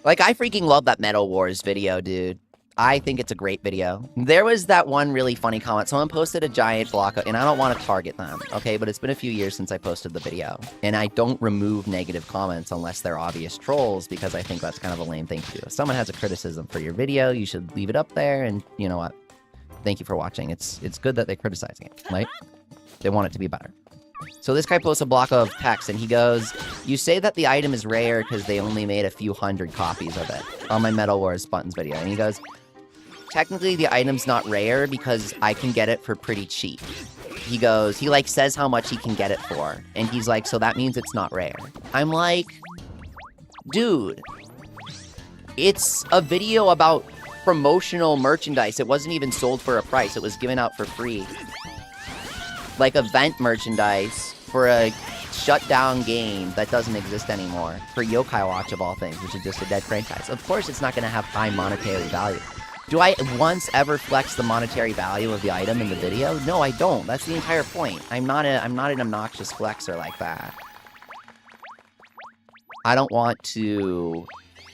Like, I freaking love that Metal Wars video, dude. I think it's a great video. There was that one really funny comment. Someone posted a giant block of, and I don't want to target them, okay? But it's been a few years since I posted the video. And I don't remove negative comments unless they're obvious trolls, because I think that's kind of a lame thing to do. If someone has a criticism for your video, you should leave it up there, and you know what? Thank you for watching. It's good that they're criticizing it, right? They want it to be better. So this guy posts a block of text, and he goes, you say that the item is rare because they only made a few hundred copies of it on my Metal Wars Buttons video. And he goes, technically the item's not rare because I can get it for pretty cheap. He goes, he like says how much he can get it for. And he's like, so that means it's not rare. I'm like, dude, it's a video about promotional merchandise. It wasn't even sold for a price. It was given out for free. Like event merchandise for a shut down game that doesn't exist anymore. For Yokai Watch of all things, which is just a dead franchise. Of course it's not going to have high monetary value. Do I once ever flex the monetary value of the item in the video? No, I don't. That's the entire point. I'm not an obnoxious flexer like that. I don't want to...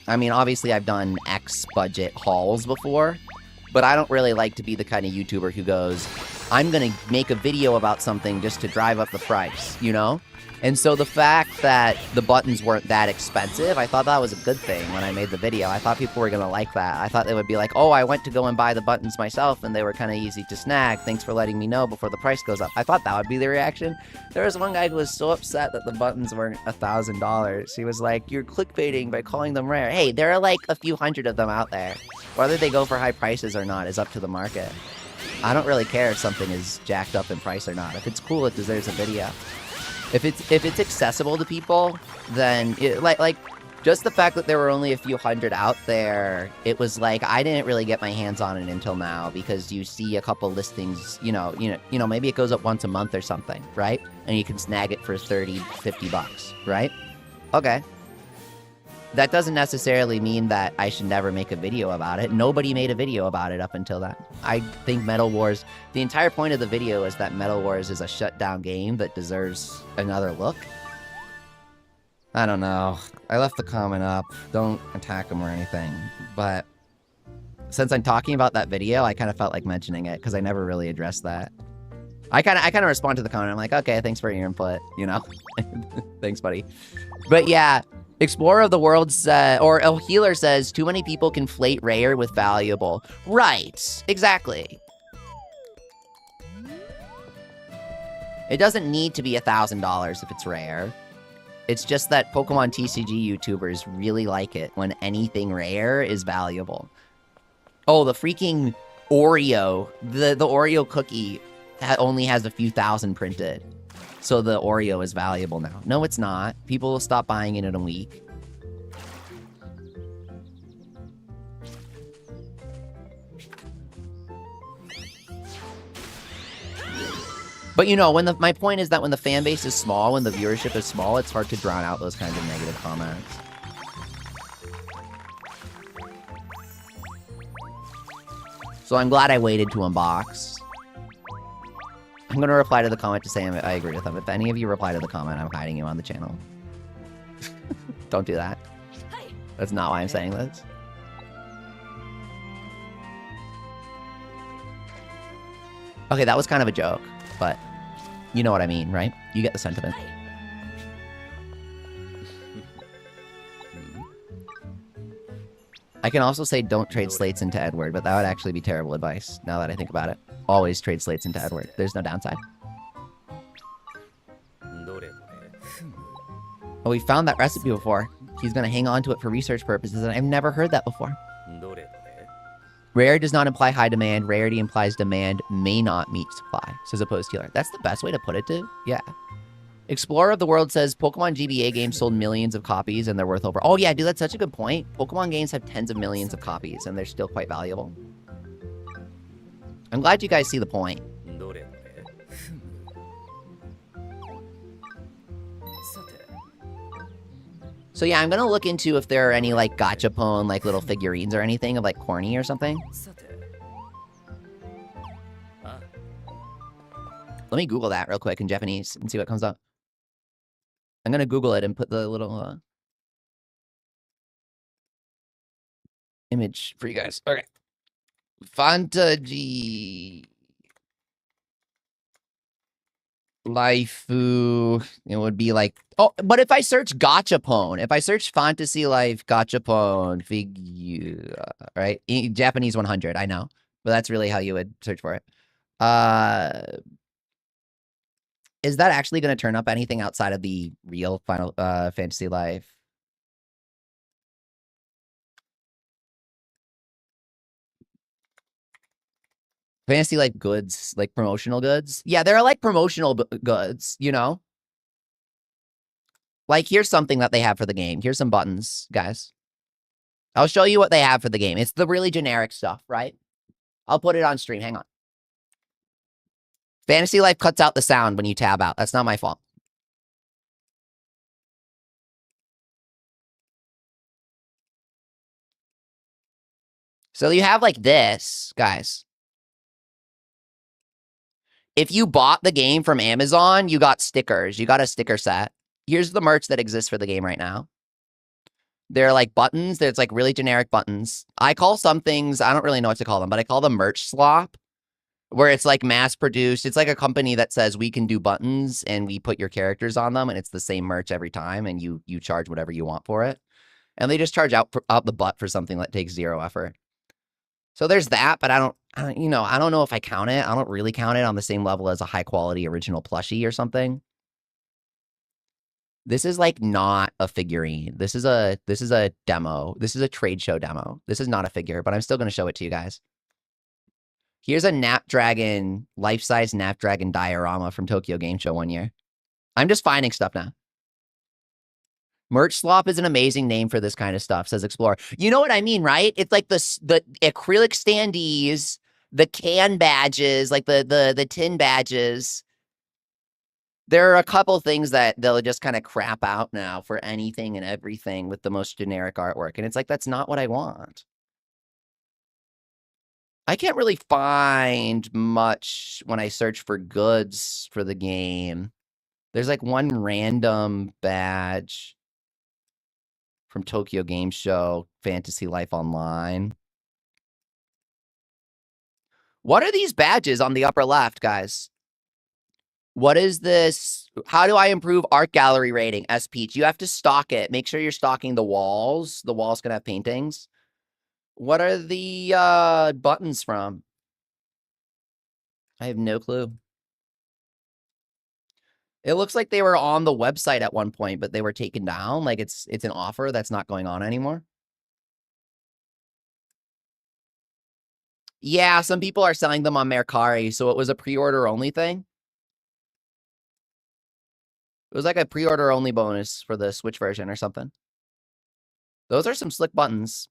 I mean, obviously I've done X budget hauls before, but I don't really like to be the kind of YouTuber who goes, I'm going to make a video about something just to drive up the price, you know? And so the fact that the buttons weren't that expensive, I thought that was a good thing when I made the video. I thought people were going to like that. I thought they would be like, oh, I went to go and buy the buttons myself and they were kind of easy to snag. Thanks for letting me know before the price goes up. I thought that would be the reaction. There was one guy who was so upset that the buttons weren't $1,000. He was like, you're clickbaiting by calling them rare. Hey, there are like a few hundred of them out there. Whether they go for high prices or not is up to the market. I don't really care if something is jacked up in price or not. If it's cool, it deserves a video. If it's accessible to people, then like just the fact that there were only a few hundred out there, it was like I didn't really get my hands on it until now because you see a couple listings, you know, maybe it goes up once a month or something, right? And you can snag it for 30, 50 bucks, right? Okay. That doesn't necessarily mean that I should never make a video about it. Nobody made a video about it up until then. I think Metal Wars, the entire point of the video is that Metal Wars is a shutdown game that deserves another look. I don't know. I left the comment up. Don't attack him or anything. But since I'm talking about that video, I kind of felt like mentioning it because I never really addressed that. I kind of respond to the comment. I'm like, okay, thanks for your input, you know? Thanks, buddy. But yeah. Explorer of the World says, or a healer says, too many people conflate rare with valuable. Right, exactly. It doesn't need to be $1,000 if it's rare. It's just that Pokemon TCG YouTubers really like it when anything rare is valuable. Oh, the freaking Oreo, the Oreo cookie only has a few thousand printed. So the Oreo is valuable now. No, it's not. People will stop buying it in a week. But you know, my point is that when the fan base is small, when the viewership is small, it's hard to drown out those kinds of negative comments. So I'm glad I waited to unbox. I'm going to reply to the comment to say I agree with them. If any of you reply to the comment, I'm hiding you on the channel. Don't do that. That's not why I'm saying this. Okay, that was kind of a joke, but you know what I mean, right? You get the sentiment. I can also say don't trade slates into Edward, but that would actually be terrible advice, now that I think about it. Always trade slates into Edward. There's no downside. Oh, we found that recipe before. He's going to hang on to it for research purposes, and I've never heard that before. Rare does not imply high demand. Rarity implies demand may not meet supply, says Opposed Healer. That's the best way to put it, dude. Yeah. Explorer of the World says Pokemon GBA games sold millions of copies and they're worth over... Oh, yeah, dude, that's such a good point. Pokemon games have tens of millions of copies and they're still quite valuable. I'm glad you guys see the point. So yeah, I'm gonna look into if there are any like gachapon, like little figurines or anything of like corny or something. Let me Google that real quick in Japanese and see what comes up. I'm gonna Google it and put the little image for you guys. Okay. Fantasy Laifu, it would be like, oh, but if I search gachapon, if I search Fantasy Life gachapon figure, right? Japanese 100, I know, but that's really how you would search for it. Is that actually going to turn up anything outside of the real Final Fantasy Life? Fantasy Life goods, like promotional goods. Yeah, there are like promotional goods, you know? Like, here's something that they have for the game. Here's some buttons, guys. I'll show you what they have for the game. It's the really generic stuff, right? I'll put it on stream. Hang on. Fantasy Life cuts out the sound when you tab out. That's not my fault. So you have like this, guys. If you bought the game from Amazon, you got stickers. You got a sticker set. Here's the merch that exists for the game right now. They're like buttons. There's like really generic buttons. I call some things, I don't really know what to call them, but I call them merch slop. Where it's like mass produced. It's like a company that says we can do buttons and we put your characters on them and it's the same merch every time and you charge whatever you want for it. And they just charge out the butt for something that takes 0 effort. So there's that, but I don't know if I count it. I don't really count it on the same level as a high quality original plushie or something. This is like not a figurine. This is a demo. This is a trade show demo. This is not a figure, but I'm still going to show it to you guys. Here's a Snapdragon, life-size Snapdragon diorama from Tokyo Game Show one year. I'm just finding stuff now. Merch slop is an amazing name for this kind of stuff, says Explorer. You know what I mean, right? It's like the acrylic standees, the can badges, like the tin badges. There are a couple things that they'll just kind of crap out now for anything and everything with the most generic artwork. And it's like, that's not what I want. I can't really find much when I search for goods for the game. There's like one random badge from Tokyo Game Show, Fantasy Life Online. What are these badges on the upper left, guys? What is this? How do I improve art gallery rating? S-Peach. You have to stock it. Make sure you're stocking the walls. The walls can have paintings. What are the buttons from? I have no clue. It looks like they were on the website at one point, but they were taken down. Like it's an offer that's not going on anymore. Yeah, some people are selling them on Mercari, so it was a pre-order only thing. It was like a pre-order only bonus for the Switch version or something. Those are some slick buttons.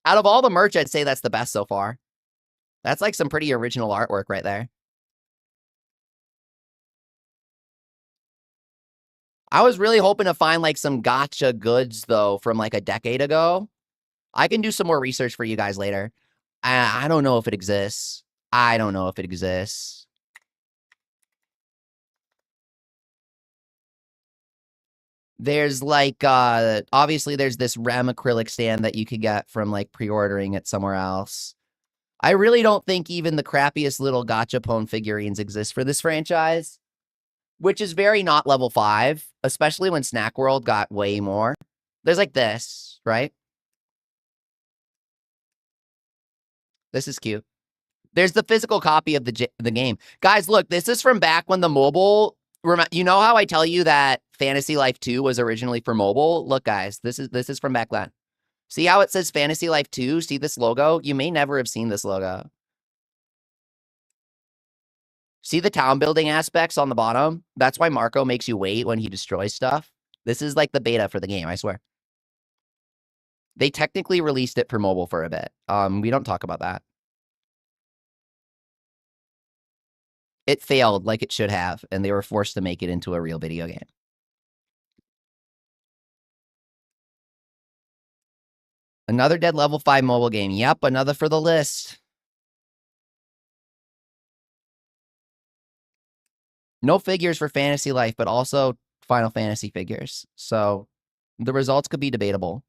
Out of all the merch, I'd say that's the best so far. That's like some pretty original artwork right there. I was really hoping to find like some gotcha goods though from like a decade ago. I can do some more research for you guys later. I don't know if it exists. I don't know if it exists. There's like, obviously there's this Rem acrylic stand that you could get from like pre-ordering it somewhere else. I really don't think even the crappiest little gachapon figurines exist for this franchise, which is very not level 5, especially when Snack World got way more. There's like this, right? This is cute. There's the physical copy of the game. Guys, look, this is from back when the mobile... You know how I tell you that Fantasy Life 2 was originally for mobile? Look, guys, this is from back then. See how it says Fantasy Life 2? See this logo? You may never have seen this logo. See the town building aspects on the bottom? That's why Marco makes you wait when he destroys stuff. This is like the beta for the game, I swear. They technically released it for mobile for a bit. We don't talk about that. It failed like it should have, and they were forced to make it into a real video game. Another dead level 5 mobile game. Yep, another for the list. No figures for Fantasy Life, but also Final Fantasy figures. So the results could be debatable.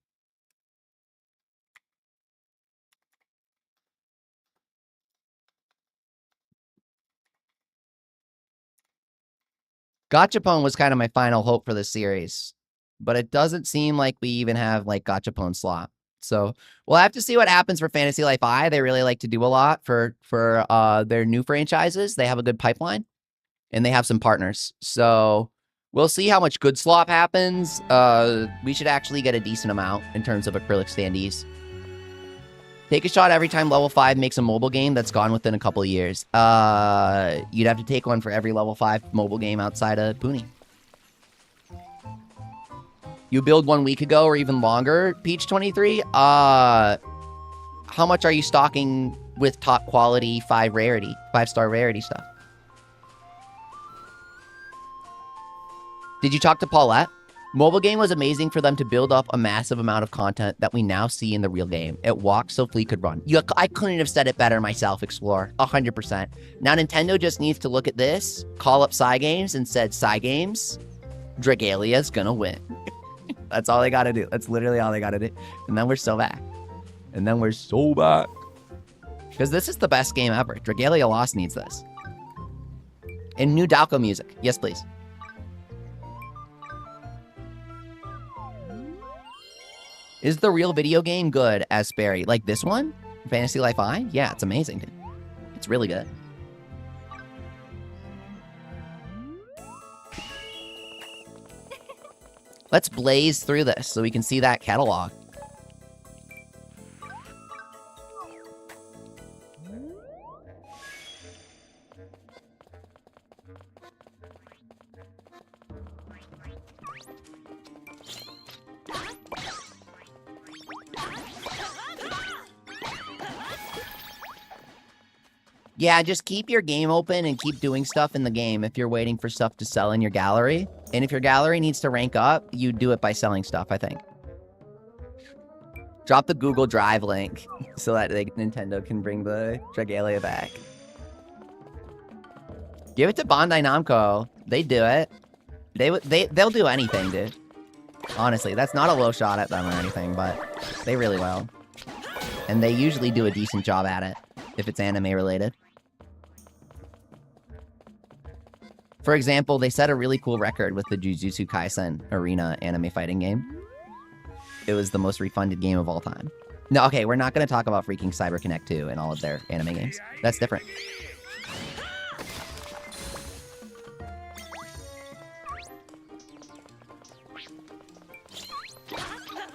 Gachapon was kind of my final hope for this series, but it doesn't seem like we even have like Gachapon slot. So we'll have to see what happens for Fantasy Life I. They really like to do a lot for their new franchises. They have a good pipeline, and they have some partners. So we'll see how much good slop happens. We should actually get a decent amount in terms of acrylic standees. Take a shot every time level 5 makes a mobile game that's gone within a couple of years. You'd have to take one for every level 5 mobile game outside of Puni. You build 1 week ago or even longer, Peach23? How much are you stocking with top quality 5-star rarity stuff? Did you talk to Paulette? Mobile game was amazing for them to build up a massive amount of content that we now see in the real game. It walked so Flea could run. I couldn't have said it better myself, Explorer. 100%. Now Nintendo just needs to look at this, call up Cygames and said, Cygames, Dragalia's gonna win. That's all they gotta do. That's literally all they gotta do. And then we're so back. Because this is the best game ever. Dragalia Lost needs this. And new Dalco music. Yes, please. Is the real video game good as Sperry? Like this one? Fantasy Life I? Yeah, it's amazing, dude. It's really good. Let's blaze through this so we can see that catalog. Yeah, just keep your game open and keep doing stuff in the game if you're waiting for stuff to sell in your gallery. And if your gallery needs to rank up, you do it by selling stuff, I think. Drop the Google Drive link so that Nintendo can bring the Dragalia back. Give it to Bandai Namco. They do it. They'll do anything, dude. Honestly, that's not a low shot at them or anything, but they really will. And they usually do a decent job at it if it's anime related. For example, they set a really cool record with the Jujutsu Kaisen Arena anime fighting game. It was the most refunded game of all time. No, okay, we're not going to talk about freaking CyberConnect 2 and all of their anime games. That's different.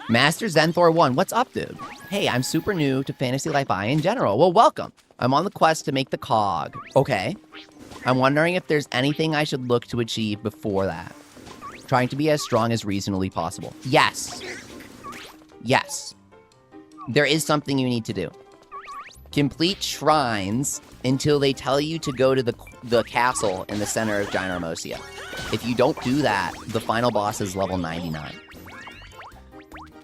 Master Zenthor 1, what's up, dude? Hey, I'm super new to Fantasy Life I in general. Well, welcome. I'm on the quest to make the cog. Okay. I'm wondering if there's anything I should look to achieve before that. Trying to be as strong as reasonably possible. Yes. Yes. There is something you need to do. Complete shrines until they tell you to go to the castle in the center of Gynormosia. If you don't do that, the final boss is level 99.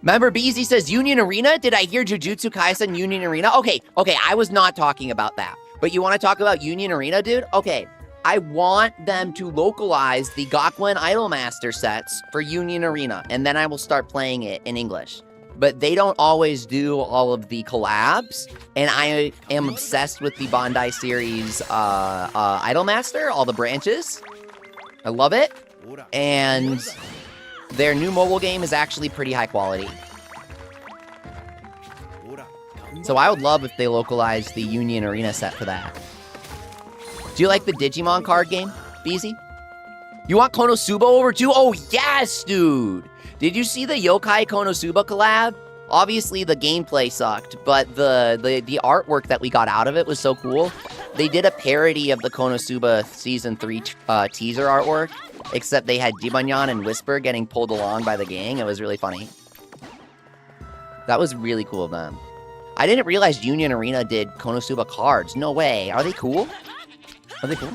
Remember, Beezy says Union Arena? Did I hear Jujutsu Kaisen Union Arena? Okay, I was not talking about that. But you want to talk about Union Arena, dude? Okay, I want them to localize the Gakuen Idolmaster sets for Union Arena, and then I will start playing it in English. But they don't always do all of the collabs, and I am obsessed with the Bandai series Idolmaster, all the branches. I love it, and their new mobile game is actually pretty high quality. So I would love if they localized the Union Arena set for that. Do you like the Digimon card game, Beezy? You want Konosuba over too? Oh, yes, dude! Did you see the Yokai Konosuba collab? Obviously, the gameplay sucked, but the artwork that we got out of it was so cool. They did a parody of the Konosuba Season 3 teaser artwork, except they had Jibanyan and Whisper getting pulled along by the gang. It was really funny. That was really cool of them. I didn't realize Union Arena did Konosuba cards. No way. Are they cool? Are they cool?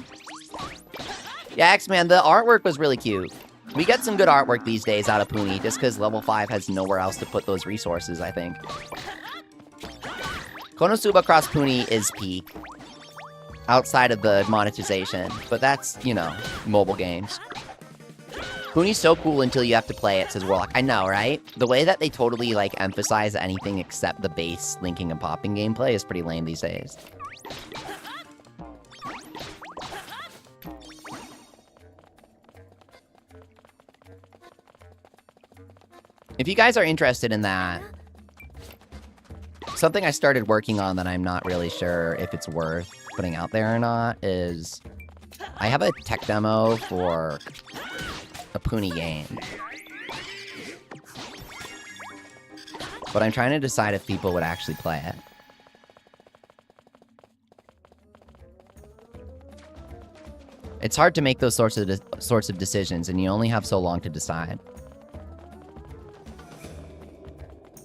Yeah, X-Man, the artwork was really cute. We get some good artwork these days out of Puni, just because level 5 has nowhere else to put those resources, I think. Konosuba Cross Puni is peak. Outside of the monetization. But that's, you know, mobile games. Puni's so cool until you have to play it, says Warlock. I know, right? The way that they totally, like, emphasize anything except the base linking and popping gameplay is pretty lame these days. If you guys are interested in that, something I started working on that I'm not really sure if it's worth putting out there or not is I have a tech demo for a Puni game. But I'm trying to decide if people would actually play it. It's hard to make those sorts of decisions, and you only have so long to decide.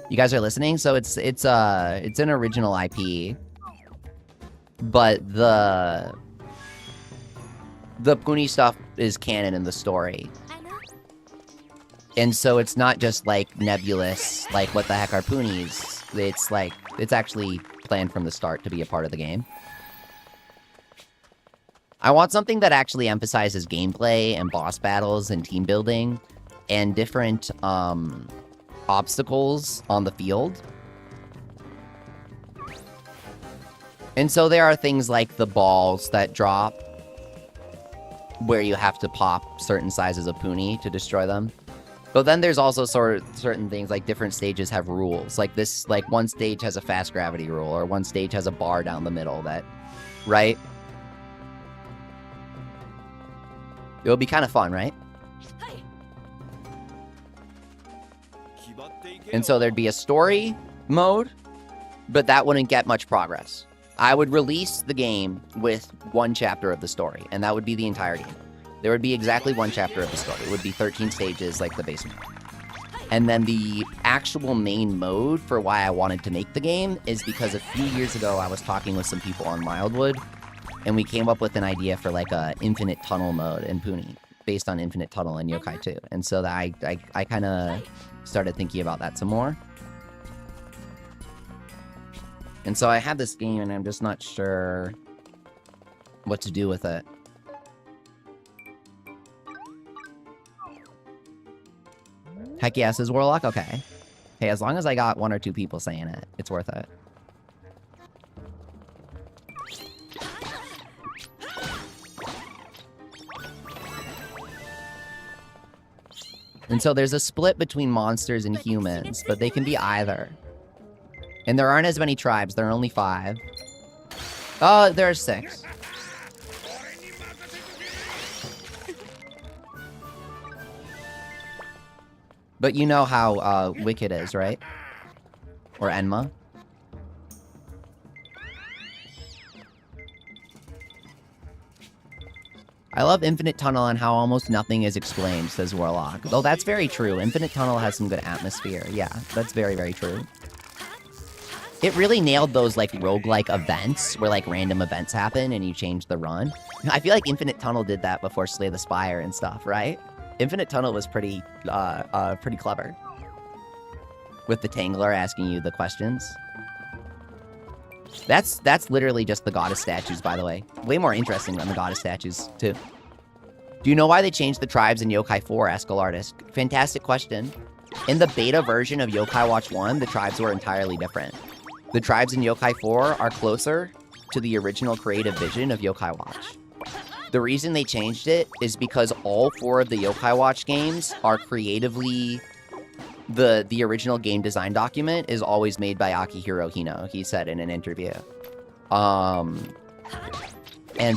You guys are listening? So it's an original IP, but the Puni stuff is canon in the story. And so it's not just like nebulous, like what the heck are Punis? It's like it's actually planned from the start to be a part of the game. I want something that actually emphasizes gameplay and boss battles and team building and different obstacles on the field. And so there are things like the balls that drop where you have to pop certain sizes of puni to destroy them. But then there's also certain things like different stages have rules. Like this, like one stage has a fast gravity rule, or one stage has a bar down the middle that, right? It would be kind of fun, right? And so there'd be a story mode, but that wouldn't get much progress. I would release the game with one chapter of the story, and that would be the entire game. There would be exactly one chapter of the story. It would be 13 stages like the base mode. And then the actual main mode for why I wanted to make the game is because a few years ago I was talking with some people on Wildwood, and we came up with an idea for like a infinite tunnel mode in Puni, based on Infinite Tunnel and Yokai 2. And so that I kind of started thinking about that some more. And so I have this game, and I'm just not sure what to do with it. Heck yes, is Warlock? Okay. Hey, as long as I got 1 or 2 people saying it, it's worth it. And so there's a split between monsters and humans, but they can be either. And there aren't as many tribes. There are only 5. Oh, there are 6. But you know how Wicked is, right? Or Enma. I love Infinite Tunnel and how almost nothing is explained, says Warlock. Though that's very true. Infinite Tunnel has some good atmosphere. Yeah, that's very, very true. It really nailed those, like, roguelike events where, like, random events happen and you change the run. I feel like Infinite Tunnel did that before Slay the Spire and stuff, right? Infinite Tunnel was pretty clever. With the Tangler asking you the questions. That's literally just the goddess statues, by the way. Way more interesting than the goddess statues, too. Do you know why they changed the tribes in Yokai 4, Escalartis? Fantastic question. In the beta version of Yokai Watch 1, the tribes were entirely different. The tribes in Yokai 4 are closer to the original creative vision of Yokai Watch. The reason they changed it is because all 4 of the Yokai Watch games are creatively... The original game design document is always made by Akihiro Hino, he said in an interview. And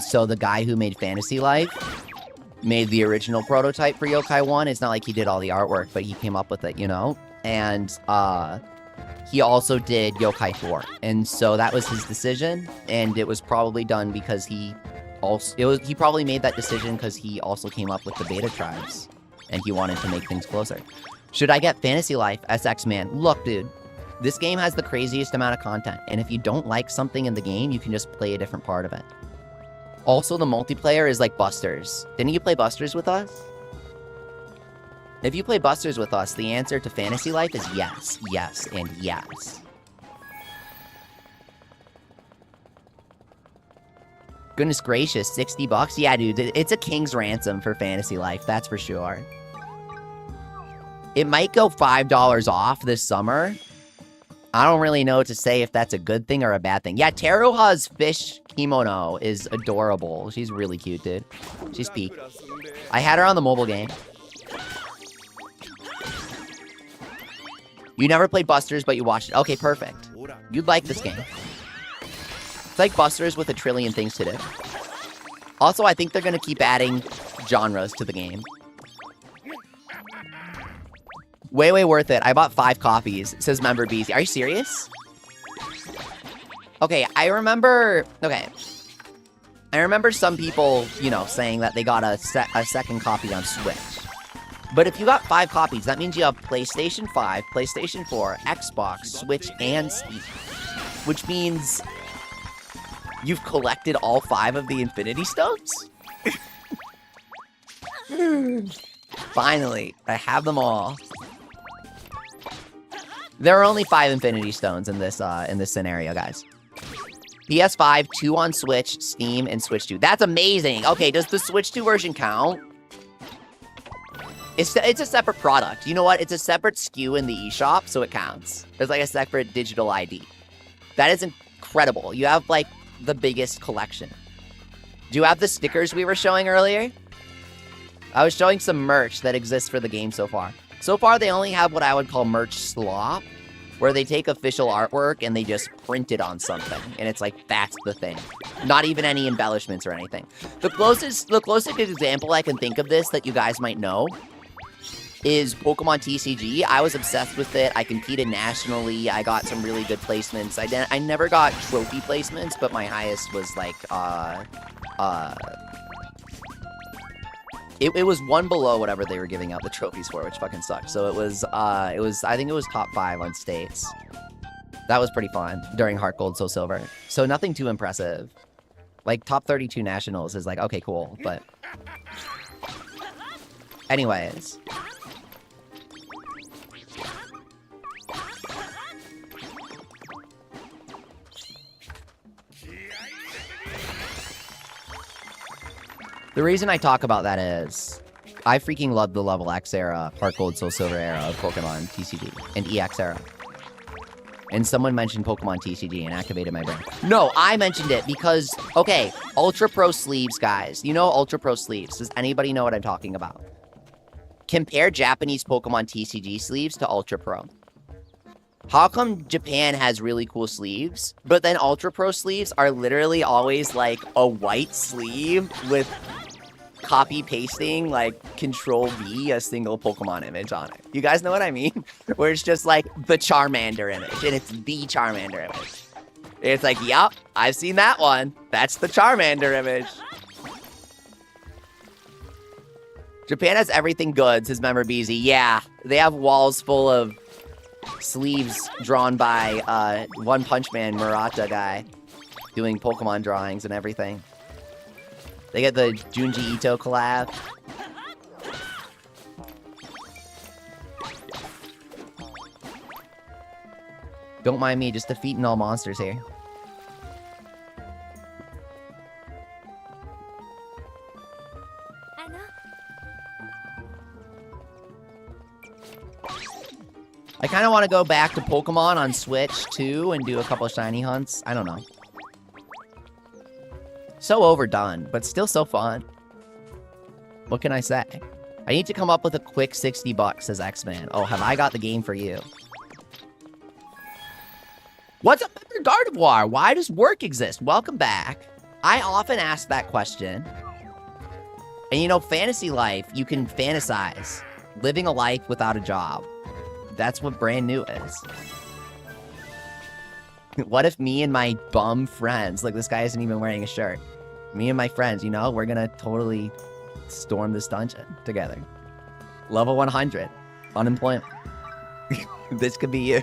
so the guy who made Fantasy Life made the original prototype for Yokai 1. It's not like he did all the artwork, but he came up with it, you know? And he also did Yokai 4. And so that was his decision, and it was probably done because he probably made that decision because he also came up with the beta tribes, and he wanted to make things closer. Should I get Fantasy Life, SX Man? Look, dude, this game has the craziest amount of content, and if you don't like something in the game, you can just play a different part of it. Also, the multiplayer is like Busters. Didn't you play Busters with us? If you play Busters with us, the answer to Fantasy Life is yes, yes, and yes. Goodness gracious, 60 bucks? Yeah, dude, it's a king's ransom for Fantasy Life, that's for sure. It might go $5 off this summer. I don't really know what to say if that's a good thing or a bad thing. Yeah, Teruha's fish kimono is adorable. She's really cute, dude. She's peak. I had her on the mobile game. You never played Busters, but you watched it. Okay, perfect. You'd like this game. It's like Busters with a trillion things to do. Also, I think they're going to keep adding genres to the game. Way, way worth it. I bought 5 copies, says Member BZ. Are you serious? Okay, I remember some people, you know, saying that they got a second copy on Switch. But if you got 5 copies, that means you have PlayStation 5, PlayStation 4, Xbox, Switch, and Steam. Which means you've collected all 5 of the Infinity Stones? Finally, I have them all. There are only 5 Infinity Stones in this scenario, guys. PS5, 2 on Switch, Steam, and Switch 2. That's amazing. Okay, does the Switch 2 version count? It's a separate product. You know what? It's a separate SKU in the eShop, so it counts. There's like a separate digital ID. That is incredible. You have like the biggest collection. Do you have the stickers we were showing earlier? I was showing some merch that exists for the game so far. So far, they only have what I would call merch slop, where they take official artwork and they just print it on something. And it's like, that's the thing. Not even any embellishments or anything. The closest example I can think of this that you guys might know is Pokemon TCG. I was obsessed with it. I competed nationally. I got some really good placements. I never got trophy placements, but my highest was like, it was one below whatever they were giving out the trophies for, which fucking sucked. So I think it was top 5 on states. That was pretty fun during Heart Gold, Soul Silver. So nothing too impressive. Like top 32 nationals is like, okay, cool, but anyways. The reason I talk about that is I freaking love the level X era, Heart Gold, Soul Silver era of Pokemon TCG and EX era. And someone mentioned Pokemon TCG and activated my brain. No, I mentioned it because, okay, Ultra Pro sleeves, guys. You know Ultra Pro sleeves. Does anybody know what I'm talking about? Compare Japanese Pokemon TCG sleeves to Ultra Pro. How come Japan has really cool sleeves, but then Ultra Pro sleeves are literally always like a white sleeve with copy pasting like Control V a single Pokemon image on it? You guys know what I mean? Where it's just like the Charmander image and it's the Charmander image. It's like, yup, I've seen that one. That's the Charmander image. Japan has everything good, says Member Beezy. Yeah, they have walls full of sleeves drawn by One Punch Man Murata guy doing Pokemon drawings and everything. They get the Junji Ito collab. Don't mind me, just defeating all monsters here. I kind of want to go back to Pokemon on Switch, too, and do a couple of shiny hunts. I don't know. So overdone, but still so fun. What can I say? I need to come up with a quick 60 bucks, says X-Man. Oh, have I got the game for you? What's up, Mr. Gardevoir? Why does work exist? Welcome back. I often ask that question. And you know, fantasy life, you can fantasize. Living a life without a job. That's what brand new is. What if me and my bum friends, like this guy isn't even wearing a shirt. Me and my friends, you know, we're gonna totally storm this dungeon together. Level 100. Unemployment. This could be you.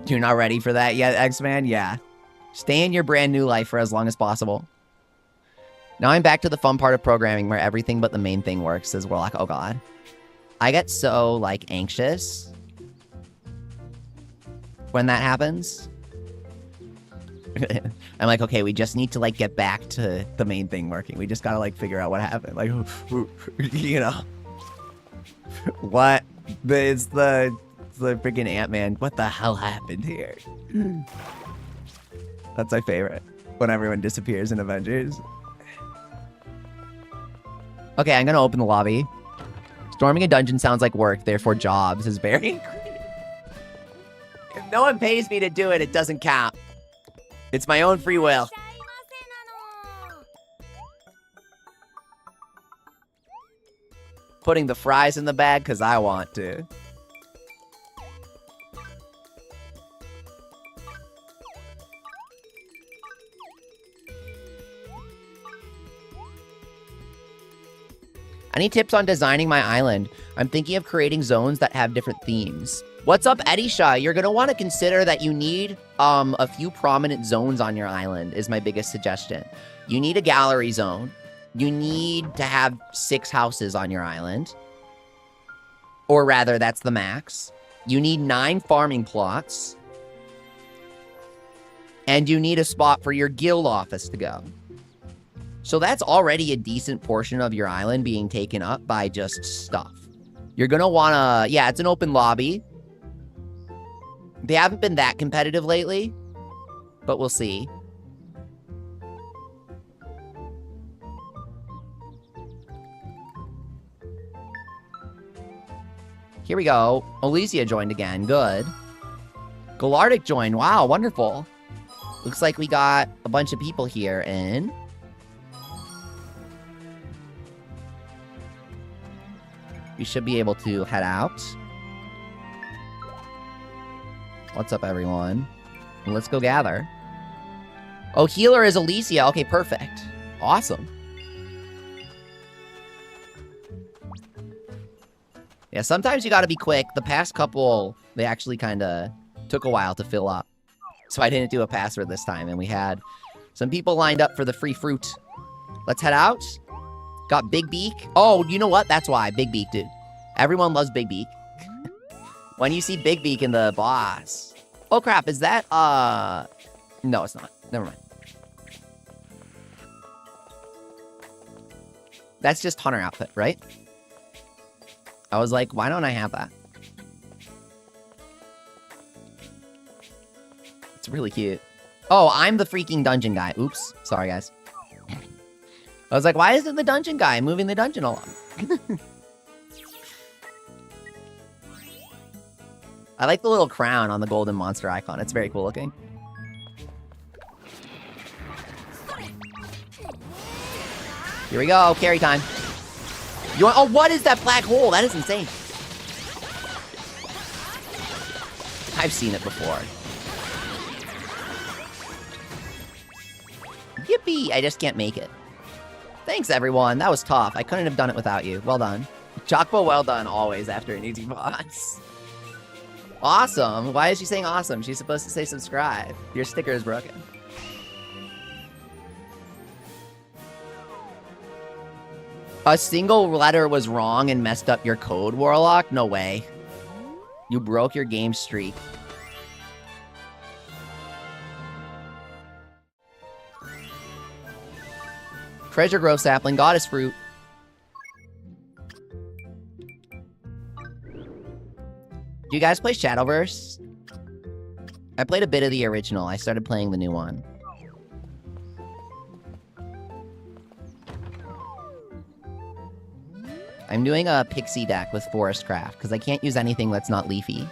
You're not ready for that yet, X-Man? Yeah. Stay in your brand new life for as long as possible. Now I'm back to the fun part of programming where everything but the main thing works, says Warlock. Oh god. I get so, like, anxious when that happens. I'm like, okay, we just need to, like, get back to the main thing working. We just gotta, like, figure out what happened. Like, you know. What? It's the freaking Ant-Man. What the hell happened here? That's my favorite. When everyone disappears in Avengers. Okay, I'm gonna open the lobby. Storming a dungeon sounds like work, therefore jobs is very... If no one pays me to do it, it doesn't count. It's my own free will. Putting the fries in the bag because I want to. I need tips on designing my island. I'm thinking of creating zones that have different themes. What's up, Eddie Shaw? You're going to want to consider that you need a few prominent zones on your island is my biggest suggestion. You need a gallery zone. You need to have 6 houses on your island. Or rather, that's the max. You need 9 farming plots. And you need a spot for your guild office to go. So that's already a decent portion of your island being taken up by just stuff. You're gonna wanna... Yeah, it's an open lobby. They haven't been that competitive lately, but we'll see. Here we go. Elysia joined again. Good. Galardic joined. Wow, wonderful. Looks like we got a bunch of people here, and... we should be able to head out. What's up, everyone? Let's go gather. Oh, healer is Elysia. Okay, perfect. Awesome. Yeah, sometimes you gotta be quick. The past couple, they actually kind of took a while to fill up. So I didn't do a password this time, and we had some people lined up for the free fruit. Let's head out. Got Big Beak. Oh, you know what? That's why. Big Beak, dude. Everyone loves Big Beak. When you see Big Beak in the boss. Oh, crap. Is that, no, it's not. Never mind. That's just Hunter outfit, right? I was like, why don't I have that? It's really cute. Oh, I'm the freaking dungeon guy. Oops. Sorry, guys. I was like, why isn't the dungeon guy moving the dungeon along? I like the little crown on the golden monster icon. It's very cool looking. Here we go. Carry time. You want, oh, what is that black hole? That is insane. I've seen it before. Yippee! I just can't make it. Thanks, everyone. That was tough. I couldn't have done it without you. Well done. Chocbo, well done always after an easy boss. Awesome. Why is she saying awesome? She's supposed to say subscribe. Your sticker is broken. A single letter was wrong and messed up your code, Warlock? No way. You broke your game streak. Treasure Grove sapling, goddess fruit. Do you guys play Shadowverse? I played a bit of the original. I started playing the new one. I'm doing a pixie deck with Forest Craft, because I can't use anything that's not leafy.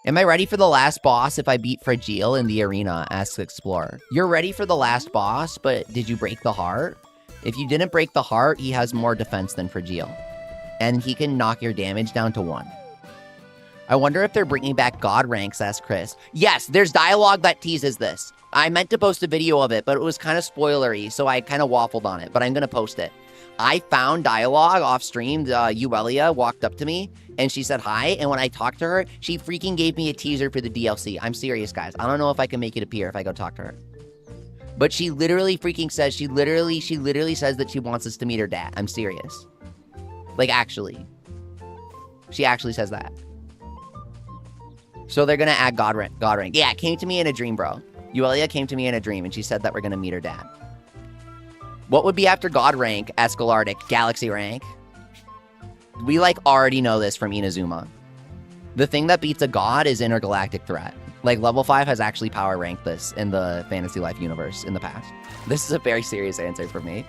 Am I ready for the last boss if I beat Frajeel in the arena? Asks Explorer. You're ready for the last boss, but did you break the heart? If you didn't break the heart, he has more defense than Frajeel. And he can knock your damage down to 1. I wonder if they're bringing back God ranks, asks Chris. Yes, there's dialogue that teases this. I meant to post a video of it, but it was kind of spoilery, so I kind of waffled on it, but I'm going to post it. I found dialogue off stream. Yuelia walked up to me, and she said hi, and when I talked to her, she freaking gave me a teaser for the DLC. I'm serious, guys. I don't know if I can make it appear if I go talk to her. But she literally freaking says, she literally says that she wants us to meet her dad. I'm serious. Like, actually. She actually says that. So they're going to add God rank. Yeah, it came to me in a dream, bro. Yuelia came to me in a dream, and she said that we're going to meet her dad. What would be after God rank? Escalardic. Galaxy rank. We, like, already know this from Inazuma. The thing that beats a god is intergalactic threat. Like, level 5 has actually power ranked this in the Fantasy Life universe in the past. This is a very serious answer for me.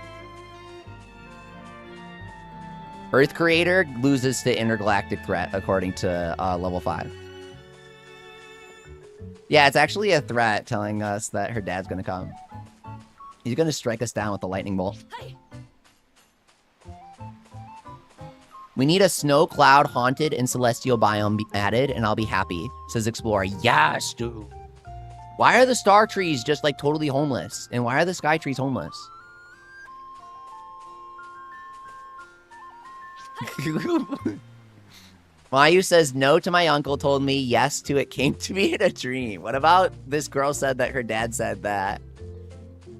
Earth Creator loses to intergalactic threat, according to level 5. Yeah, it's actually a threat telling us that her dad's gonna come. He's gonna strike us down with the lightning bolt. We need a snow cloud haunted and celestial biome added, and I'll be happy, says Explorer. Yes, dude. Why are the star trees just like totally homeless? And why are the sky trees homeless? Mayu says, no to my uncle told me, yes to it came to me in a dream. What about this girl said that her dad said that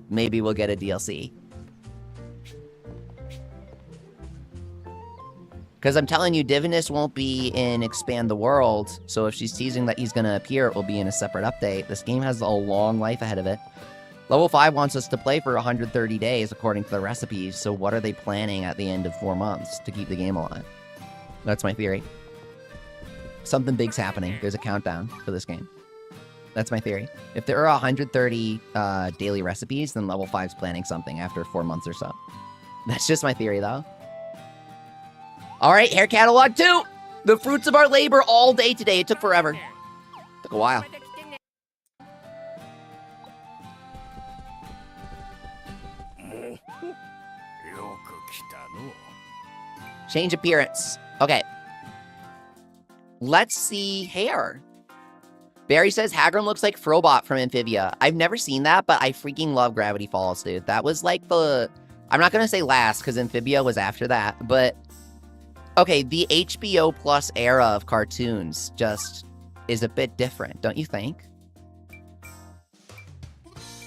maybe we'll get a DLC? Because I'm telling you, Divinus won't be in Expand the World, so if she's teasing that he's going to appear, it will be in a separate update. This game has a long life ahead of it. Level 5 wants us to play for 130 days, according to the recipes, so what are they planning at the end of 4 months to keep the game alive? That's my theory. Something big's happening. There's a countdown for this game. That's my theory. If there are 130 daily recipes, then level 5's planning something after 4 months or so. That's just my theory, though. All right, hair catalog 2. The fruits of our labor all day today. It took forever. Took a while. Change appearance. Okay. Let's see hair. Barry says Hagrim looks like Frobot from Amphibia. I've never seen that, but I freaking love Gravity Falls, dude. That was like the... I'm not going to say last, because Amphibia was after that, but... Okay, the HBO Plus era of cartoons just is a bit different, don't you think?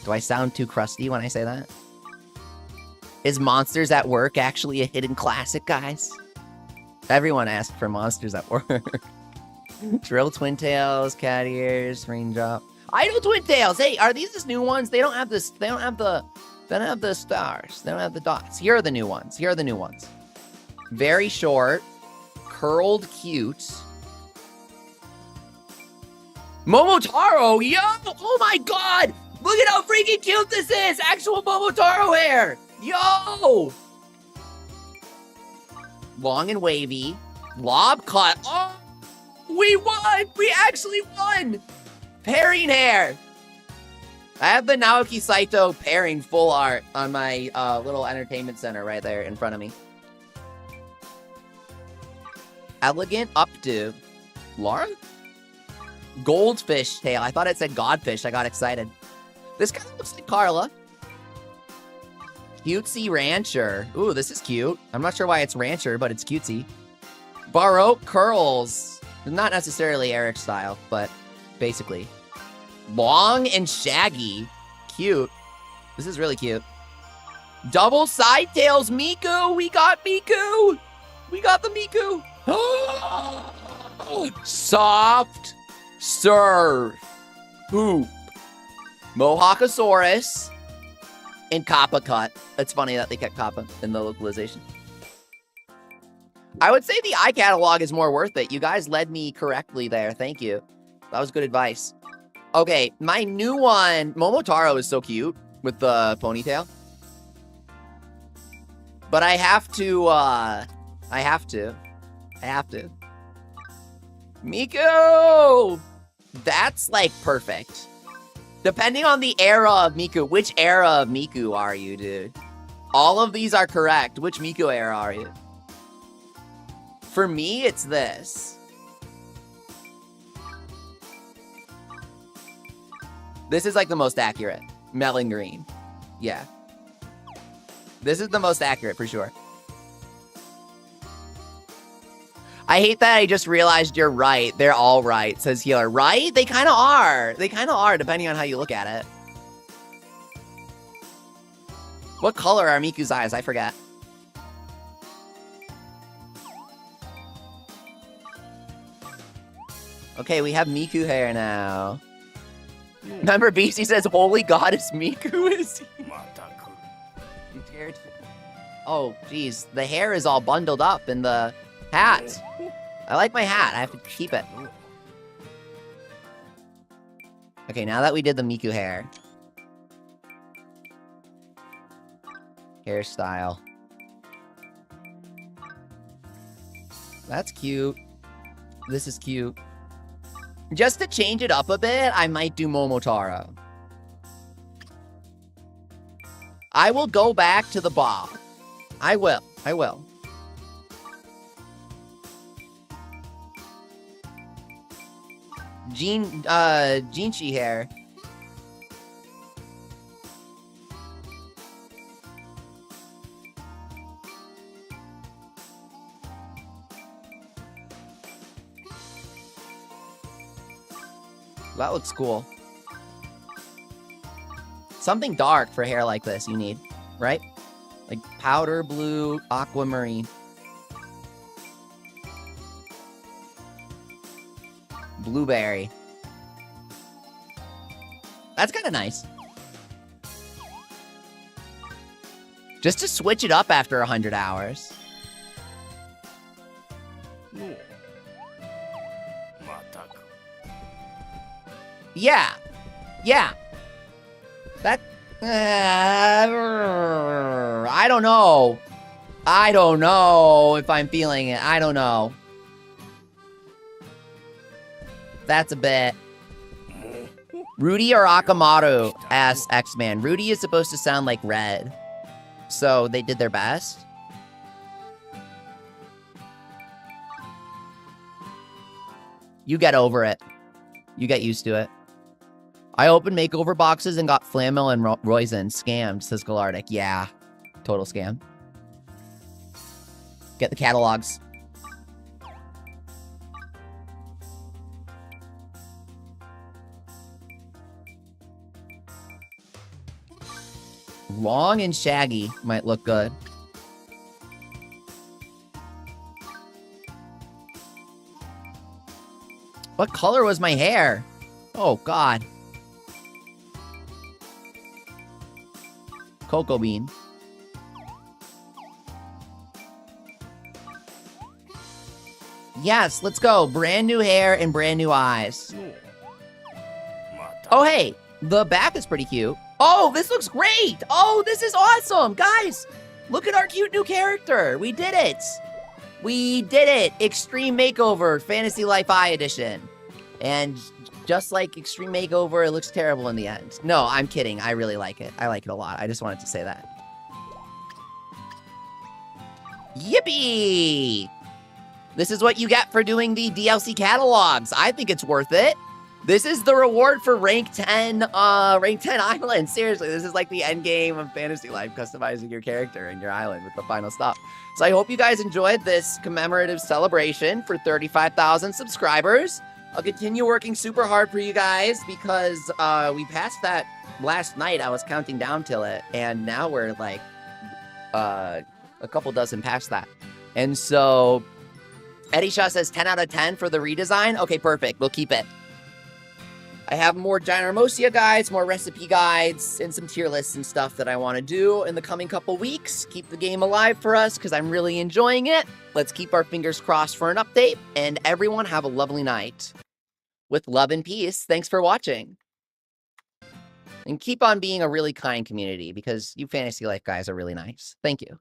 Do I sound too crusty when I say that? Is Monsters at Work actually a hidden classic, guys? Everyone asked for Monsters at Work. Drill Twin Tails, Cat Ears, Raindrop. Idle Twin Tails! Hey, are these the new ones? They don't have this, they don't have the stars. They don't have the dots. Here are the new ones. Here are the new ones. Very short, curled cute. Momotaro, yo! Oh my god! Look at how freaking cute this is! Actual Momotaro hair! Yo! Long and wavy. Lob cut. Oh! We won! We actually won! Pairing hair! I have the Naoki Saito pairing full art on my little entertainment center right there in front of me. Elegant updo. Laura? Goldfish tail. I thought it said godfish. I got excited. This kind of looks like Carla. Cutesy Rancher. Ooh, this is cute. I'm not sure why it's Rancher, but it's cutesy. Baroque curls. Not necessarily Eric style, but basically. Long and shaggy. Cute. This is really cute. Double side tails Miku. We got Miku. We got the Miku. Soft serve. Hoop. Mohawkosaurus. And Kappa cut. It's funny that they kept Kappa in the localization. I would say the eye catalog is more worth it. You guys led me correctly there. Thank you. That was good advice. Okay, my new one, Momotaro is so cute with the ponytail. But I have to. Miku! That's like perfect. Depending on the era of Miku, which era of Miku are you, dude? All of these are correct. Which Miku era are you? For me, it's this. This is like the most accurate. Melon green. Yeah. This is the most accurate for sure. I hate that I just realized you're right. They're all right, says Healer. Right? They kind of are. They kind of are, depending on how you look at it. What color are Miku's eyes? I forget. Okay, we have Miku hair now. Remember, BC says, Holy Goddess Miku is You scared? Oh, geez. The hair is all bundled up in the hat. I like my hat. I have to keep it. Okay, now that we did the Miku hair. Hairstyle. That's cute. This is cute. Just to change it up a bit, I might do Momotaro. I will go back to the bob. I will. I will. Jinchi hair. That looks cool. Something dark for hair like this you need, right? Like powder blue, aquamarine. Blueberry. That's kind of nice. Just to switch it up after 100 hours. Yeah. Yeah. That... I don't know. I don't know if I'm feeling it. I don't know. That's a bit. Rudy or Akamaru asks X-Man. Rudy is supposed to sound like Red. So they did their best. You get over it. You get used to it. I opened makeover boxes and got Flamel and Roizen. Scammed, says Galardic. Yeah. Total scam. Get the catalogs. Long and shaggy might look good. What color was my hair? Oh, God. Cocoa bean. Yes, let's go. Brand new hair and brand new eyes. Oh, hey. The back is pretty cute. Oh, this looks great. Oh, this is awesome. Guys, look at our cute new character. We did it. We did it. Extreme Makeover Fantasy Life Eye Edition. And just like Extreme Makeover, it looks terrible in the end. No, I'm kidding. I really like it. I like it a lot. I just wanted to say that. Yippee! This is what you get for doing the DLC catalogs. I think it's worth it. This is the reward for rank 10 island. Seriously, this is like the end game of Fantasy Life, customizing your character and your island with the final stop. So I hope you guys enjoyed this commemorative celebration for 35,000 subscribers. I'll continue working super hard for you guys because we passed that last night. I was counting down till it, and now we're like a couple dozen past that. And so Eddie Shaw says 10 out of 10 for the redesign. Okay, perfect. We'll keep it. I have more Gynamosia guides, more recipe guides, and some tier lists and stuff that I want to do in the coming couple weeks. Keep the game alive for us because I'm really enjoying it. Let's keep our fingers crossed for an update, and everyone have a lovely night. With love and peace, thanks for watching. And keep on being a really kind community because you Fantasy Life guys are really nice. Thank you.